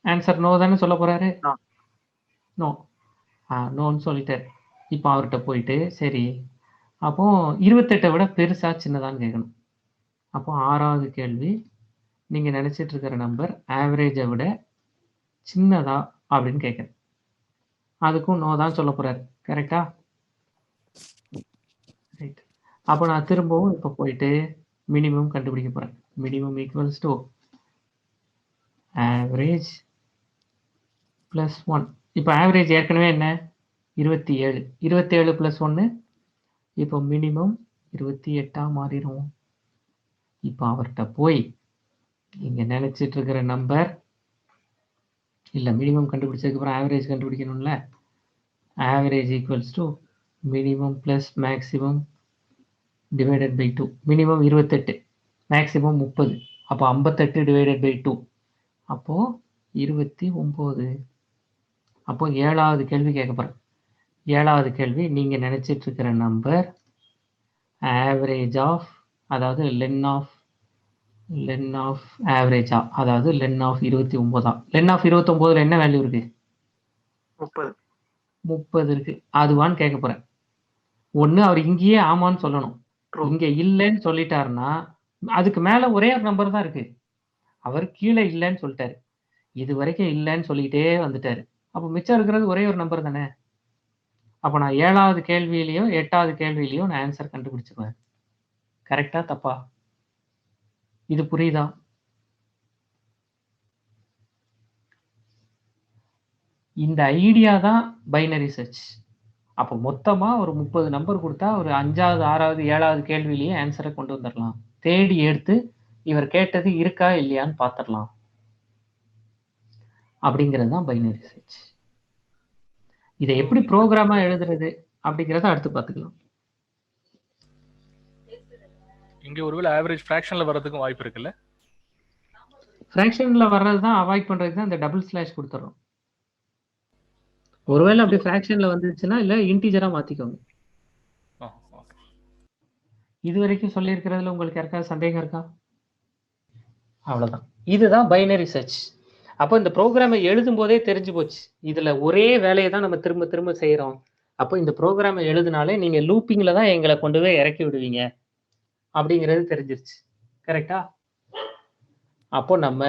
ஆன்சர் நோ தானே சொல்ல போறாரு? நோ. நோன்னு சொல்லிட்டார். இப்போ அவர்கிட்ட போயிட்டு சரி அப்போ 28 விட பெருசா சின்னதான்னு கேட்கணும். அப்போ 6வது கேள்வி, நீங்க நினைச்சிட்டு இருக்கிற நம்பர் ஆவரேஜை விட சின்னதா அப்படின்னு கேட்குறேன். அதுக்கும் நோ தான் சொல்ல போறாரு. கரெக்டா? ரைட். அப்போ நான் திரும்பவும் இப்போ போயிட்டு மினிமம் கண்டுபிடிக்க போறேன். Minimum equals to average plus 1. இப்போ ஆவரேஜ் ஏற்கனவே என்ன 27. 27 + 1 இப்போ மினிமம் 28 மாறிடும். இப்போ அவர்கிட்ட போய் நீங்க நினைச்சிட்டு இருக்கிற நம்பர் இல்லை, மினிமம் கண்டுபிடிச்சதுக்கப்புறம் ஆவரேஜ் கண்டுபிடிக்கணும்ல. Average equals to minimum plus maximum divided by 2. Minimum 28, maximum 30. அப்போ 58 டிவைடட் பை 2 அப்போ 29. அப்போ 7வது கேள்வி கேட்க போறேன். 7வது கேள்வி, நீங்க நினைச்சிட்டு இருக்கிற நம்பர் ஆவரேஜ் ஆஃப், அதாவது லென் ஆஃப் ஆவரேஜா, அதாவது லென் ஆஃப் 29. லென் ஆஃப் 29ல என்ன வேல்யூ இருக்கு? 30 இருக்கு. அதுவான்னு கேட்க போறேன். ஒண்ணு அவர் இங்கேயே ஆமான்னு சொல்லணும். இங்க இல்லைன்னு சொல்லிட்டாருன்னா அதுக்கு மேல ஒரே ஒரு நம்பர் தான் இருக்கு. அவர் கீழே இல்லைன்னு சொல்லிட்டாரு, இது வரைக்கும் இல்லைன்னு சொல்லிட்டே வந்துட்டாரு. அப்போ மிச்சம் இருக்கிறது ஒரே ஒரு நம்பர் தானே. அப்போ நான் 7வது கேள்வியிலையும் 8வது கேள்வியிலையும் நான் ஆன்சர் கண்டுபிடிச்சிருவேன். கரெக்டா தப்பா? இது புரியுதா? இந்த ஐடியா தான் பைனரி சர்ச். அப்போ மொத்தமா ஒரு 30 நம்பர் கொடுத்தா ஒரு 5வது 6வது 7வது கேள்வியிலேயே ஆன்சரை கொண்டு வந்துடலாம். தேடி எடுத்து இவர் கேட்டது இருக்கா இல்லையான்னு பார்த்துடலாம். அப்படிங்கிறது தான் பைனரி சர்ச். இதை எப்படி ப்ரோக்ராமா எழுதுறது அப்படிங்கிறத அடுத்து பார்த்துக்கலாம். இங்க ஒருவேளை ஆவரேஜ் ஃபிராக்ஷன்ல வரதுக்கும் வாய்ப்பு இருக்குல்ல? ஃபிராக்ஷன்ல வர்றது தான் அவாய்ட் பண்றதுக்கு தான் இந்த டபுள் ஸ்லாஷ் கொடுத்துறோம். ஒருவேளை அப்படி ஃபிராக்ஷன்ல வந்துச்சுன்னா இல்ல இன்டிஜரா மாத்திக்கோங்க. இது வரைக்கும் சொல்லியிருக்கிறதுல உங்களுக்கு யாருக்காவது சந்தேகம் இருக்கா? அவ்வளவுதான். இதுதான் பைனரி சர்ச். அப்போ இந்த ப்ரோக்ராமை எழுதும் போதே தெரிஞ்சு போச்சு, இதுல ஒரே வேலையை தான் நம்ம திரும்ப திரும்ப செய்யறோம். அப்போ இந்த ப்ரோக்ராமை எழுதினாலே நீங்க லூப்பிங்ல தான் எங்களை கொண்டு போய் இறக்கி விடுவீங்க அப்படிங்கிறது தெரிஞ்சிருச்சு. கரெக்டா? அப்போ நம்ம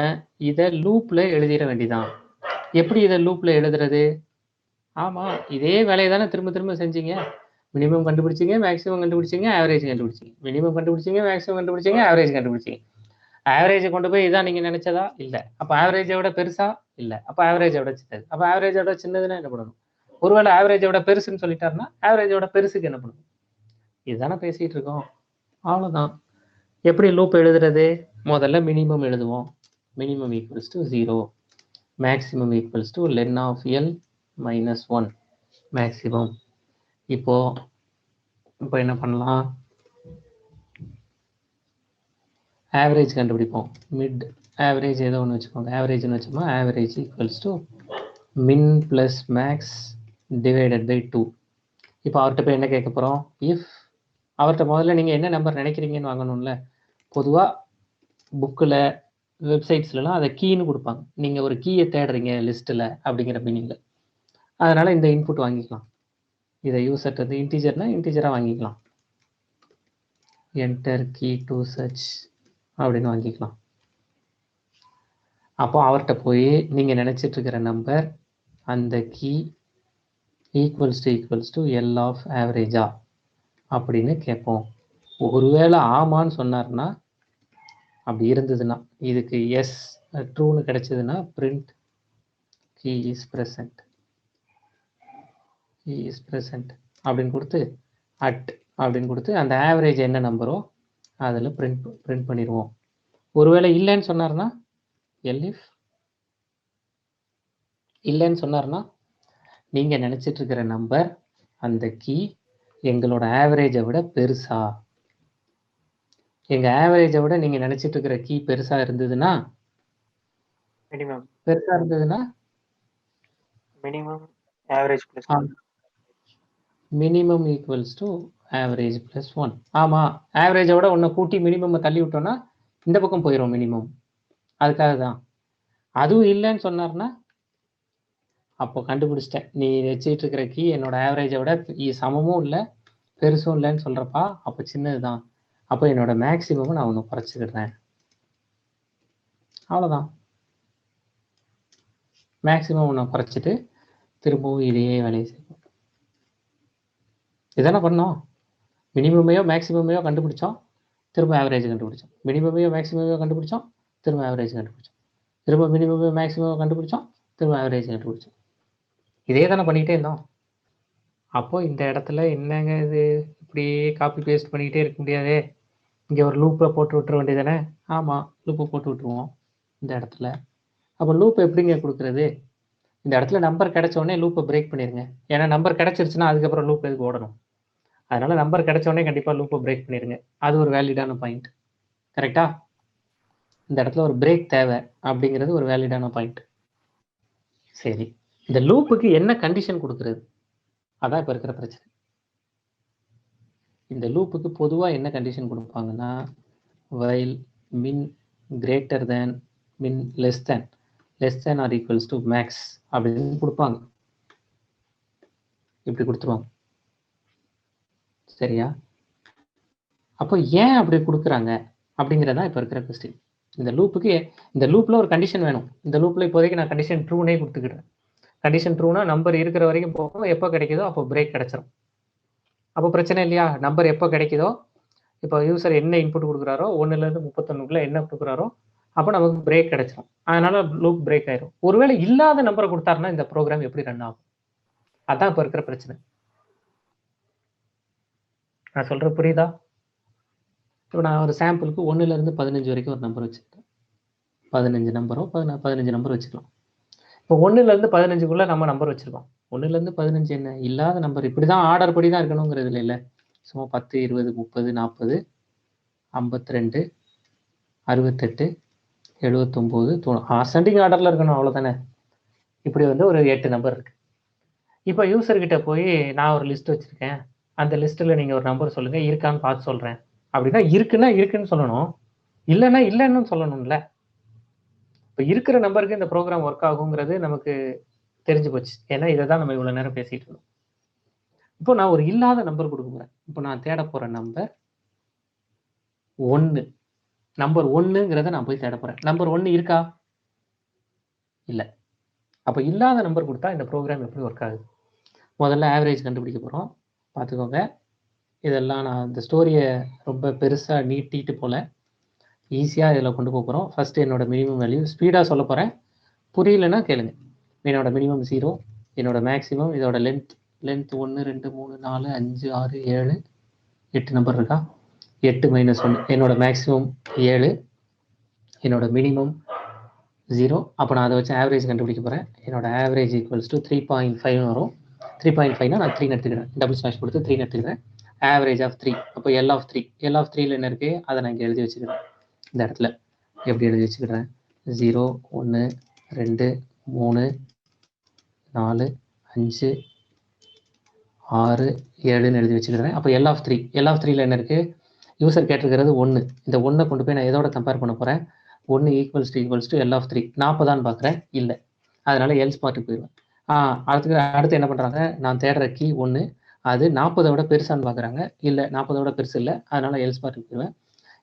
இதை லூப்ல எழுதிட வேண்டியதான். எப்படி இதை லூப்ல எழுதுறது? ஆமா, இதே வேலையை தானே திரும்ப திரும்ப செஞ்சீங்க. மினிமம் கண்டுபிடிச்சிங்க, மேக்ஸிமம் கண்டுபிடிச்சிங்க, ஆவரேஜ் கண்டுபிடிச்சிங்க. மினிமம் கண்டுபிடிச்சிங்க, மேக்ஸிமம் கண்டுபிடிச்சிங்க, ஆவரேஜ் கண்டுபிடிச்சிங்க. ஆவரேஜை கொண்டு போய் இதான் நீங்க நினைச்சதா? இல்லை. அப்போ ஆவரேஜை விட பெருசா? இல்லை. அப்போ ஆவரேஜை விட சின்னது. அப்போ ஆவரேஜை விட சின்னதுன்னா என்ன பண்ணணும்? ஒருவேளை ஆவரேஜை விட பெருசுன்னு சொல்லிட்டாருன்னா ஆவரேஜை விட பெருசுக்கு என்ன பண்ணணும்? இதுதானே பேசிட்டு இருக்கோம். அவ்வளவுதான். எப்படி லூப் எழுதுறது? முதல்ல மினிமம் எழுதுவோம். Minimum equals to 0, maximum equals to len of L minus 1 maximum. இப்போ என்ன பண்ணலாம்? ஆவரேஜ் கண்டுபிடிப்போம். மிட் ஆவரேஜ் ஏதோ ஒன்று வச்சுக்கோங்க. ஆவரேஜ்னு வச்சோமா, ஆவரேஜ் ஈக்குவல்ஸ் டு மின் பிளஸ் மேக்ஸ் டிவைடட் பை 2. இப்போ அவர்கிட்ட போய் என்ன கேட்க போகிறோம்? இஃப் அவர்கிட்ட முதல்ல நீங்கள் என்ன நம்பர் நினைக்கிறீங்கன்னு வாங்கணும்ல. பொதுவாக புக்கில் வெப்சைட்ஸ்லாம் அதை கீன்னு கொடுப்பாங்க. நீங்கள் ஒரு கீயை தேடுறீங்க லிஸ்ட்டில் அப்படிங்கிற மீனிங்கில். அதனால் இந்த இன்புட் வாங்கிக்கலாம். இதை யூசர் வந்து இன்டீஜர்னா இன்டீஜராக வாங்கிக்கலாம். என்டர் கீ டு சர்ச் அப்படின்னு வாங்கிக்கலாம். அப்போ அவர்கிட்ட போய் நீங்கள் நினச்சிட்டு இருக்கிற நம்பர் அந்த key equals to L of ஆவரேஜா அப்படின்னு கேட்போம். ஒருவேளை ஆமான்னு சொன்னார்னா, அப்படி இருந்ததுன்னா, இதுக்கு எஸ் ட்ரூன்னு கிடைச்சதுன்னா பிரிண்ட் கீ இஸ் ப்ரெசன்ட் அப்படின்னு கொடுத்து அட் அப்படின்னு கொடுத்து அந்த ஆவரேஜ் என்ன நம்பரோ அதில் பிரிண்ட் பண்ணிடுவோம். ஒருவேளை இல்லைன்னு சொன்னார்னா, எல்இஃப் இல்லைன்னு சொன்னார்னா, நீங்கள் நினச்சிட்டு இருக்கிற நம்பர் அந்த கீ எங்களோட ஆவரேஜை விட பெருசா, எங்கள் ஆவரேஜை விட நீங்கள் நினச்சிட்டு இருக்கிற கீ பெருசாக இருந்ததுன்னா, minimum average plus minimum equals to average plus 1. ஆமாம், ஆவரேஜை விட ஒன்று கூட்டி மினிமம் தள்ளி விட்டோம்னா இந்த பக்கம் போயிடும் மினிமம். அதுக்காக தான். அதுவும் இல்லைன்னு சொன்னார்னா அப்போ கண்டுபிடிச்சிட்டேன், நீ வச்சுட்டு இருக்கிற கீ என்னோட ஆவரேஜை விட சமமும் இல்லை பெருசும் இல்லைன்னு சொல்கிறப்பா, அப்போ சின்னது தான். அப்போ என்னோட மேக்ஸிமம் நான் ஒன்று குறைச்சிக்கிடுறேன். அவ்வளோதான். மேக்ஸிமம் ஒன்று குறைச்சிட்டு திரும்பவும் இதையே வேலையை செய்வோம். இதானே பண்ணோம். மினிமமையோ மேக்ஸிமமையோ கண்டுபிடிச்சோம், திரும்ப ஆவரேஜ் கண்டுபிடிச்சோம். மினிமமையோ மேக்ஸிமமையோ கண்டுபிடிச்சோம், திரும்ப ஆவரேஜ் கண்டுபிடிச்சோம். திரும்ப மினிமமையோ மேக்ஸிமமோ கண்டுபிடிச்சோம், திரும்ப ஆவரேஜ் கண்டுபிடிச்சோம். இதே தானே பண்ணிக்கிட்டே இருந்தோம். அப்போது இந்த இடத்துல என்னங்க இது இப்படியே காப்பி பேஸ்ட் பண்ணிக்கிட்டே இருக்க முடியாதே, இங்கே ஒரு லூப்பை போட்டு விட்டுற வேண்டியதானே? ஆமாம், லூப்பை போட்டு விட்டுருவோம் இந்த இடத்துல. அப்போ லூப் எப்படிங்க கொடுக்குறது? இந்த இடத்துல நம்பர் கிடைச்சோடனே லூப்பை பிரேக் பண்ணிடுங்க. ஏன்னா நம்பர் கிடைச்சிருச்சுன்னா அதுக்கப்புறம் லூப் எதுக்கு ஓடணும்? அதனால நம்பர் கிடைச்சோடனே கண்டிப்பாக லூப்பை பிரேக் பண்ணிடுங்க. அது ஒரு வேலிடான பாயிண்ட். கரெக்டா? இந்த இடத்துல ஒரு பிரேக் தேவை அப்படிங்கிறது ஒரு வேலிடான பாயிண்ட். சரி, இந்த லூப்புக்கு என்ன கண்டிஷன் கொடுக்குறது? அதான் இப்போ இருக்கிற பிரச்சனை. இந்த லூப்புக்கு பொதுவாக என்ன condition கொடுப்பாங்கன்னா, while min greater than min less than or equals to max அப்படின்னு கொடுப்பாங்க. இப்படி கொடுத்துருவாங்க. சரியா? அப்போ ஏன் அப்படி கொடுக்குறாங்க அப்படிங்கிறதா இப்போ இருக்கிற கொஸ்டின். இந்த லூப்பில் ஒரு கண்டிஷன் வேணும். இந்த லூப்பில் இப்போதைக்கு நான் கண்டிஷன் ட்ரூனே கொடுத்துக்கிட்டேன். கண்டிஷன் ட்ரூனா நம்பர் இருக்கிற வரைக்கும் போகும், எப்போ கிடைக்குதோ அப்போ பிரேக் கிடைச்சிரும். அப்போ பிரச்சனை இல்லையா? நம்பர் எப்போ கிடைக்குதோ, இப்போ யூசர் என்ன இன்புட் கொடுக்குறாரோ 1லேருந்து 31க்குள்ள என்ன கொடுக்குறாரோ அப்போ நமக்கு பிரேக் கிடைச்சிரும். அதனால லூப் பிரேக் ஆயிரும். ஒருவேளை இல்லாத நம்பரை கொடுத்தாருன்னா இந்த ப்ரோக்ராம் எப்படி ரன் ஆகும்? அதான் இப்போ இருக்கிற பிரச்சனை. நான் சொல்ற புரியுதா? இப்போ நான் ஒரு சாம்பிளுக்கு 1லேருந்து 15 வரைக்கும் ஒரு நம்பர் வச்சுக்கிட்டேன். 15 நம்பரோ 15 நம்பர் வச்சுக்கலாம். இப்போ 1லேருந்து 15க்குள்ள நம்ம நம்பர் வச்சிருக்கோம். 1லேருந்து 15 என்ன இல்லாத நம்பர், இப்படிதான் ஆர்டர் படி தான் இருக்கணுங்கிறது இல்லை. சும்மா 10, 20, 30, 40, 52, 68, 79, 90 அசெண்டிங் ஆர்டர்ல இருக்கணும். அவ்வளோதானே? இப்படி ஒரு 8 நம்பர் இருக்கு. இப்போ யூசர்கிட்ட போய் நான் ஒரு லிஸ்ட் வச்சிருக்கேன், அந்த லிஸ்ட்டில் நீங்கள் ஒரு நம்பர் சொல்லுங்க, இருக்கான்னு பார்த்து சொல்கிறேன் அப்படின்னா இருக்குன்னா இருக்குன்னு சொல்லணும், இல்லைன்னா இல்லைன்னு சொல்லணும்ல. இப்போ இருக்கிற நம்பருக்கு இந்த ப்ரோக்ராம் ஒர்க் ஆகுங்கிறது நமக்கு தெரிஞ்சு போச்சு. ஏன்னா இதை தான் நம்ம இவ்வளோ நேரம் பேசிட்டு இருந்தோம். இப்போ நான் ஒரு இல்லாத நம்பர் கொடுக்க போகிறேன். இப்போ நான் தேட போகிற நம்பர் 1. நம்பர் 1ங்கிறத நான் போய் தேட போகிறேன். நம்பர் 1 இருக்கா? இல்லை. அப்போ இல்லாத நம்பர் கொடுத்தா இந்த ப்ரோக்ராம் எப்படி ஒர்க் ஆகுது? முதல்ல ஆவரேஜ் கண்டுபிடிக்க போகிறோம். பார்த்துக்கோங்க, இதெல்லாம் நான் இந்த ஸ்டோரியை ரொம்ப பெருசாக நீட்டிட்டு போல, ஈஸியாக இதில் கொண்டு போக போகிறோம். ஃபஸ்ட்டு என்னோட மினிமம் வேல்யூ ஸ்பீடாக சொல்ல போகிறேன். புரியலன்னா கேளுங்க. என்னோட மினிமம் 0, என்னோட மேக்ஸிமம், இதோட லென்த் 1, 2, 3, 4, 5, 6, 7, 8 நம்பர் இருக்கா? 8 - 1. என்னோட மேக்ஸிமம் 7, என்னோட மினிமம் 0. அப்போ நான் அதை வச்சு ஆவரேஜ் கண்டுபிடிக்க போகிறேன். என்னோட ஆவரேஜ் ஈக்குவல்ஸ் டு 3.5 வரும். 3.5னா நான் 3 எடுத்துக்கிறேன். டபுள் ஸ்லாஷ் கொடுத்து 3 எடுத்துக்கிறேன். Average of 3. அப்போ L of 3. L of 3ல என்ன இருக்குது அதை நான் இங்கே எழுதி வச்சுக்கிறேன். இந்த இடத்துல எப்படி எழுதி வச்சுக்கிறேன்? 0, 1, 2, 3, 4, 5, 6, 7ன்னு எழுதி வச்சுக்கிறேன். அப்போ L of 3. L of 3ல என்ன இருக்குது? யூசர் கேட்டிருக்கிறது 1. இந்த 1 கொண்டு போய் நான் எதோட கம்பேர் பண்ண போகிறேன்? 1 ஈக்குவல்ஸ் டு L of 3. 40 பார்க்குறேன், இல்லை. அதனால எல்ஸ் பார்ட்டுக்கு போயிடுவேன். அடுத்து என்ன பண்ணுறாங்க? நான் தேடுற கீ 1, அது 40 விட பெருசான்னு பார்க்குறாங்க, இல்லை 40 விட பெருசு இல்லை. அதனால எல்ஸ் பார்ட்டுக்கு போயிடுவேன்.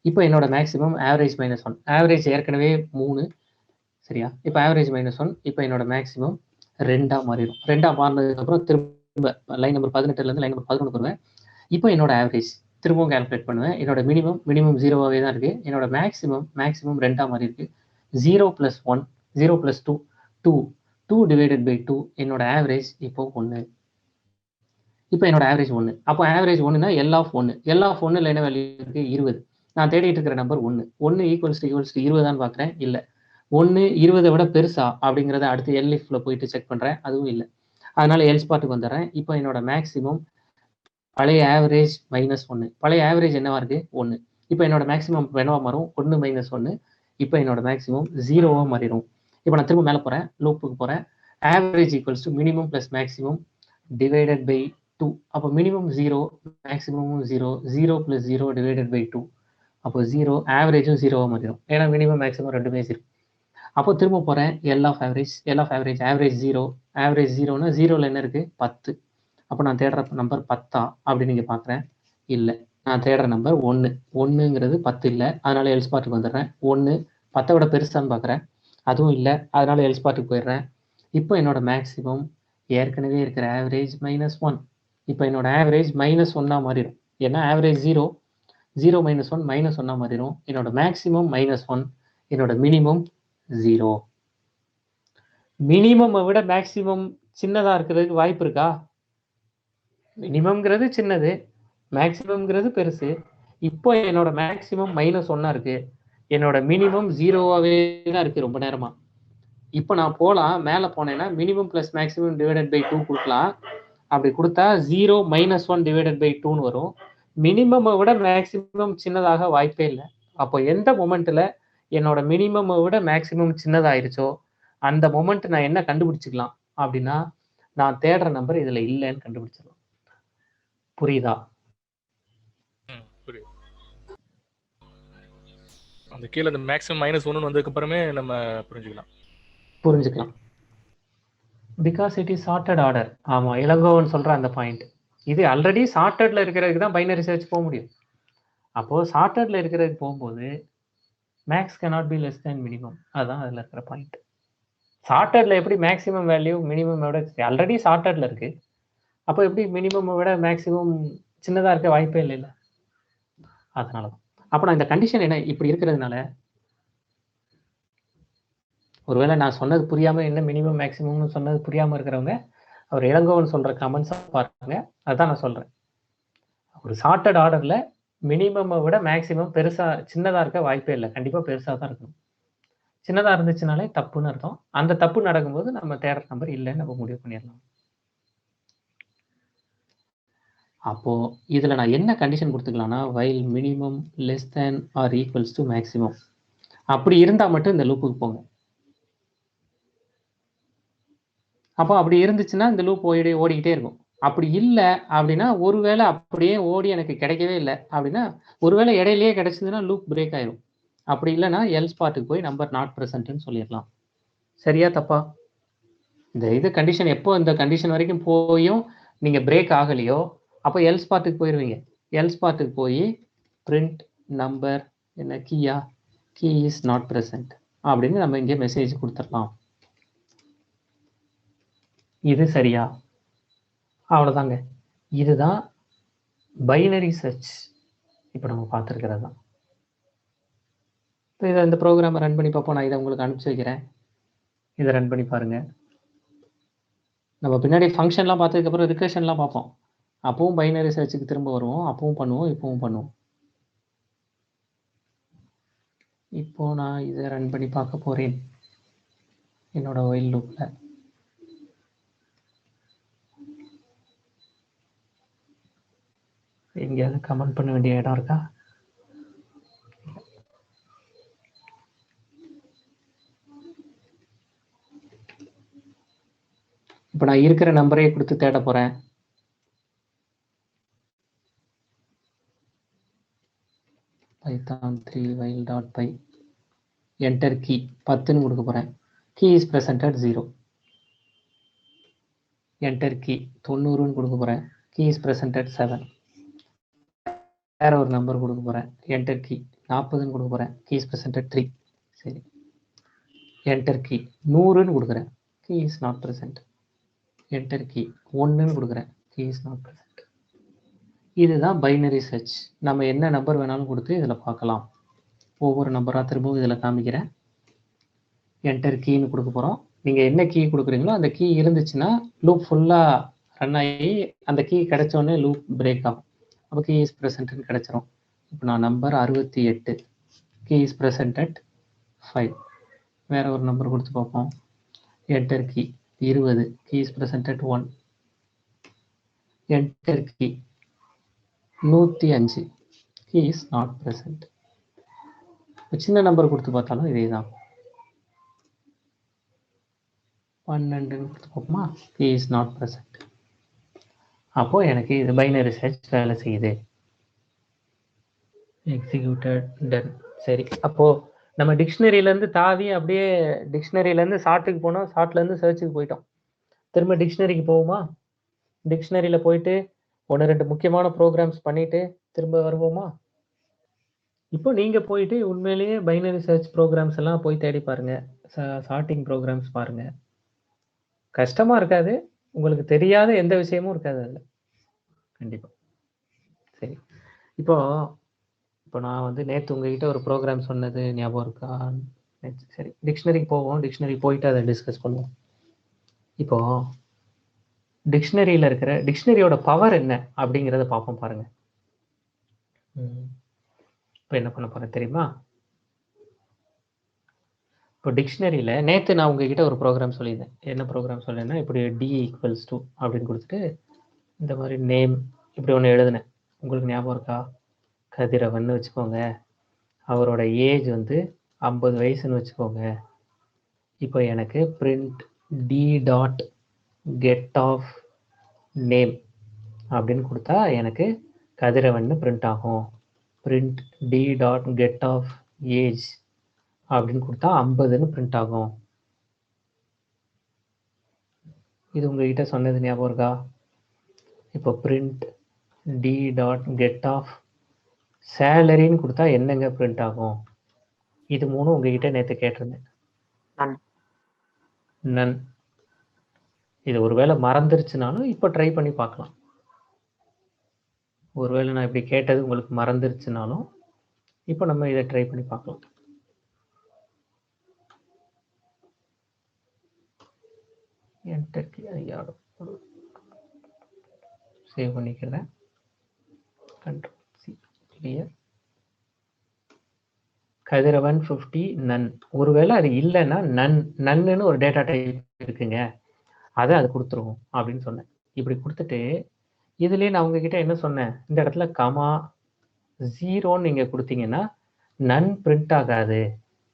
இப்போ என்னோட மேக்ஸிமம் ஆவரேஜ் -1. ஆவரேஜ் ஏற்கனவே 3, சரியா? இப்போ ஆவரேஜ் -1. இப்போ என்னோட மேக்ஸிமம் 2 மாறிடும். 2 மாறினதுக்கப்புறம் திரும்ப லைன் நம்பர் 18லேருந்து லைன் நம்பர் 11 வருவேன். இப்போ என்னோட ஆவரேஜ் திரும்பவும் கால்குலேட் பண்ணுவேன். என்னோட மினிமம் 0வாகவே தான் இருக்குது. என்னோட மேக்ஸிமம் 2 மாறி இருக்குது. 0 + 1, 0 + 2, 2 டிவைடட் பை 2. என்னோட ஆவரேஜ் இப்போ 1. இப்போ என்னோட ஆவரேஜ் 1. அப்போ ஆவரேஜ் 1னா L of 1. L of 1ல என்ன வேல்யூ இருக்குது? 20. நான் தேடிட்டு இருக்கிற நம்பர் 1. 1 ஈக்குவல்ஸ் டு 20 பார்க்குறேன், இல்லை. 1 20 விட பெருசா அப்படிங்கிறத அடுத்து எல்இஃப்ல போயிட்டு செக் பண்ணுறேன், அதுவும் இல்லை. அதனால எல்ஸ் பார்ட்டுக்கு வந்துடுறேன். இப்போ என்னோட மேக்ஸிமம் பழைய ஆவரேஜ் -1. பழைய ஆவரேஜ் என்னவா இருக்குது? 1. இப்போ என்னோட மேக்ஸிமம் என்னவா மாறும்? 1 - 1. இப்போ என்னோட மேக்ஸிமம் 0வாக மாறிடும். இப்போ நான் திரும்ப மேலே போகிறேன், லூப்புக்கு போகிறேன். Average equals to minimum plus maximum divided by 2. அப்போ மினிமம் 0, மேக்ஸிமமும் 0, 0 + 0 டிவைடட் பை 2. அப்போ 0, ஆவரேஜும் 0வாக மாறிடும். ஏன்னா மினிமம் மேக்ஸிமம் ரெண்டுமே 0. அப்போ திரும்ப போகிறேன் L of average average 0. Average 0னா 0ல் என்ன இருக்குது 10. அப்போ நான் தேடுற நம்பர் 10 அப்படின்னு நீங்கள் பார்க்குறேன். இல்லை, நான் தேடுற நம்பர் 1. 1ங்கிறது 10 இல்லை, அதனால எல் ஸ்பாட்டுக்கு வந்துடுறேன். 1 10 விட பெருசான்னு பார்க்குறேன், அதுவும் இல்லை, அதனால எல் ஸ்பாட்டுக்கு போயிடுறேன். இப்போ என்னோட மேக்ஸிமம் ஏற்கனவே இருக்கிற ஆவரேஜ் -1. இப்போ என்னோட ஆவரேஜ் -1 மாறிடும். ஏன்னா ஆவரேஜ் 0 -1 -1 மாறிடும். என்னோட மேக்ஸிமம் -1, என்னோட மினிமம் 0. மினிமம் விட மேக்ஸிமம் சின்னதா இருக்கிறதுக்கு வாய்ப்பு இருக்கா? மினிமம்ங்கிறது சின்னது, மேக்ஸிமம்ங்கிறது பெருசு. இப்போ என்னோட மேக்ஸிமம் -1 இருக்கு, என்னோட மினிமம் 0வாவே தான் இருக்கு ரொம்ப நேரமா. இப்போ நான் போகலாம், மேலே போனேன்னா minimum plus maximum divided by 2 கொடுக்கலாம். அப்படி கொடுத்தா 0 -1 டிவைடட் பை 2ன்னு வரும். மினிமமை விட மேக்ஸிமம் சின்னதாக வாய்ப்பே இல்லை. அப்போ எந்த மொமெண்ட்டில் என்னோட மினிமமை விட மேக்ஸிமம் சின்னதாயிருச்சோ அந்த மொமெண்ட் நான் என்ன கண்டுபிடிச்சிக்கலாம் அப்படின்னா, நான் தேடுற நம்பர் இதில் இல்லைன்னு கண்டுபிடிச்சிடலாம். புரியுதா? புரியுது. அந்த கீழே அந்த மேக்ஸிமம் -1 வந்ததுக்கு அப்புறமே நம்ம புரிஞ்சுக்கலாம். Because it is sorted order. ஆமாம், இளங்கோவன் சொல்கிற அந்த பாயிண்ட். இது ஆல்ரெடி சார்ட்டடில் இருக்கிறதுக்கு தான் பைனரி சர்ச் போக முடியும். அப்போது சார்ட்டடில் இருக்கிறதுக்கு போகும்போது max cannot be less than minimum. அதுதான் அதில் இருக்கிற பாயிண்ட். சார்ட்டடில் எப்படி மேக்ஸிமம் வேல்யூ மினிமம் விட ஆல்ரெடி சார்ட்டடில் இருக்குது, அப்போ எப்படி மினிமம் விட மேக்ஸிமம் சின்னதாக இருக்க வாய்ப்பே இல்லைல்ல. அதனால தான். அப்போ நான் இந்த கண்டிஷன் என்ன இப்படி இருக்கிறதுனால, ஒருவேளை நான் சொன்னது புரியாமல் என்ன மினிமம் மேக்ஸிமம்னு சொன்னது புரியாமல் இருக்கிறவங்க அவர் இளங்கோவன் சொல்கிற கமெண்ட்ஸாக பாருங்க. அதுதான் நான் சொல்கிறேன். ஒரு சார்ட்டட் ஆர்டரில் மினிமமை விட மேக்ஸிமம் சின்னதாக இருக்க வாய்ப்பே இல்லை, கண்டிப்பாக பெருசாக தான் இருக்கணும். சின்னதாக இருந்துச்சுனாலே தப்புன்னு அர்த்தம். அந்த தப்பு நடக்கும்போது நம்ம தேடுற நம்பர் இல்லைன்னு நம்ம முடிவு பண்ணிடலாம். அப்போது இதில் நான் என்ன கண்டிஷன் கொடுத்துக்கலாம்னா, while minimum less than or equals to maximum. அப்படி இருந்தால் மட்டும் இந்த லூப்புக்கு போங்க. அப்போ அப்படி இருந்துச்சுன்னா இந்த லூப் ஓடிக்கிட்டே இருக்கும். அப்படி இல்லை அப்படின்னா, ஒருவேளை அப்படியே ஓடி எனக்கு கிடைக்கவே இல்லை அப்படின்னா, ஒருவேளை இடையிலேயே கிடைச்சதுன்னா லூப் பிரேக் ஆயிரும். அப்படி இல்லைன்னா எல் ஸ்பாட்டுக்கு போய் நம்பர் நாட் ப்ரெசன்ட்னு சொல்லிடலாம். சரியா தப்பா? இந்த கண்டிஷன் எப்போ இந்த கண்டிஷன் வரைக்கும் போயும் நீங்கள் பிரேக் ஆகலையோ அப்போ எல் ஸ்பாட்டுக்கு போயிடுவீங்க. எல் ஸ்பாட்டுக்கு போய் பிரிண்ட் நம்பர் என்ன கீ இஸ் நாட் ப்ரெசன்ட் அப்படின்னு நம்ம இங்கே மெசேஜ் கொடுத்துடலாம். இது சரியா? அவ்வளோதாங்க. இதுதான் பைனரி சர்ச் இப்போ நம்ம பார்த்துருக்கிறது தான். இப்போ இந்த ப்ரோக்ராமை ரன் பண்ணி பார்ப்போம். நான் இதை உங்களுக்கு அனுப்பிச்சி வைக்கிறேன், இதை ரன் பண்ணி பாருங்கள். நம்ம பின்னாடி ஃபங்க்ஷன்லாம் பார்த்ததுக்கப்புறம் ரிகர்ஷன்லாம் பார்ப்போம். அப்பவும் பைனரி சர்ச்சுக்கு திரும்ப வருவோம், அப்பவும் பண்ணுவோம், இப்பவும் பண்ணுவோம். இப்போ நான் இதை ரன் பண்ணி பார்க்க போகிறேன் என்னோட ஒயில் லூப்பில். எங்கேயாவது கமெண்ட் பண்ண வேண்டிய இடம் இருக்கா? இப்போ நான் இருக்கிற நம்பரையே கொடுத்து தேட போகிறேன். python 3 while.py என்டர் கீ 10ன்னு கொடுக்க போகிறேன். Key is presented 0. Enter key 90ன்னு கொடுக்க போகிறேன். Key is presented 7. வேற ஒரு நம்பர் கொடுக்க போகிறேன். என்டர் கீ 40ன்னு கொடுக்க போகிறேன். Key is presented 3. சரி, என்டர் கீ 100ன்னு கொடுக்குறேன். Key is not present. Enter key 1ன்னு கொடுக்குறேன். Key is not present. இதுதான் பைனரி சர்ச். நம்ம என்ன நம்பர் வேணாலும் கொடுத்து இதில் பார்க்கலாம். ஒவ்வொரு நம்பராக திரும்பவும் இதில் காமிக்கிறேன். என்டர் கீன்னு கொடுக்க போகிறோம். நீங்கள் என்ன கீ கொடுக்குறீங்களோ அந்த கீ இருந்துச்சுன்னா லூப் ஃபுல்லாக ரன் ஆகி அந்த கீ கிடைச்சோடனே லூப் பிரேக் ஆகும். அப்போ கீ இஸ் ப்ரெசன்ட்னு கிடைச்சிரும். இப்போ நான் நம்பர் 68, கீ இஸ் ப்ரெசன்டட் 5. வேற ஒரு நம்பர் கொடுத்து பார்ப்போம். Enter key 20, key is presented 1. Enter key 105, key is not present. சின்ன நம்பர் கொடுத்து பார்த்தாலும் இதே தான். 12ன்னு கொடுத்து பார்ப்போமா? Key is not present. அப்போது எனக்கு இது பைனரி சர்ச் வேலை செய்யுது. Executed done. சரி, அப்போது நம்ம டிக்ஷனரியிலேருந்து தாவி அப்படியே டிக்ஷனரியிலேருந்து ஷார்ட்டுக்கு போனோம், ஷார்ட்லேருந்து சர்ச்சுக்கு போயிட்டோம். திரும்ப டிக்ஷனரிக்கு போவோமா? டிக்ஷனரியில் போயிட்டு 1-2 முக்கியமான ப்ரோக்ராம்ஸ் பண்ணிட்டு திரும்ப வருவோமா? இப்போ நீங்க போயிட்டு உண்மையிலேயே பைனரி சர்ச் ப்ரோக்ராம்ஸ் எல்லாம் போய் தேடி பாருங்க. சார்ட்டிங் ப்ரோக்ராம்ஸ் பாருங்க. கஷ்டமா இருக்காது. உங்களுக்கு தெரியாத எந்த விஷயமும் இருக்காது அதுல. கண்டிப்பா. சரி. இப்போ நான் வந்து நேத்து உங்ககிட்ட ஒரு ப்ரோக்ராம் சொன்னது ஞாபகம் இருக்கா? சரி. டிக்ஷனரிக்கு போவோம். டிக்ஷனரி போயிட்டு அதை டிஸ்கஸ் பண்ணுவோம். இப்போ டிக்ஷனரியோட பவர் என்ன அப்படிங்கிறத பார்ப்போம் பாருங்க. இப்போ என்ன பண்ண போறேன் தெரியுமா? இப்போ டிக்ஷனரியில் நேற்று நான் உங்ககிட்ட ஒரு ப்ரோக்ராம் சொல்லியிருந்தேன். என்ன ப்ரோக்ராம் சொல்லியிருந்தேன், இப்படி D = 2 அப்படின்னு கொடுத்துட்டு இந்த மாதிரி நேம் இப்படி ஒன்று எழுதினேன். உங்களுக்கு ஞாபகம் இருக்கா? கதிரவன் வச்சுக்கோங்க, அவரோட ஏஜ் வந்து 50 வயசுன்னு வச்சுக்கோங்க. இப்போ எனக்கு பிரிண்ட் D.get_of_name அப்படின்னு கொடுத்தா எனக்கு கதிரவன் பிரிண்ட் ஆகும். பிரிண்ட் D.get_of_age அப்படின்னு கொடுத்தா 50ன்னு பிரிண்ட் ஆகும். இது உங்ககிட்ட சொன்னது ஞாபகம் இருக்கா? இப்போ பிரிண்ட் D.get_of_salary கொடுத்தா என்னங்க பிரிண்ட் ஆகும்? இது மூணும் உங்ககிட்ட நேற்று கேட்டிருந்தேன். நன். இது ஒருவேளை மறந்துருச்சுனாலும் இப்போ ட்ரை பண்ணி பார்க்கலாம். ஒருவேளை நான் இப்படி கேட்டது உங்களுக்கு மறந்துருச்சுனாலும் இப்போ நம்ம இதை ட்ரை பண்ணி பார்க்கலாம். சேவ் பண்ணிக்கிறேன். Ctrl+C clear. கதிரவன் 50 நன். ஒருவேளை அது இல்லைன்னா நன்னு ஒரு டேட்டா டைப் இருக்குங்க, அதை அது கொடுத்துருவோம் அப்படின்னு சொன்னேன். இப்படி கொடுத்துட்டு இதுலேயே நான் உங்ககிட்ட என்ன சொன்னேன், இந்த இடத்துல கமா 0ன்னு நீங்கள் கொடுத்தீங்கன்னா நன் பிரிண்ட் ஆகாது,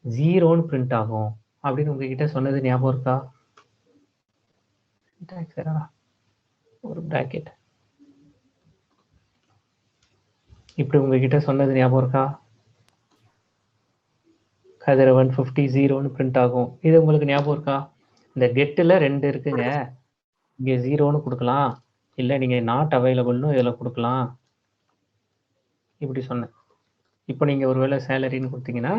0ன்னு பிரிண்ட் ஆகும் அப்படின்னு உங்ககிட்ட சொன்னது ஞாபகம் இருக்கா? ஒரு பிராக்கெட் இப்படி உங்ககிட்ட சொன்னது ஞாபகம் இருக்கா? கதிரவன் 50 0ன்னு பிரிண்ட் ஆகும். இது உங்களுக்கு ஞாபகம் இருக்கா? இந்த கெட்டில் 2 இருக்குங்க, இங்கே 0ன்னு கொடுக்கலாம், இல்லை நீங்கள் நாட் அவைலபிள்னு இதில் கொடுக்கலாம், இப்படி சொன்னேன். இப்போ நீங்கள் ஒருவேளை சேலரின்னு கொடுத்தீங்கன்னா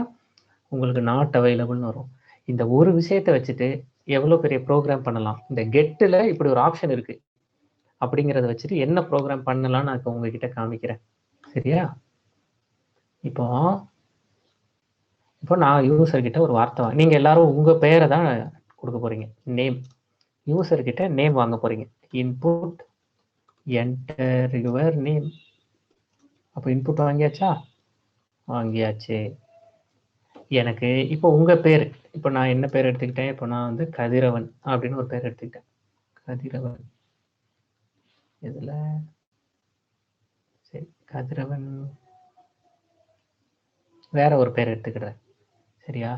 உங்களுக்கு நாட் அவைலபிள்னு வரும். இந்த ஒரு விஷயத்தை வச்சுட்டு எவ்வளோ பெரிய ப்ரோக்ராம் பண்ணலாம். இந்த கெட்டில் இப்படி ஒரு ஆப்ஷன் இருக்கு அப்படிங்கிறத வச்சுட்டு என்ன ப்ரோக்ராம் பண்ணலாம்னு நான் இப்போ உங்ககிட்ட காமிக்கிறேன். சரியா? இப்போ நான் யூசர்கிட்ட ஒரு வார்த்தை நீங்கள் எல்லாரும் உங்கள் பெயரை தான் கொடுக்க போறீங்க. நேம். யூசர்கிட்ட நேம் வாங்க போறீங்க. Input enter your name. அப்போ இன்புட் வாங்கியாச்சா? வாங்கியாச்சு. எனக்கு இப்போ உங்கள் பேர், இப்போ நான் என்ன பேர் எடுத்துக்கிட்டேன், இப்போ நான் வந்து கதிரவன் அப்படின்னு ஒரு பேர் எடுத்துக்கிட்டேன். கதிரவன். இதில் சரி, கதிரவன் வேற ஒரு பேர் எடுத்துக்கிறேன். சரியா?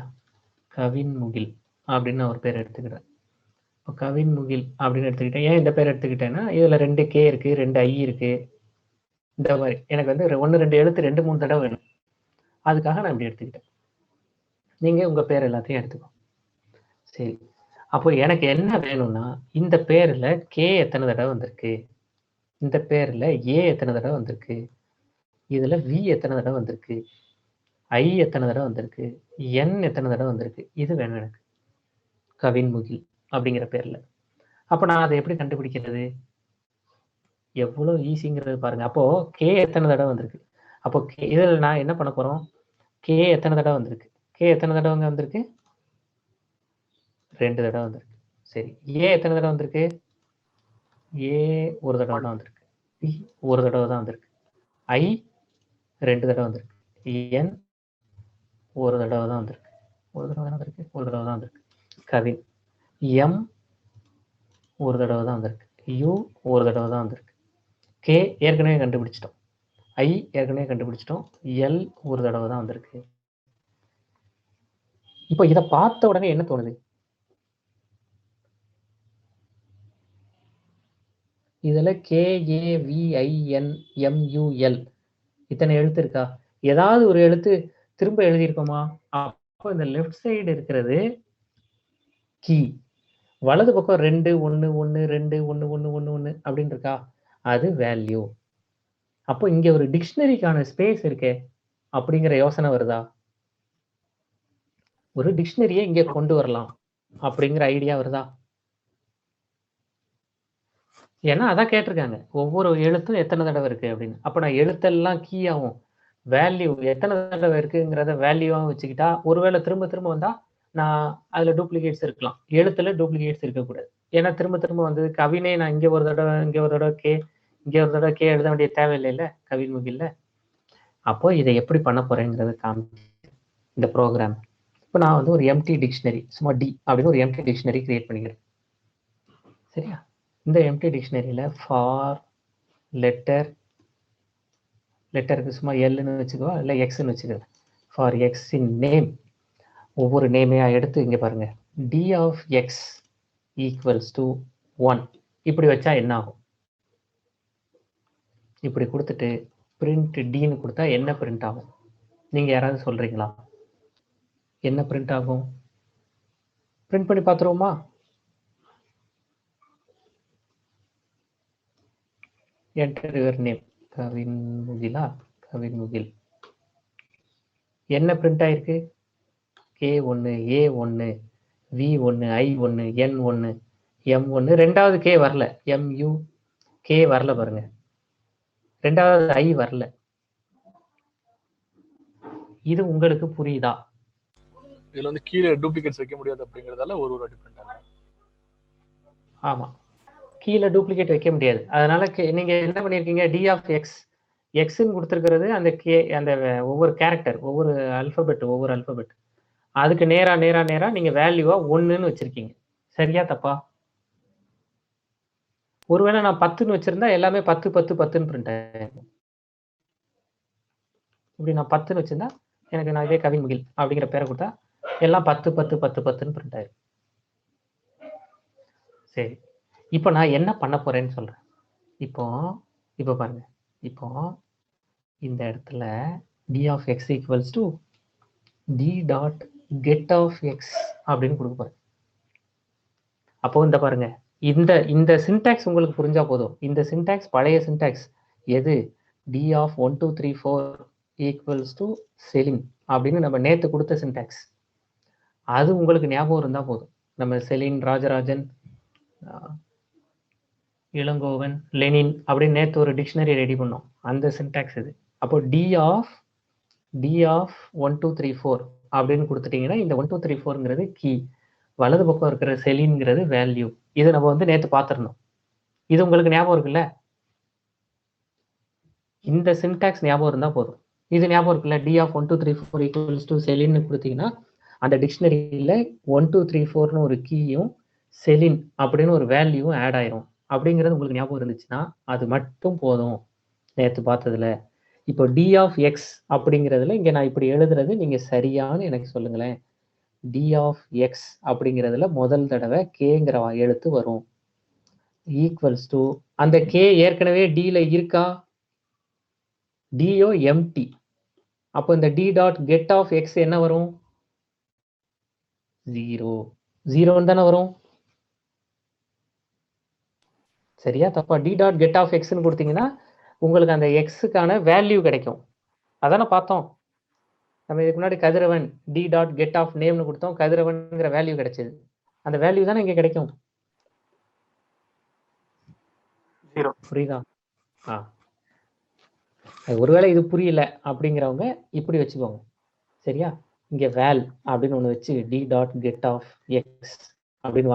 கவின் முகில் அப்படின்னு ஒரு பேர் எடுத்துக்கிறேன். இப்போ கவின் முகில் அப்படின்னு எடுத்துக்கிட்டேன். ஏன் இந்த பேர் எடுத்துக்கிட்டேன்னா இதில் 2 K இருக்கு, 2 I இருக்கு. இந்த மாதிரி எனக்கு வந்து 1-2 எழுத்து 2-3 தடவை வேணும். அதுக்காக நான் இப்படி எடுத்துக்கிட்டேன். நீங்கள் உங்கள் பேர் எல்லாத்தையும் எடுத்துக்கோ. சரி, அப்போ எனக்கு என்ன வேணும்னா இந்த பேரில் K எத்தனை தடவை வந்திருக்கு, இந்த பேரில் A எத்தனை தடவை வந்திருக்கு, இதில் V எத்தனை தடவை வந்திருக்கு, I எத்தனை தடவை வந்திருக்கு, N எத்தனை தடவை வந்திருக்கு, இது வேணும் எனக்கு கவின் முகில் அப்படிங்கிற பேரில். அப்போ நான் அதை எப்படி கண்டுபிடிக்கிறது? எவ்வளோ ஈஸிங்கிறது பாருங்க. அப்போ K எத்தனை தடவை வந்திருக்கு, அப்போ இதில் நான் என்ன பண்ண போறோம், K எத்தனை தடவை வந்திருக்கு, K எத்தனை தடவைங்க வந்திருக்கு, 2 தடவை வந்திருக்கு. சரி, A எத்தனை தடவை வந்திருக்கு, A ஒரு தடவை தான் வந்திருக்கு, B ஒரு தடவை தான் வந்திருக்கு, I 2 தடவை வந்திருக்கு, N ஒரு தடவை தான் வந்திருக்கு, ஒரு தடவை தான் வந்திருக்கு, ஒரு தடவை தான் வந்திருக்கு. கவின் M ஒரு தடவை தான் வந்திருக்கு, U ஒரு தடவை தான் வந்திருக்கு, K ஏற்கனவே கண்டுபிடிச்சிட்டோம், I ஏற்கனவே கண்டுபிடிச்சிட்டோம், L ஒரு தடவை தான் வந்திருக்கு. இப்போ இதை பார்த்த உடனே என்ன தோணுது? இதுல KAVINMUL இத்தனை எழுத்து இருக்கா? ஏதாவது ஒரு எழுத்து திரும்ப எழுதியிருக்கோமா அப்போ இந்த லெஃப்ட் சைடு இருக்கிறது கீ, வலது பக்கம் 2 1 1 2 1 1 1 1 அப்படின்னு இருக்கா, அது வேல்யூ. அப்போ இங்க ஒரு டிக்ஷனரிக்கான ஸ்பேஸ் இருக்கே அப்படிங்கிற யோசனை வருதா? ஒரு டிக்ஷனரியை இங்க கொண்டு வரலாம் அப்படிங்கிற ஐடியா வருதா? ஏன்னா அதான் கேட்டிருக்காங்க, ஒவ்வொரு எழுத்தும் எத்தனை தடவை இருக்கு அப்படின்னு. அப்ப நான் எழுத்தெல்லாம் கீ ஆகும், வேல்யூ எத்தனை தடவை இருக்குங்கிறத வேல்யூவாக வச்சுக்கிட்டா ஒருவேளை திரும்ப திரும்ப வந்தா நான் அதுல டூப்ளிகேட்ஸ் இருக்கலாம், எழுத்துல டூப்ளிகேட்ஸ் இருக்கக்கூடாது. ஏன்னா திரும்ப திரும்ப வந்தது கவினே நான் இங்க ஒரு தடவை இங்க ஒரு தடவை கே இங்க ஒரு தடவை கே எழுத வேண்டிய தேவையில்லைல்ல கவின் முகில்ல. அப்போ இதை எப்படி பண்ண போறேங்கிறத இந்த ப்ரோக்ராம். இப்போ நான் வந்து ஒரு எம்டி டிக்ஷனரி, சும்மா டி அப்படின்னு ஒரு எம்டி டிக்ஷனரி கிரியேட் பண்ணிக்கிறேன். சரியா? இந்த எம்டி டிக்ஷனரியில ஃபார் லெட்டருக்கு சும்மா எல்னு வச்சுக்கோ, இல்லை எக்ஸ்ன்னு வச்சுக்கோ. ஃபார் எக்ஸ் இன் நேம், ஒவ்வொரு நேமையா எடுத்து இங்க பாருங்க, D of X equals to 1 இப்படி வச்சா என்ன ஆகும்? இப்படி கொடுத்துட்டு பிரிண்ட் டின்னு கொடுத்தா என்ன பிரிண்ட் ஆகும்? நீங்க யாராவது சொல்றீங்களா? என்ன பிரிண்ட் ஆகும்? பிரிண்ட் பண்ணி பார்த்துருவோமா? என்டர் யுவர் நேம், கவின் முகிலா, கவின் முகில். என்ன பிரிண்ட் ஆயிருக்கு? K1 A1 V1 I1 N1 M1. ரெண்டாவது K வரல, MU K வரல பாருங்க, ரெண்டாவது I வரல. இது உங்களுக்கு புரியுதா? இதுல வந்து கீழே டூப்ளிகேட்ஸ் வைக்க முடியாது அப்படிங்கறதால ஒரு டிஃபரெண்ட் ஆகும். ஆமா, கீழே டூப்ளிகேட் வைக்க முடியாது. அதனால நீங்க என்ன பண்ணிருக்கீங்க, டி ஆஃப் எக்ஸ் எக்ஸ்ன்னு கொடுத்துருக்கிறது அந்த கே, அந்த ஒவ்வொரு கேரக்டர், ஒவ்வொரு அல்பபெட் அதுக்கு நேரா நேரா நேரா நீங்க வேல்யூவா 1ன்னு வச்சிருக்கீங்க. சரியா தப்பா? ஒருவேளை நான் 10ன்னு வச்சிருந்தா எல்லாமே 10 10 10ன்னு பிரிண்ட் ஆயிருக்கும். இப்படி நான் 10ன்னு வச்சிருந்தா எனக்கு நான் இதே கவின் முகில் அப்படிங்கிற பேரை கொடுத்தா எல்லாம் 10 10 10 10ன்னு பிரிண்ட் ஆயிரும். சரி, இப்போ நான் என்ன பண்ண போறேன்னு சொல்றேன். இப்போ பாருங்க, இப்போ இந்த இடத்துல D of X equals to D dot get of X அப்படின்னு கொடுக்க போறேன். அப்போ இந்த பாருங்க, இந்த சின்டாக்ஸ் உங்களுக்கு புரிஞ்சா போதும். இந்த சின்டாக்ஸ் பழைய சின்டாக்ஸ் எது? டி ஆஃப் 1 2 3 4 ஈக்குவல்ஸ் டு செலின் அப்படின்னு நம்ம நேத்து கொடுத்த சின்டாக்ஸ். அது உங்களுக்கு ஞாபகம் இருந்தா போதும். நம்ம செலின், ராஜராஜன், இளங்கோவன், லெனின் அப்படின்னு நேற்று ஒரு டிக்ஷனரி ரெடி பண்ணோம். அந்த சின்டாக்ஸ் இது. அப்போ டி ஆஃப் 1 2 3 4 அப்படின்னு கொடுத்துட்டீங்கன்னா இந்த 1 2 3 4ங்கிறது கீ, வலது பக்கம் இருக்கிற செலின்ங்கிறது வேல்யூ. இது நம்ம வந்து நேற்று பார்த்துருந்தோம். இது உங்களுக்கு ஞாபகம் இருக்குல்ல? இந்த சின்டாக்ஸ் ஞாபகம் இருந்தா போதும். இது ஞாபகம் இருக்குல்ல? டி ஆஃப் 1 2 3 4 ஈக்குவல்ஸ் டு செலின்னு கொடுத்தீங்கன்னா அந்த டிக்ஷனரியில 1 2 3 4ன்னு ஒரு கீயும் செலின் அப்படின்னு ஒரு வேல்யூவும் ஆட் ஆயிரும். அப்படிங்கிறது உங்களுக்கு ஞாபகம் இருந்துச்சுன்னா அது மட்டும் போதும் நேற்று பார்த்ததுல. இப்போ டி ஆஃப் எக்ஸ் அப்படிங்கிறதுல இங்க நான் இப்படி எழுதுறது நீங்க சரியானு எனக்கு சொல்லுங்களேன். டி ஆஃப் எக்ஸ் அப்படிங்கிறதுல முதல் தடவை கேங்கிற எழுத்து வரும், ஈக்குவல்ஸ் டு அந்த கே ஏற்கனவே டில இருக்கா? டியோ எம்டி. அப்போ இந்த D dot get of X என்ன வரும்? 0 தானே வரும். சரியா தப்பா? டி டாட் கெட் ஆஃப் எக்ஸ்ன்னு கொடுத்தீங்கன்னா உங்களுக்கு அந்த எக்ஸுக்கான வேல்யூ கிடைக்கும். அதானே பார்த்தோம் நம்ம இதுக்கு முன்னாடி. கதிரவன் டி டாட் கெட் ஆஃப் நேம்னு கொடுத்தோம், கதிரவன்ங்கிற வேல்யூ கிடைச்சது. அந்த வேல்யூ தானே இங்க கிடைக்கும். புரியுதா? ஒருவேளை இது புரியல அப்படிங்கிறவங்க இப்படி வச்சுக்கோங்க. சரியா? இங்க வேல் அப்படின்னு ஒண்ணு வச்சு D dot get of X அப்படின்னு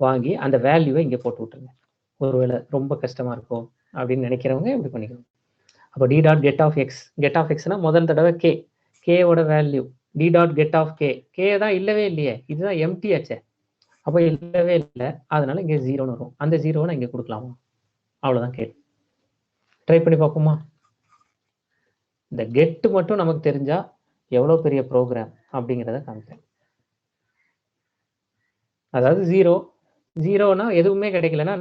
வாங்கி அந்த வேல்யூவை இங்க போட்டு விட்டுருங்க. ஒருவேளை ரொம்ப கஷ்டமா இருக்கும் அப்படின்னு நினைக்கிறவங்க இப்படி பண்ணிக்கணும். அப்போ டி டாட் கெட் ஆஃப் எக்ஸ்னா முதல் தடவை கேவோட value D dot get of K தான் இல்லவே இல்லையே, இதுதான் எம்டி ஆச்சே. அப்போ இல்லவே இல்லை, அதனால இங்கே 0ன்னு வரும். அந்த 0வை நான் இங்கே கொடுக்கலாமா? அவ்வளோதான் கேட்டு ட்ரை பண்ணி பார்ப்போமா? இந்த கெட்டு மட்டும் நமக்கு தெரிஞ்சா எவ்வளோ பெரிய ப்ரோக்ராம் அப்படிங்கிறத காமிப்பேன். அதாவது 0னா எதுவுமே கிடைக்கலன்னா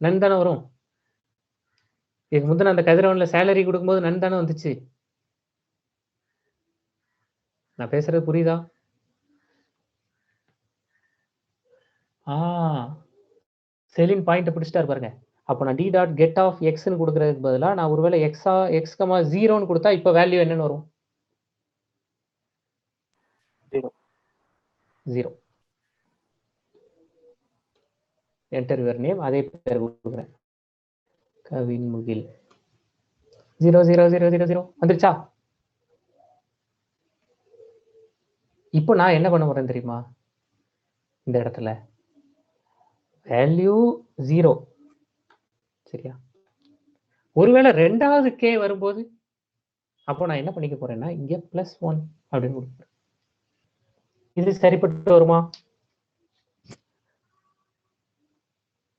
நன் தானே வரும். இதுக்கு முந்தின அந்த கதிரவன்ல சேலரி கொடுக்கும்போது நன் தானே வந்துச்சு. நான் பேசுறது புரியுதா? செலின் பாயிண்ட் பிடிச்சிட்டாரு பாருங்க. அப்போ நான் டி டாட் கெட் ஆஃப் எக்ஸ்ன்னு கொடுக்கறதுக்கு பதிலாக நான் ஒருவேளை எக்ஸ் கமா 0ன்னு கொடுத்தா இப்போ வேல்யூ என்னன்னு வரும்? 0. என்டர் யுவர் நேம், அதே பேர் கொடுக்குறேன், கவின் முகில். 00000 வந்துருச்சா? இப்போ நான் என்ன பண்ண போறேன் தெரியுமா? இந்த இடத்துல வேல்யூ 0, சரியா? ஒருவேளை ரெண்டாவது கே வரும்போது அப்போ நான் என்ன பண்ணிக்க போறேன்னா இங்க +1 அப்படின்னு கொடுக்குறேன். இது சரிப்பட்டு வருமா?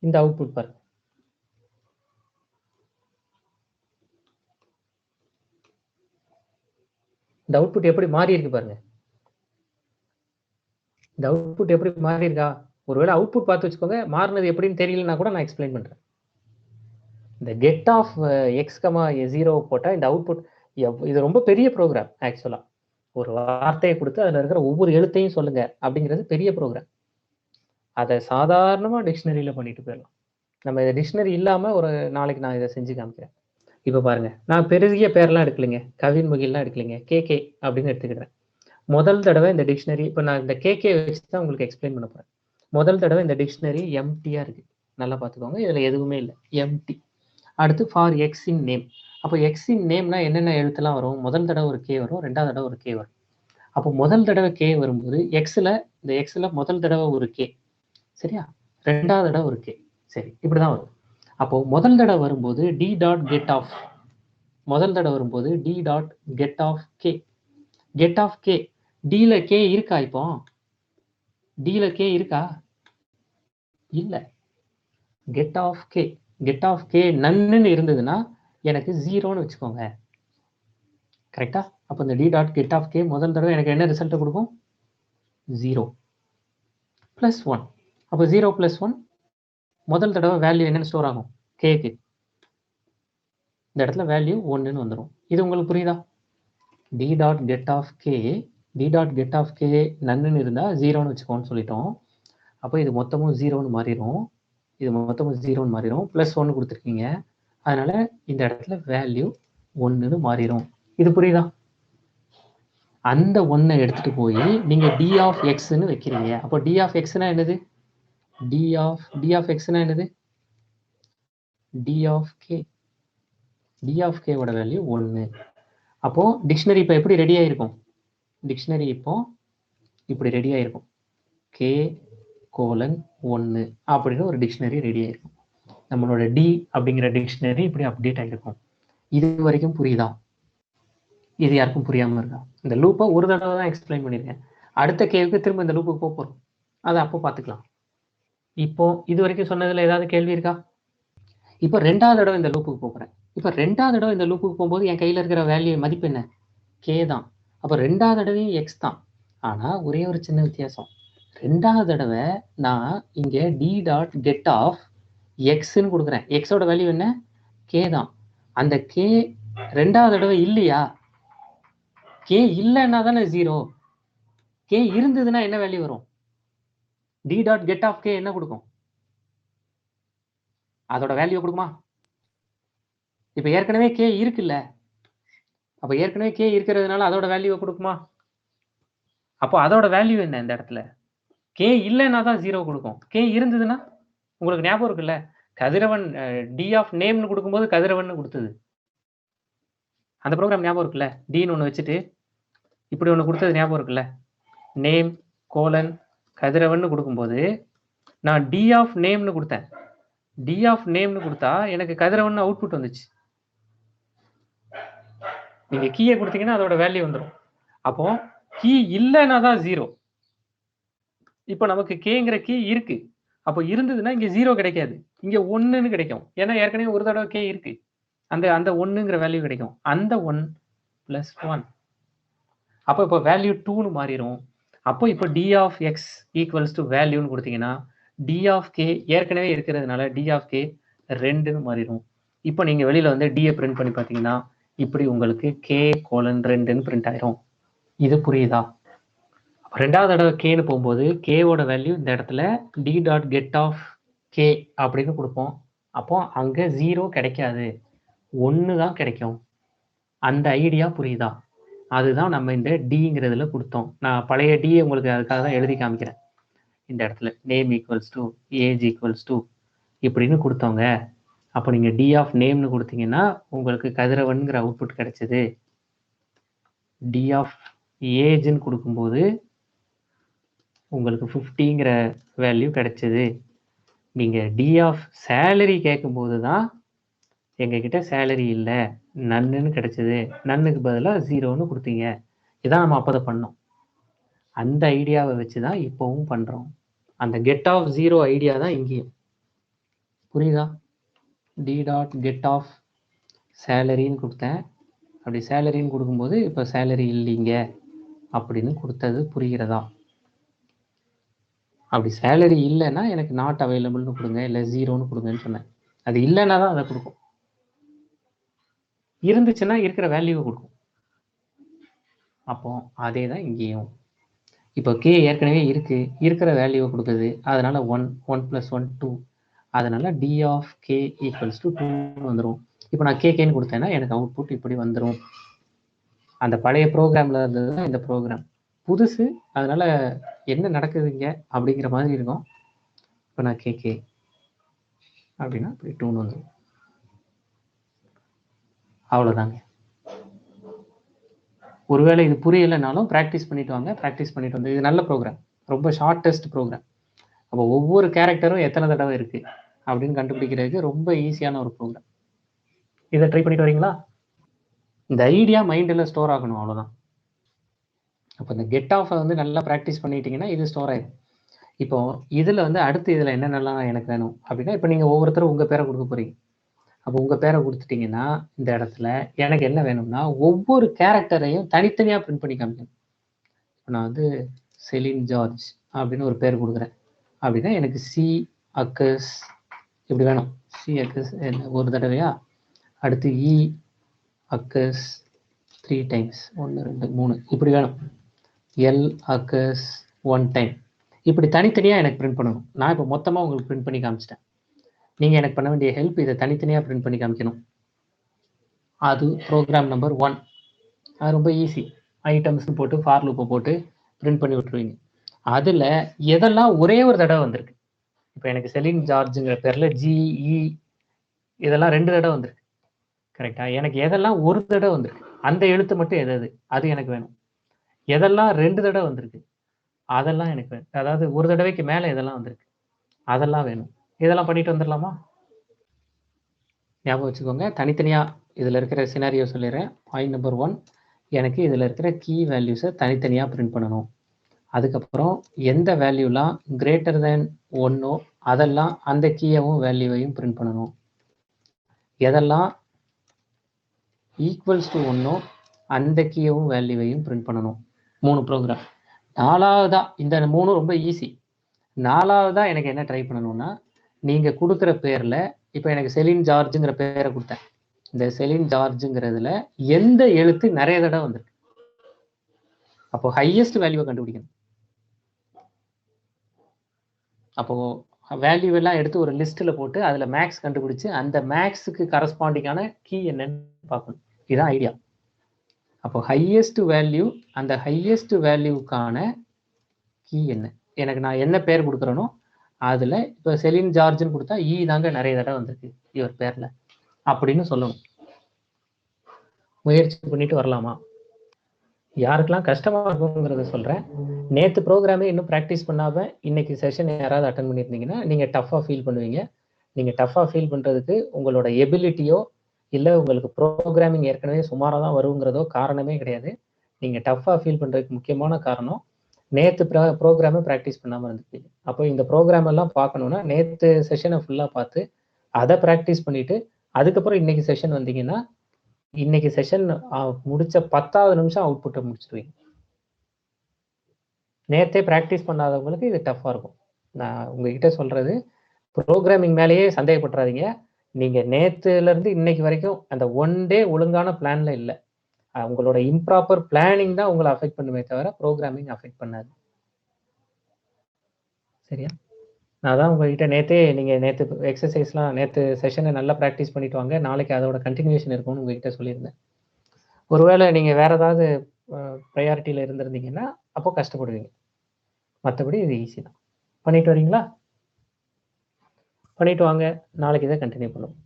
இந்த அவுட்புட் பாருங்க. இந்த அவுட்புட் எப்படி மாறி இருக்கு பாருங்க. இந்த அவுட்புட் எப்படி மாறி இருக்கா? ஒருவேளை அவுட்புட் பார்த்து வச்சுக்கோங்க, மாறினது எப்படின்னு தெரியலன்னா கூட நான் எக்ஸ்பிளைன் பண்றேன். இந்த கெட் ஆஃப் எக்ஸ் கமா 0 போட்டா இந்த அவுட்புட் இது ரொம்ப பெரிய ப்ரோக்ராம். ஆக்சுவலா ஒரு வார்த்தையை கொடுத்து அதுல இருக்கிற ஒவ்வொரு எழுத்தையும் சொல்லுங்க அப்படிங்கிறது பெரிய ப்ரோக்ராம். அதை சாதாரணமா டிக்ஷனரியில பண்ணிட்டு போயிடலாம். நம்ம இதை டிக்ஷனரி இல்லாம ஒரு நாளைக்கு நான் இதை செஞ்சு காமிக்கிறேன். இப்ப பாருங்க, நான் பெரிய பேர்லாம் எடுக்கலைங்க, கவின் முகில்லாம் எடுக்கலைங்க, கேகே அப்படின்னு எடுத்துக்கிறேன். முதல் தடவை இந்த டிக்ஷனரி, இப்போ நான் இந்த கேகே வச்சு தான் உங்களுக்கு எக்ஸ்பிளைன் பண்ண போறேன். முதல் தடவை இந்த டிக்ஷனரி எம்டியா இருக்கு, நல்லா பார்த்துக்கோங்க, இதுல எதுவுமே இல்லை, எம்டி. அடுத்து ஃபார் எக்ஸ் இன் நேம். அப்போ எக்ஸ் இன் நேம்னா என்னென்ன எழுத்துலாம் வரும்? முதல் தடவை ஒரு கே வரும், ரெண்டாவது தடவை ஒரு கே வரும். அப்போ முதல் தடவை கே வரும்போது இந்த எக்ஸ்ல முதல் தடவை ஒரு கே, சரியா? ரெண்டாவது தடவை ஒரு கே, சரி, இப்படிதான் வரும். அப்போ முதல் தடவை வரும்போது டி டாட் கெட் ஆஃப், முதல் தடவை வரும்போது D dot get of K. Get of K, டில கே இருக்கா? இப்போ டில கே இருக்கா? இல்ல. Get of K, get of K நன்னு இருந்ததுன்னா எனக்கு 0ன்னு வச்சுக்கோங்க, கரெக்டா? அப்போ இந்த D dot get of K முதல் தடவை எனக்கு என்ன ரிசல்ட் கொடுக்கும்? 0 +1. அப்போ 0 + 1 முதல் தடவை வேல்யூ என்னன்னு ஸ்டோர் ஆகும்? கேக்கு. இந்த இடத்துல வேல்யூ 1ன்னு வந்துடும். இது உங்களுக்கு புரியுதா? D dot get of K, D dot get of K நன்னு இருந்தா 0ன்னு வச்சுக்கோன்னு சொல்லிட்டோம். அப்போ இது மொத்தமும் 0ன்னு மாறிடும், இது மொத்தமும் 0ன்னு மாறிடும், +1 கொடுத்துருக்கீங்க, அதனால இந்த இடத்துல வேல்யூ 1ன்னு மாறிடும். இது புரியுதா? அந்த 1 எடுத்துட்டு போய் நீங்க டி ஆஃப் எக்ஸ்ன்னு வைக்கிறீங்க. அப்போ டி ஆஃப் எக்ஸ்னா என்னது? டி ஆஃப் எக்ஸ்னா என்னது? D of K. D of கேவோட வேல்யூ 1. அப்போ டிக்ஷனரி இப்போ எப்படி ரெடி ஆயிருக்கும்? டிக்ஷனரி இப்போ இப்படி ரெடி ஆயிருக்கும், K:1 அப்படின்னு ஒரு டிக்ஷனரி ரெடி ஆயிருக்கும். நம்மளோட டி அப்படிங்கிற டிக்ஷனரி இப்படி அப்டேட் ஆகிருக்கும். இது வரைக்கும் புரியுதா? இது யாருக்கும் புரியாம இருக்கா? இந்த லூப்பை ஒரு தடவை தான் எக்ஸ்பிளைன் பண்ணியிருக்கேன். அடுத்த கேவுக்கு திரும்ப இந்த லூப்புக்கு போகிறோம், அதை அப்போ பார்த்துக்கலாம். இப்போ இது வரைக்கும் சொன்னதுல ஏதாவது கேள்வி இருக்கா? இப்போ ரெண்டாவது தடவை இந்த லூப்புக்கு போகிறேன். இப்போ ரெண்டாவது தடவை இந்த லூப்புக்கு போகும்போது என் கையில் இருக்கிற வேல்யூ மதிப்பு என்ன? கே தான். அப்போ ரெண்டாவது தடவையும் எக்ஸ் தான். ஆனால் ஒரே ஒரு சின்ன வித்தியாசம், ரெண்டாவது தடவை நான் இங்கே டி டாட் கெட் ஆஃப் எக்ஸ்ன்னு கொடுக்குறேன். எக்ஸோட வேல்யூ என்ன? கே தான். அந்த கே ரெண்டாவது தடவை இல்லையா? கே இல்லைன்னா தானே 0. கே இருந்ததுன்னா என்ன வேல்யூ வரும்? T dot get of K என்ன கொடுக்கும்? அதோட வேல்யூ கொடுக்குமா? இப்போ ஏற்கனவே கே இருக்குல்ல, அப்போ ஏற்கனவே கே இருக்கிறதுனால அதோட வேல்யூவை கொடுக்குமா? அப்போ அதோட வேல்யூ என்ன? இந்த இடத்துல கே இல்லைன்னா தான் 0 கொடுக்கும், கே இருந்ததுன்னா உங்களுக்கு ஞாபகம் இருக்குல்ல, கதிரவன் டி ஆஃப் நேம்னு கொடுக்கும்போது கதிரவன் கொடுத்தது, அந்த ப்ரோக்ராம் ஞாபகம் இருக்குல்ல? டின்னு ஒன்று வச்சுட்டு இப்படி ஒன்று கொடுத்தது ஞாபகம் இருக்குல்ல? நேம் கதிரவன் கொடுக்கும்போது நான் டி ஆஃப் நேம்னு கொடுத்தேன். டி ஆஃப் நேம்னு கொடுத்தா எனக்கு கதிரவன் அவுட்புட் வந்துச்சு. நீங்க கீயை கொடுத்தீங்கன்னா அதோட வேல்யூ வந்துடும். அப்போ கீ இல்லைன்னா தான் 0. இப்போ நமக்கு கேங்கிற கீ இருக்கு, அப்போ இருந்ததுன்னா இங்க 0 கிடைக்காது, இங்க 1ன்னு கிடைக்கும். ஏன்னா ஏற்கனவே ஒரு தடவை கே இருக்கு, அந்த 1ங்கிற வேல்யூ கிடைக்கும். அந்த 1 + 1 அப்போ இப்போ வேல்யூ 2ன்னு மாறிடும். அப்போ இப்போ D of X equals to வேல்யூன்னு கொடுத்தீங்கன்னா டி ஆஃப் கே ஏற்கனவே இருக்கிறதுனால டி ஆஃப் கே 2ன்னு மாறிடும். இப்போ நீங்க வெளியில வந்து டியை பிரிண்ட் பண்ணி பார்த்தீங்கன்னா இப்படி உங்களுக்கு K:2ன்னு பிரிண்ட் ஆயிரும். இது புரியுதா? ரெண்டாவது தடவை கேன்னு போகும்போது கேவோட வேல்யூ இந்த இடத்துல T dot get of K அப்படின்னு கொடுப்போம். அப்போ அங்கே 0 கிடைக்காது, 1 தான் கிடைக்கும். அந்த ஐடியா புரியுதா? அதுதான் நம்ம இந்த டிங்கிறதுல கொடுத்தோம். நான் பழைய டி உங்களுக்கு அதுக்காக தான் எழுதி காமிக்கிறேன். இந்த இடத்துல name equals to age equals to இப்படின்னு கொடுத்தோங்க. அப்போ நீங்கள் டி ஆஃப் நேம்னு கொடுத்தீங்கன்னா உங்களுக்கு கதிரவன்கிற அவுட்புட் கிடைச்சது. டி ஆஃப் ஏஜ்னு கொடுக்கும்போது உங்களுக்கு 50ங்கிற வேல்யூ கிடைச்சது. நீங்கள் டி ஆஃப் சேலரி கேட்கும்போது தான் எங்ககிட்ட சேலரி இல்லை, நன்னுன்னு கிடைச்சது. நன்னுக்கு பதிலாக 0ன்னு கொடுத்தீங்க. இதான் நம்ம அப்போ தான் பண்ணோம். அந்த ஐடியாவை வச்சு தான் இப்போவும் பண்ணுறோம். அந்த கெட் ஆஃப் 0 ஐடியா தான் இங்கேயும். புரியுதா? டி டாட் கெட் ஆஃப் சேலரின்னு கொடுத்தேன். அப்படி சேலரின்னு கொடுக்கும்போது இப்போ சேலரி இல்லைங்க அப்படின்னு கொடுத்தது புரிகிறதா? அப்படி சேலரி இல்லைன்னா எனக்கு நாட் அவைலபிள்னு கொடுங்க, இல்லை 0ன்னு கொடுங்கன்னு சொன்னேன். அது இல்லைன்னா தான் அதை கொடுக்கும். இருந்துச்சுன்னா இருக்கிற வேல்யூவை கொடுக்கும். அப்போ அதே தான் இங்கேயும். இப்போ கே ஏற்கனவே இருக்கு, இருக்கிற வேல்யூவை கொடுக்குது. அதனால 1 + 1 2. அதனால T of K equals to 2 வந்துடும். இப்போ நான் கேன்னு கொடுத்தேன்னா எனக்கு அவுட்புட் இப்படி வந்துடும். அந்த பழைய ப்ரோக்ராம்ல இருந்தது தான் இந்த ப்ரோக்ராம். புதுசு, அதனால என்ன நடக்குதுங்க அப்படிங்கிற மாதிரி இருக்கும். இப்போ நான் கே அப்படின்னா இப்படி 2ன்னு வந்துடும். அவ்வளோதாங்க. ஒருவேளை இது புரியலைனாலும் ப்ராக்டிஸ் பண்ணிட்டு வாங்க. ப்ராக்டிஸ் பண்ணிட்டு வந்து, இது நல்ல ப்ரோக்ராம், ரொம்ப ஷார்ட்டஸ்ட் ப்ரோக்ராம். அப்போ ஒவ்வொரு கேரக்டரும் எத்தனை தடவை இருக்கு அப்படின்னு கண்டுபிடிக்கிறதுக்கு ரொம்ப ஈஸியான ஒரு ப்ரோக்ராம். இதை ட்ரை பண்ணிட்டு வரீங்களா? இந்த ஐடியா மைண்டில் ஸ்டோர் ஆகணும், அவ்வளோதான். அப்போ இந்த கெட் ஆஃபை வந்து நல்லா ப்ராக்டிஸ் பண்ணிட்டீங்கன்னா இது ஸ்டோர் ஆயிடும். இப்போ இதில் வந்து அடுத்து இதில் என்னென்னலாம் எனக்கு வேணும் அப்படின்னா, இப்போ நீங்கள் ஒவ்வொருத்தரும் உங்கள் பேரை கொடுக்க போறீங்க. அப்போ உங்கள் பேரை கொடுத்துட்டீங்கன்னா இந்த இடத்துல எனக்கு என்ன வேணும்னா ஒவ்வொரு கேரக்டரையும் தனித்தனியாக பிரிண்ட் பண்ணி காமிக்கணும். இப்போ நான் வந்து செலின் ஜார்ஜ் அப்படின்னு ஒரு பேர் கொடுக்குறேன் அப்படின்னா எனக்கு சி அக்கஸ் இப்படி வேணும். சி அக்கஸ் ஒரு தடவையா, அடுத்து இ அக்கஸ் 3 டைம்ஸ், 1 2 3 இப்படி வேணும். எல் அக்கஸ் 1 டைம், இப்படி தனித்தனியாக எனக்கு பிரிண்ட் பண்ணணும். நான் இப்போ மொத்தமாக உங்களுக்கு பிரிண்ட் பண்ணி காமிச்சிட்டேன். நீங்கள் எனக்கு பண்ண வேண்டிய ஹெல்ப் இதை தனித்தனியாக பிரிண்ட் பண்ணி காமிக்கணும். அது ப்ரோக்ராம் நம்பர் 1. அது ரொம்ப ஈஸி. ஐட்டம்ஸ்னு போட்டு ஃபார் லூப்பை போட்டு பிரிண்ட் பண்ணி விட்டுருவீங்க. அதில் எதெல்லாம் ஒரே ஒரு தடவை வந்திருக்கு, இப்போ எனக்கு செலின் ஜார்ஜுங்கிற பேரில் ஜிஇ இதெல்லாம் 2 தடவை வந்திருக்கு, கரெக்டாக? எனக்கு எதெல்லாம் ஒரு தடவை வந்திருக்கு, அந்த எழுத்து மட்டும் எது அது எனக்கு வேணும். எதெல்லாம் 2 தடவை வந்திருக்கு அதெல்லாம் எனக்கு வேணும். அதாவது ஒரு தடவைக்கு மேலே எதெல்லாம் வந்திருக்கு அதெல்லாம் வேணும். இதெல்லாம் பண்ணிட்டு வந்துடலாமா? ஞாபகம் வச்சுக்கோங்க. தனித்தனியாக இதில் இருக்கிற சினாரியோ சொல்லிடுறேன். பாயிண்ட் நம்பர் 1, எனக்கு இதில் இருக்கிற கீ வேல்யூஸை தனித்தனியாக பிரிண்ட் பண்ணணும். அதுக்கப்புறம் எந்த வேல்யூலாம் கிரேட்டர் தேன் 1 அதெல்லாம் அந்த கீயவும் வேல்யூவையும் பிரிண்ட் பண்ணணும். எதெல்லாம் ஈக்குவல்ஸ் டு 1 அந்த கீயவும் வேல்யூவையும் பிரிண்ட் பண்ணணும். 3 ப்ரோக்ராம். 4வதா, இந்த 3 ரொம்ப ஈஸி. 4வதா எனக்கு என்ன ட்ரை பண்ணணும்னா, நீங்கள் கொடுக்குற பேரில் இப்போ எனக்கு செலின் ஜார்ஜுங்கிற பேரை கொடுத்தேன். இந்த செலின் ஜார்ஜுங்கிறதுல எந்த எழுத்து நிறைய தடவை வந்திருக்கு, அப்போ ஹையஸ்ட் வேல்யூவை கண்டுபிடிக்கணும். அப்போ வேல்யூ எல்லாம் எடுத்து ஒரு லிஸ்ட்டில் போட்டு அதில் மேக்ஸ் கண்டுபிடிச்சு அந்த மேக்ஸுக்கு கரஸ்பாண்டிங்கான கீ என்னன்னு பார்க்கணும். இதுதான் ஐடியா. அப்போ ஹையஸ்ட் வேல்யூ, அந்த ஹையஸ்ட் வேல்யூக்கான கீ என்ன, எனக்கு நான் என்ன பேர் கொடுக்குறேனோ அதில் இப்போ செலின் ஜார்ஜ்னு கொடுத்தா ஈ தாங்க நிறைய தடவை வந்திருக்கு இவர் பேரில் அப்படின்னு சொல்லணும். முயற்சி பண்ணிட்டு வரலாமா? யாருக்கெல்லாம் கஷ்டமாக இருக்குங்கிறத சொல்கிறேன். நேற்று ப்ரோக்ராமே இன்னும் ப்ராக்டிஸ் பண்ணாமல் இன்னைக்கு செஷன் யாராவது அட்டன் பண்ணியிருந்தீங்கன்னா நீங்கள் டஃப்பாக ஃபீல் பண்ணுவீங்க. நீங்கள் டஃப்பாக ஃபீல் பண்ணுறதுக்கு உங்களோட எபிலிட்டியோ இல்லை உங்களுக்கு ப்ரோக்ராமிங் ஏற்கனவே சுமாராக தான் வருங்கிறதோ காரணமே கிடையாது. நீங்கள் டஃப்பாக ஃபீல் பண்ணுறதுக்கு முக்கியமான காரணம் நேற்று ப்ரோக்ராமை ப்ராக்டிஸ் பண்ணாமல் இருந்துருப்பீங்க. அப்போ இந்த ப்ரோக்ராம் எல்லாம் பார்க்கணுன்னா நேற்று செஷனை ஃபுல்லாக பார்த்து அதை ப்ராக்டிஸ் பண்ணிவிட்டு அதுக்கப்புறம் இன்னைக்கு செஷன் வந்தீங்கன்னா இன்னைக்கு செஷன் முடிச்ச 10வது நிமிஷம் அவுட்புட்டை முடிச்சிருவீங்க. நேற்றே ப்ராக்டிஸ் பண்ணாதவங்களுக்கு இது டஃப்பாக இருக்கும். நான் உங்ககிட்ட சொல்கிறது, ப்ரோக்ராமிங் மேலேயே சந்தேகப்பட்டுறாதீங்க. நீங்கள் நேற்றுலேருந்து இன்னைக்கு வரைக்கும் அந்த 1 டே ஒழுங்கான பிளானில் இல்லை. உங்களோட இம்ப்ராப்பர் பிளானிங் தான் உங்களை அஃபெக்ட் பண்ணுமே தவிர ப்ரோக்ராமிங் அஃபெக்ட் பண்ணாது. சரியா? நான் தான் உங்ககிட்ட நேற்று எக்ஸசைஸ்லாம் நேற்று செஷனை நல்லா ப்ராக்டிஸ் பண்ணிட்டு வாங்க, நாளைக்கு அதோட கண்டினியூஷன் இருக்கும்னு உங்ககிட்ட சொல்லியிருந்தேன். ஒருவேளை நீங்கள் வேறு ஏதாவது ப்ரையாரிட்டியில் இருந்திருந்தீங்கன்னா அப்போ கஷ்டப்படுவீங்க. மற்றபடி இது ஈஸி தான். பண்ணிட்டு வரீங்களா? பண்ணிட்டு வாங்க, நாளைக்கு இதை கண்டினியூ பண்ணுவோம்.